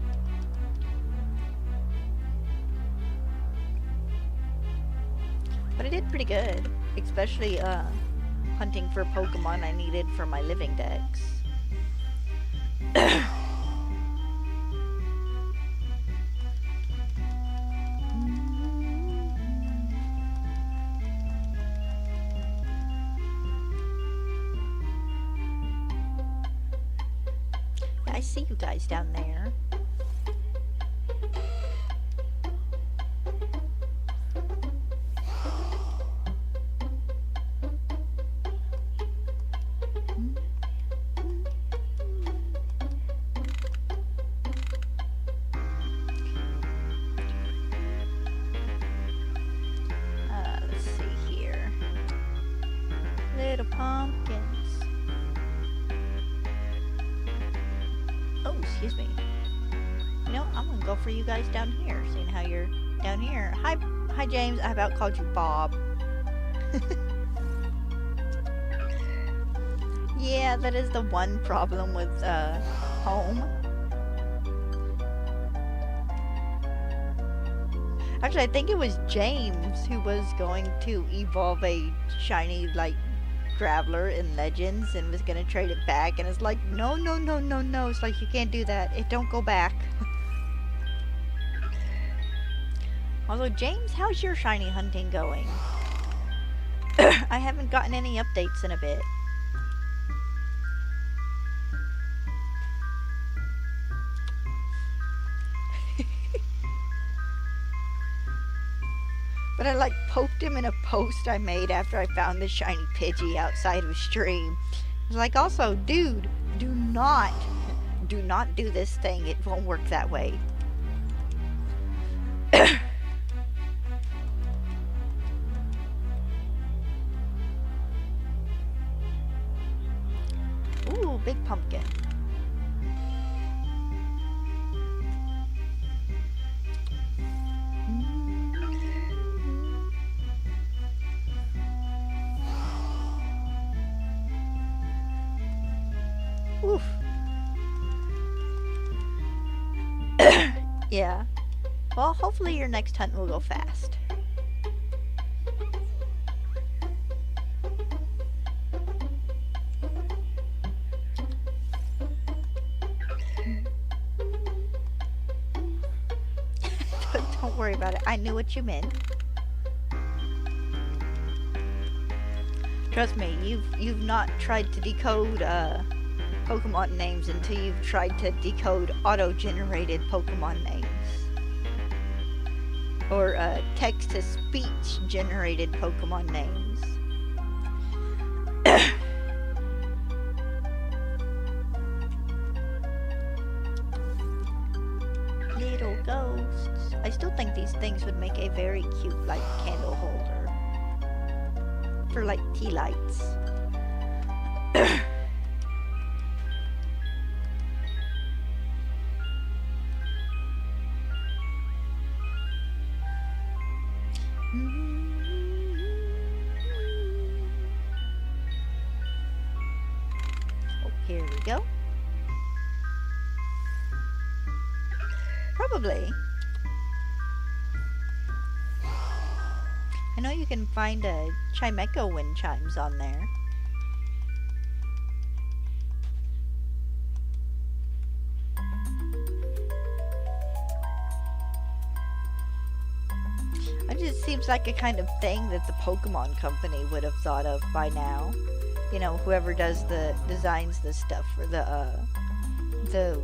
But I did pretty good, especially hunting for Pokemon I needed for my living dex. I see you guys down there. Let's see here. Little pumpkins. Oh, excuse me. You know, I'm gonna go for you guys down here, seeing how you're down here. Hi, James. I about called you Bob. Yeah, that is the one problem with home. Actually, I think it was James who was going to evolve a shiny, like, Graveler in Legends and was gonna trade it back, and it's like, no. It's like, you can't do that. It don't go back. Also, James, how's your shiny hunting going? I haven't gotten any updates in a bit. But I like poked him in a post I made after I found the shiny Pidgey outside of stream. It's like, also, dude, do not do this thing. It won't work that way. Ooh, big pumpkin. Oof. Yeah. Well, hopefully your next hunt will go fast. worry about it. I knew what you meant. Trust me, you've not tried to decode Pokemon names until you've tried to decode auto-generated Pokemon names. Or text-to-speech generated Pokemon names. Little ghosts. I still think these things would make a very cute, like, candle holder. For, like, tea lights. Oh, here we go. Probably. I know you can find Chimecho wind chimes on there. It just seems like a kind of thing that the Pokemon Company would have thought of by now. You know, whoever designs the stuff for the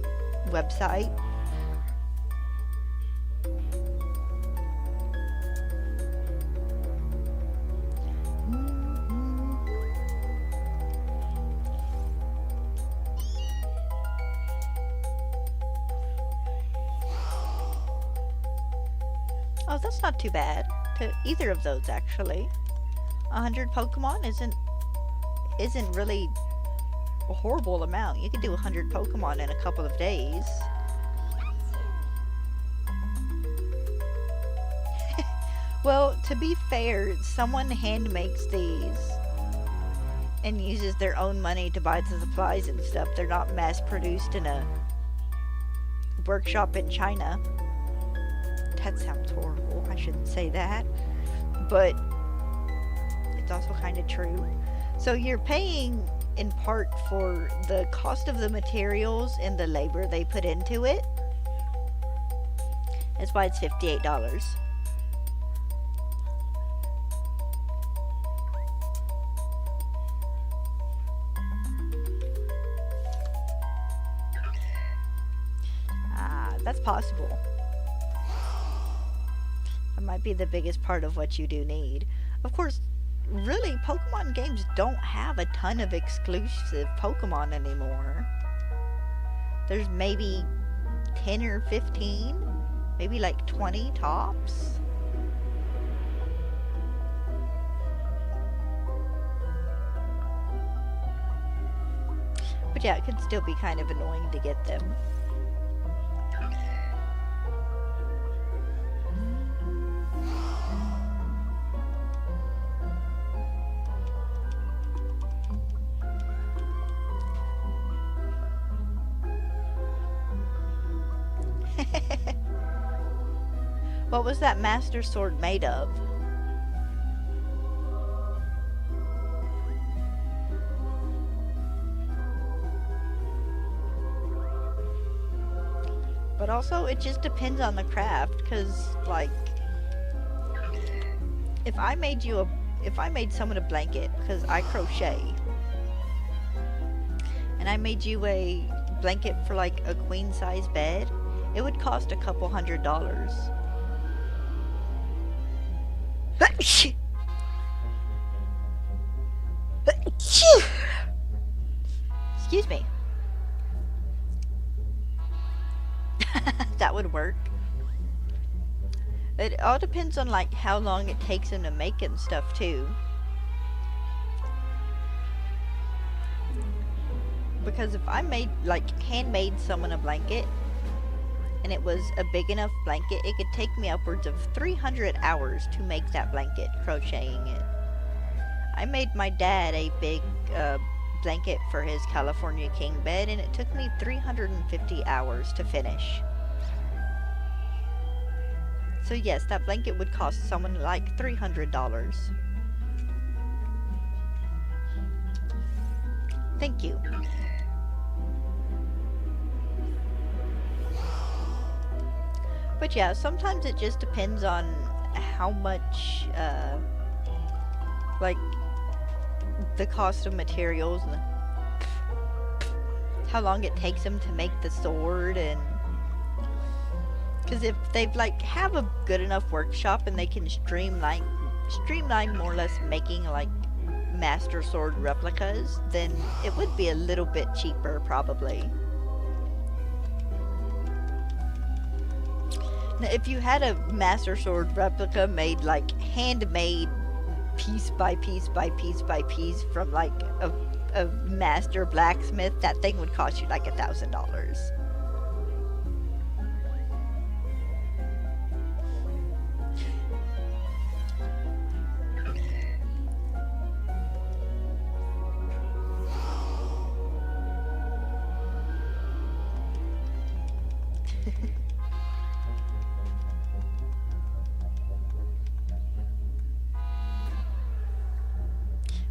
website. Oh, that's not too bad to either of those, actually. 100 Pokemon isn't really a horrible amount. You could do 100 Pokemon in a couple of days. Well, to be fair, someone hand makes these and uses their own money to buy the supplies and stuff. They're not mass produced in a workshop in China. That sounds horrible. I shouldn't say that. But it's also kind of true. So you're paying in part for the cost of the materials and the labor they put into it. That's why it's $58. That's possible. That might be the biggest part of what you do need. Of course, really, Pokemon games don't have a ton of exclusive Pokemon anymore. There's maybe 10 or 15, maybe like 20 tops. But yeah, it could still be kind of annoying to get them. What was that Master Sword made of? But also, it just depends on the craft, because, like, if I made someone a blanket, because I crochet, and I made you a blanket for, like, a queen-size bed, it would cost a couple $100. Excuse me. That would work. It all depends on, like, how long it takes them to make and stuff too. Because if I made, like, handmade someone a blanket and it was a big enough blanket, it could take me upwards of 300 hours to make that blanket, crocheting it. I made my dad a big blanket for his California king bed, and it took me 350 hours to finish. So yes, that blanket would cost someone like $300. Thank you. But yeah, sometimes it just depends on how much, like, the cost of materials and how long it takes them to make the sword. And because if they've like have a good enough workshop and they can streamline more or less making like master sword replicas, then it would be a little bit cheaper probably. Now, if you had a master sword replica made like handmade piece by piece by piece by piece from like a master blacksmith, that thing would cost you like $1,000.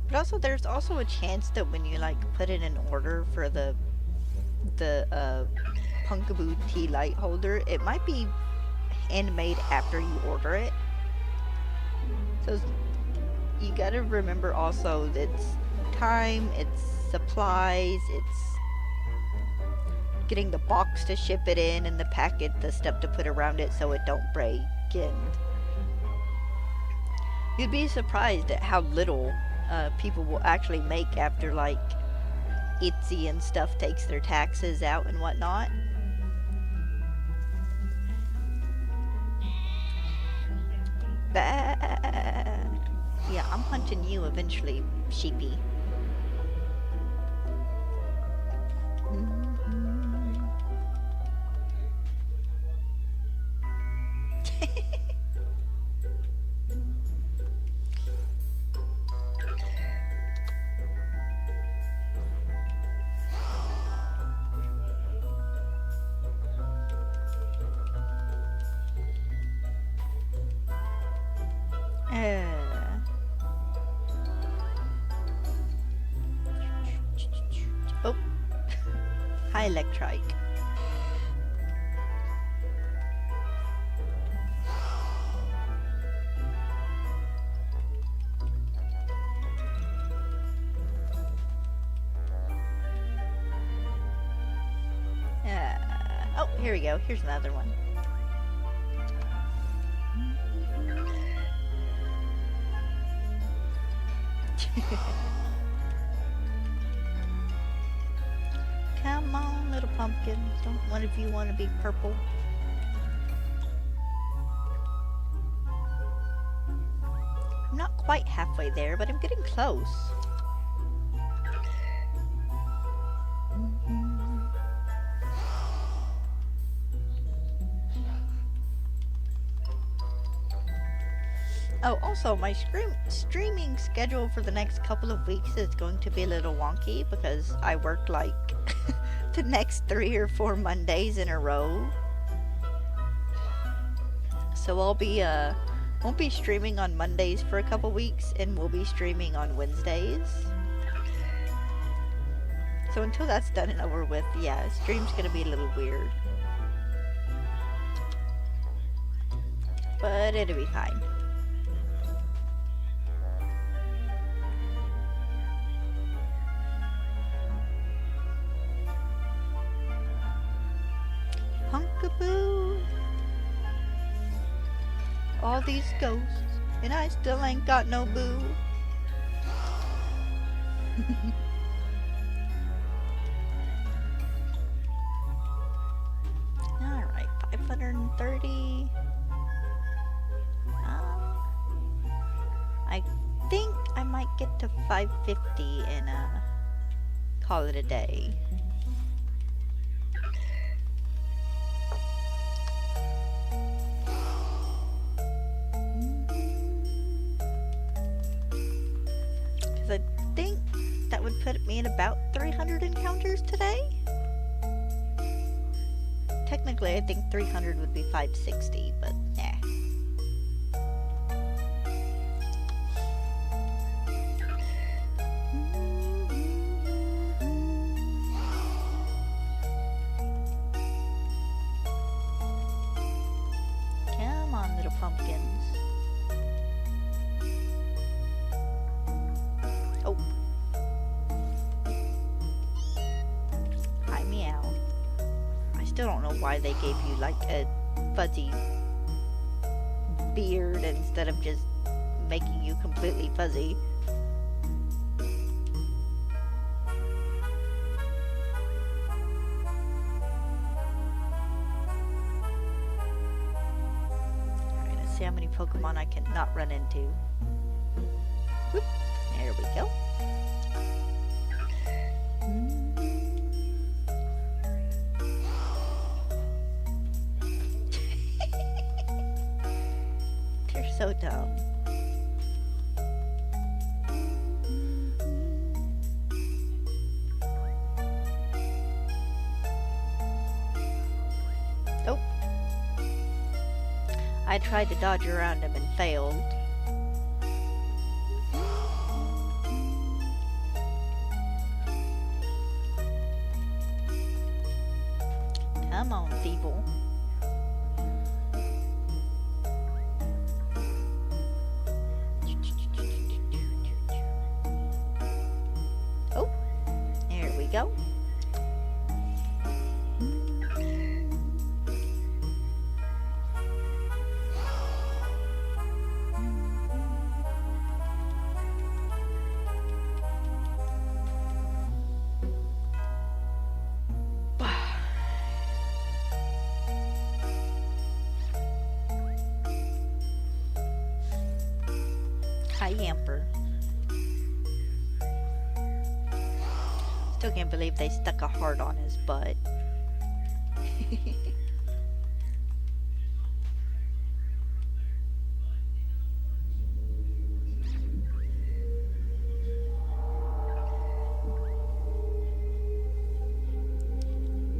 But also, there's also a chance that when you like put in an order for the Punkaboo tea light holder, it might be handmade after you order it. So you gotta remember also that it's time, it's supplies, it's getting the box to ship it in and the packet, the stuff to put around it so it don't break. And you'd be surprised at how little people will actually make after like Etsy and stuff takes their taxes out and whatnot. Yeah, I'm hunting you eventually, sheepy. Oh. Hi, Electrike. Oh, here we go. Here's another one. Come on, little pumpkins. Don't one of you want to be purple? I'm not quite halfway there, but I'm getting close. Oh, also, my streaming schedule for the next couple of weeks is going to be a little wonky because I work like the next 3 or 4 Mondays in a row. So I'll be won't be streaming on Mondays for a couple weeks, and we'll be streaming on Wednesdays. So until that's done and over with, yeah, stream's gonna be a little weird. But it'll be fine. Punkaboo. All these ghosts, and I still ain't got no boo. Alright, 530. I think I might get to 550 and call it a day. I think that would put me at about 300 encounters today. Technically, I think 300 would be 560, but yeah. why they gave you like a fuzzy beard instead of just making you completely fuzzy. Alright, let's see how many Pokemon I can not run into. Whoop, there we go. They're so dumb. Oh. I tried to dodge around him and failed. Come on, Feeble. Oh, there we go. Hi, Yamper. Still can't believe they stuck a heart on his butt.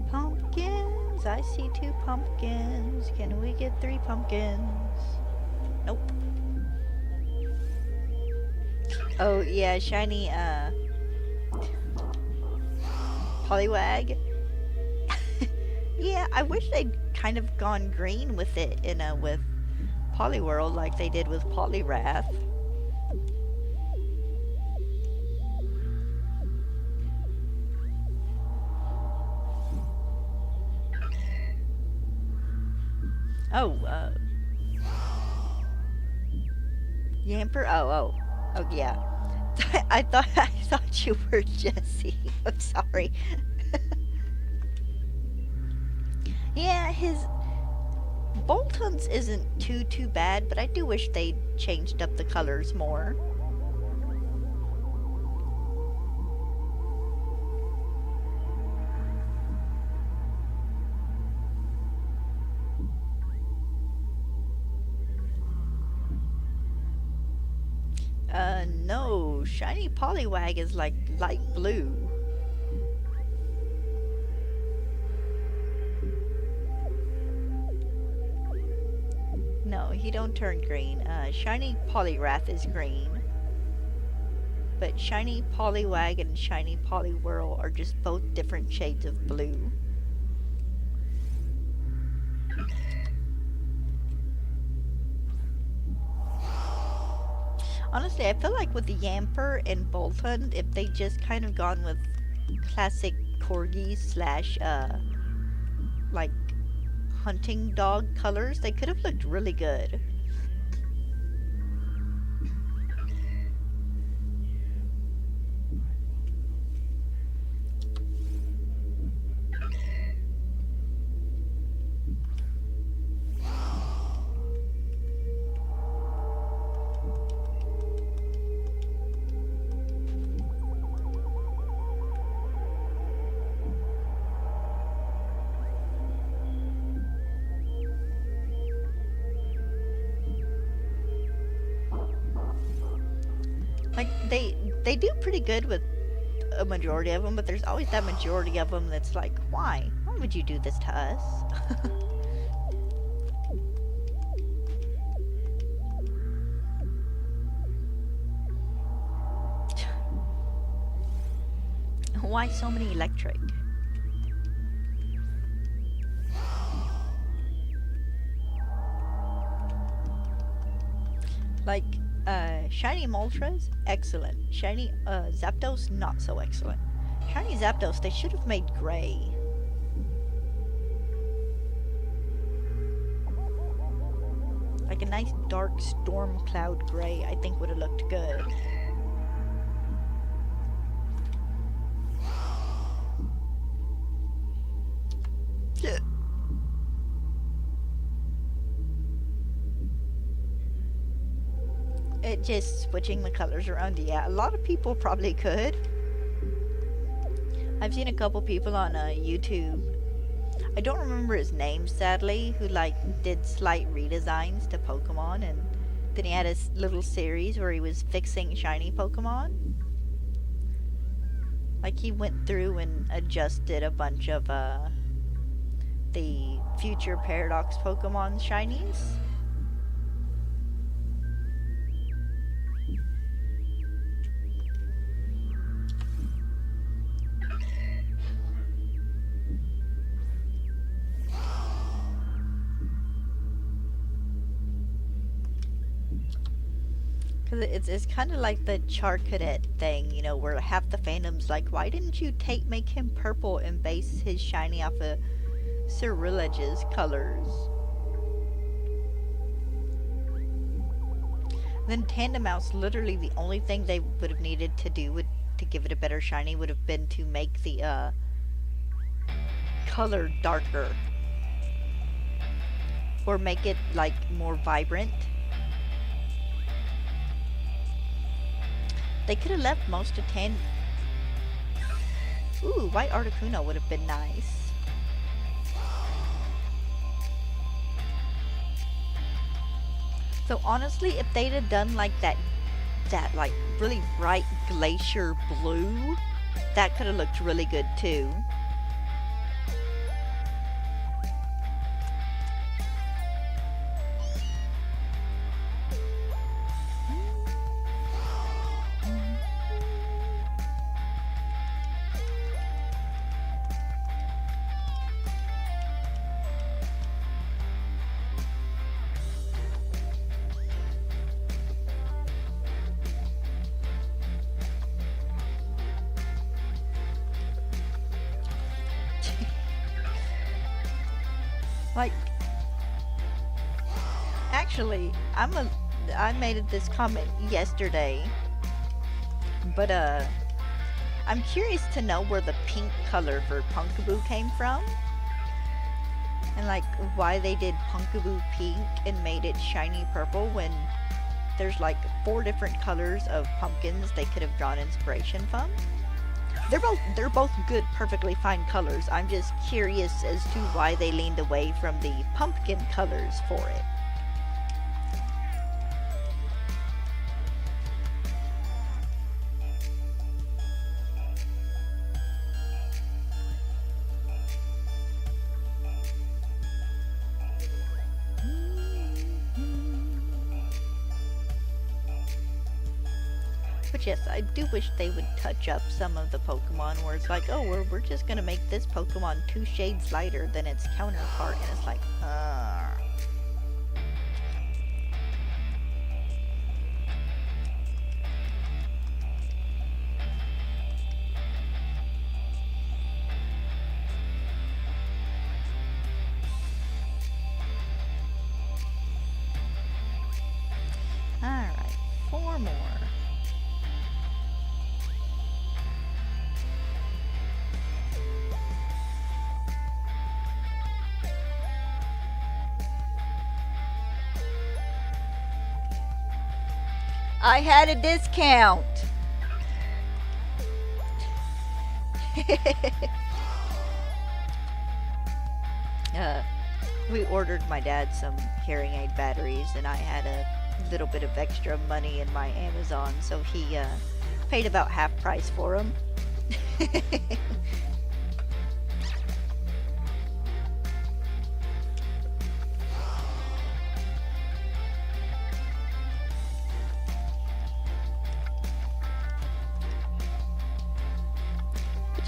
Pumpkins! I see 2 pumpkins. Can we get 3 pumpkins? Nope. Oh, yeah, shiny, Poliwag. Yeah, I wish they'd kind of gone green with it with Poliwhirl like they did with Poliwrath. Oh, Yamper? Oh, yeah. I thought you were Jesse. I'm sorry. Yeah, his Boltons isn't too bad, but I do wish they'd changed up the colors more. No, shiny Poliwag is like light blue. No, he don't turn green. Shiny Poliwrath is green. But shiny Poliwag and shiny Poliwhirl are just both different shades of blue. Honestly, I feel like with the Yamper and Boltund, if they just kind of gone with classic corgi slash, like, hunting dog colors, they could have looked really good. Like, they do pretty good with a majority of them, but there's always that majority of them that's like, why? Why would you do this to us? Why so many electric? Like, shiny Moltres, excellent. Shiny, Zapdos, not so excellent. Shiny Zapdos, they should have made gray. Like a nice dark storm cloud gray, I think would have looked good. It just switching the colors around, yeah, a lot of people probably could. I've seen a couple people on YouTube, I don't remember his name sadly, who like did slight redesigns to Pokemon, and then he had a little series where he was fixing shiny Pokemon. Like he went through and adjusted a bunch of the future Paradox Pokemon shinies. Because it's kind of like the Charcadet thing, you know, where half the fandom's like, why didn't you make him purple and base his shiny off of Ceruleage's colors? Then Tandemaus, literally the only thing they would have needed to do to give it a better shiny would have been to make the color darker. Or make it like more vibrant. They could have left most of Ooh, white Articuno would have been nice. So honestly, if they'd have done like that like really bright glacier blue, that could have looked really good too. Like, actually, I made this comment yesterday, but I'm curious to know where the pink color for Pumpkaboo came from, and like why they did Pumpkaboo pink and made it shiny purple when there's like 4 different colors of pumpkins they could have drawn inspiration from. They're both good, perfectly fine colors. I'm just curious as to why they leaned away from the pumpkin colors for it. But yes, I do wish they would touch up some of the Pokemon where it's like, oh, we're just gonna make this Pokemon 2 shades lighter than its counterpart, and it's like, Alright, 4 more. I had a discount. We ordered my dad some hearing aid batteries, and I had a little bit of extra money in my Amazon, so he paid about half price for them.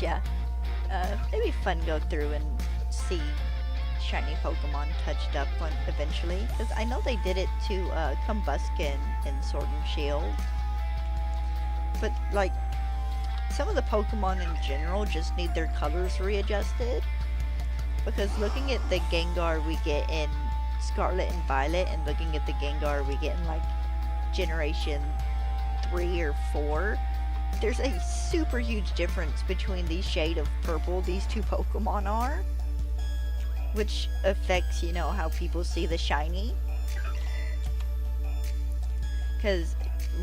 Yeah, it'd be fun to go through and see shiny Pokemon touched up on eventually, because I know they did it to Combuskin in Sword and Shield, but like some of the Pokemon in general just need their colors readjusted, because looking at the Gengar we get in Scarlet and Violet and looking at the Gengar we get in like generation 3 or 4, there's a super huge difference between the shade of purple these two Pokemon are, which affects, you know, how people see the shiny. Because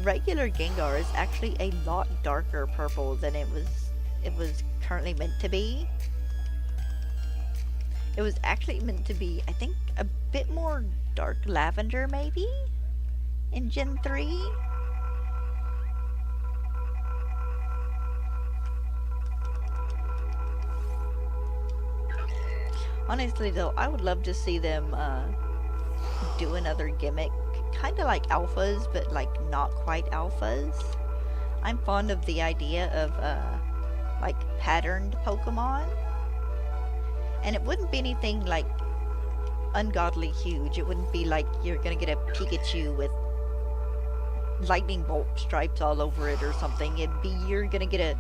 regular Gengar is actually a lot darker purple than it was currently meant to be. It was actually meant to be, I think, a bit more dark lavender maybe in Gen 3. Honestly though, I would love to see them do another gimmick, kind of like alphas, but like not quite alphas. I'm fond of the idea of like patterned Pokemon. And it wouldn't be anything like ungodly huge. It wouldn't be like you're gonna get a Pikachu with lightning bolt stripes all over it or something. It'd be you're gonna get a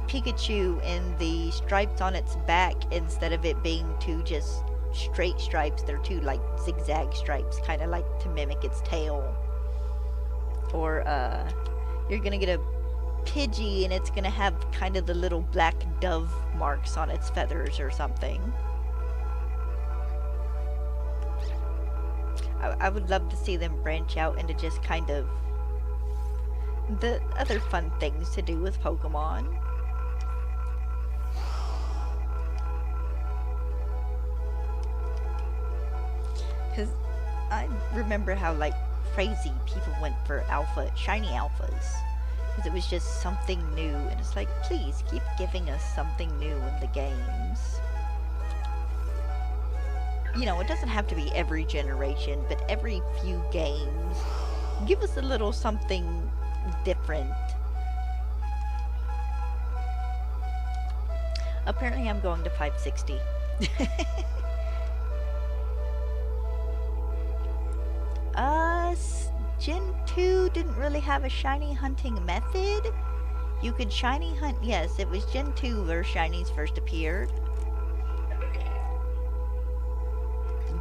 Pikachu and the stripes on its back, instead of it being two just straight stripes, they're two like zigzag stripes, kind of like to mimic its tail. Or you're gonna get a Pidgey and it's gonna have kind of the little black dove marks on its feathers or something. I would love to see them branch out into just kind of the other fun things to do with Pokemon. Because I remember how like crazy people went for shiny alphas. Because it was just something new, and it's like, please keep giving us something new in the games. You know, it doesn't have to be every generation, but every few games, give us a little something different. Apparently I'm going to 560. Gen 2 didn't really have a shiny hunting method. You could shiny hunt, yes, it was Gen 2 where shinies first appeared.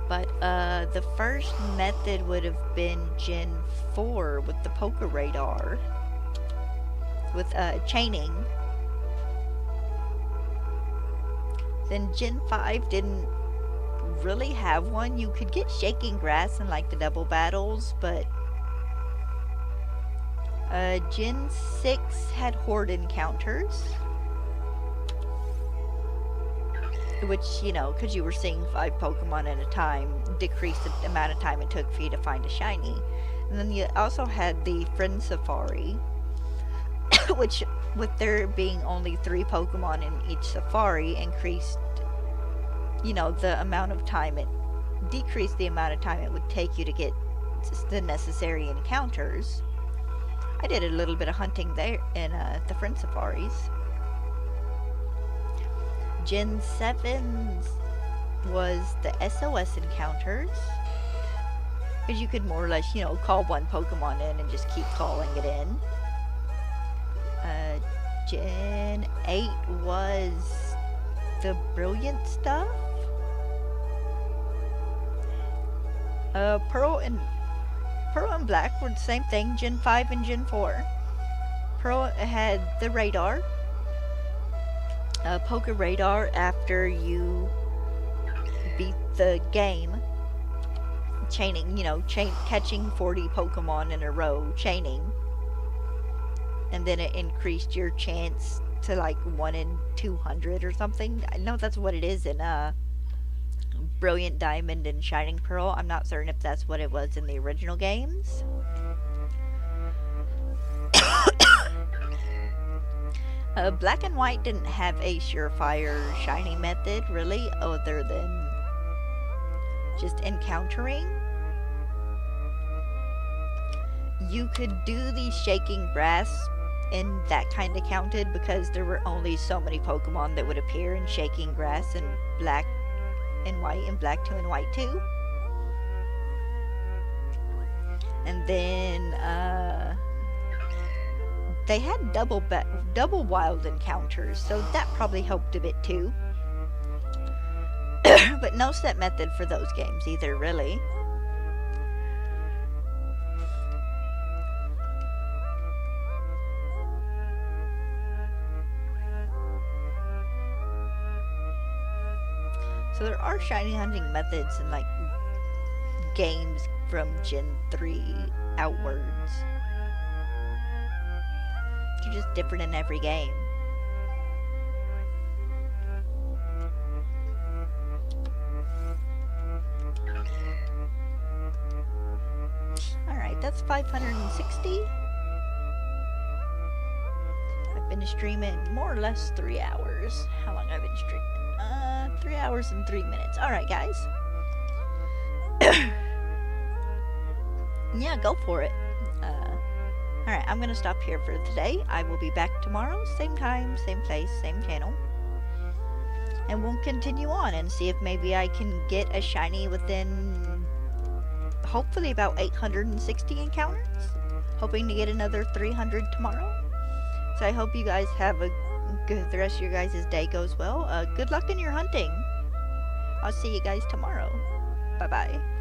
But the first method would have been Gen 4 with the Poké Radar. With chaining. Then Gen 5 didn't really have one. You could get Shaking Grass in like the double battles, but Gen 6 had Horde encounters, which, you know, because you were seeing 5 Pokemon at a time, decreased the amount of time it took for you to find a shiny. And then you also had the Friend Safari, which, with there being only 3 Pokemon in each safari, increased, you know, the amount of time decreased the amount of time it would take you to get the necessary encounters. I did a little bit of hunting there in the Friend Safaris. Gen 7 was the SOS encounters, because you could more or less, you know, call one Pokemon in and just keep calling it in. Gen 8 was the Brilliant stuff. Pearl and Black were the same thing, Gen 5 and Gen 4. Pearl had the radar. Poké Radar after you beat the game. Chaining, you know, catching 40 Pokemon in a row, chaining. And then it increased your chance to like 1 in 200 or something. I know that's what it is in Brilliant Diamond and Shining Pearl. I'm not certain if that's what it was in the original games. Black and White didn't have a surefire shiny method, really, other than just encountering. You could do the Shaking Grass, and that kind of counted because there were only so many Pokemon that would appear in Shaking Grass and Black and White and Black 2 and White 2. And then they had double wild encounters, so that probably helped a bit too. But But no set method for those games either, really. So there are shiny hunting methods in like games from Gen 3 outwards. They're just different in every game. Alright, that's 560. I've been streaming more or less 3 hours. How long have I been streaming? 3 hours and 3 minutes. Alright, guys. Yeah, go for it. Alright, I'm gonna stop here for today. I will be back tomorrow, same time, same place, same channel. And we'll continue on and see if maybe I can get a shiny within hopefully about 860 encounters. Hoping to get another 300 tomorrow. So I hope you guys have a good, the rest of your guys' day goes well. Good luck in your hunting. I'll see you guys tomorrow. Bye-bye.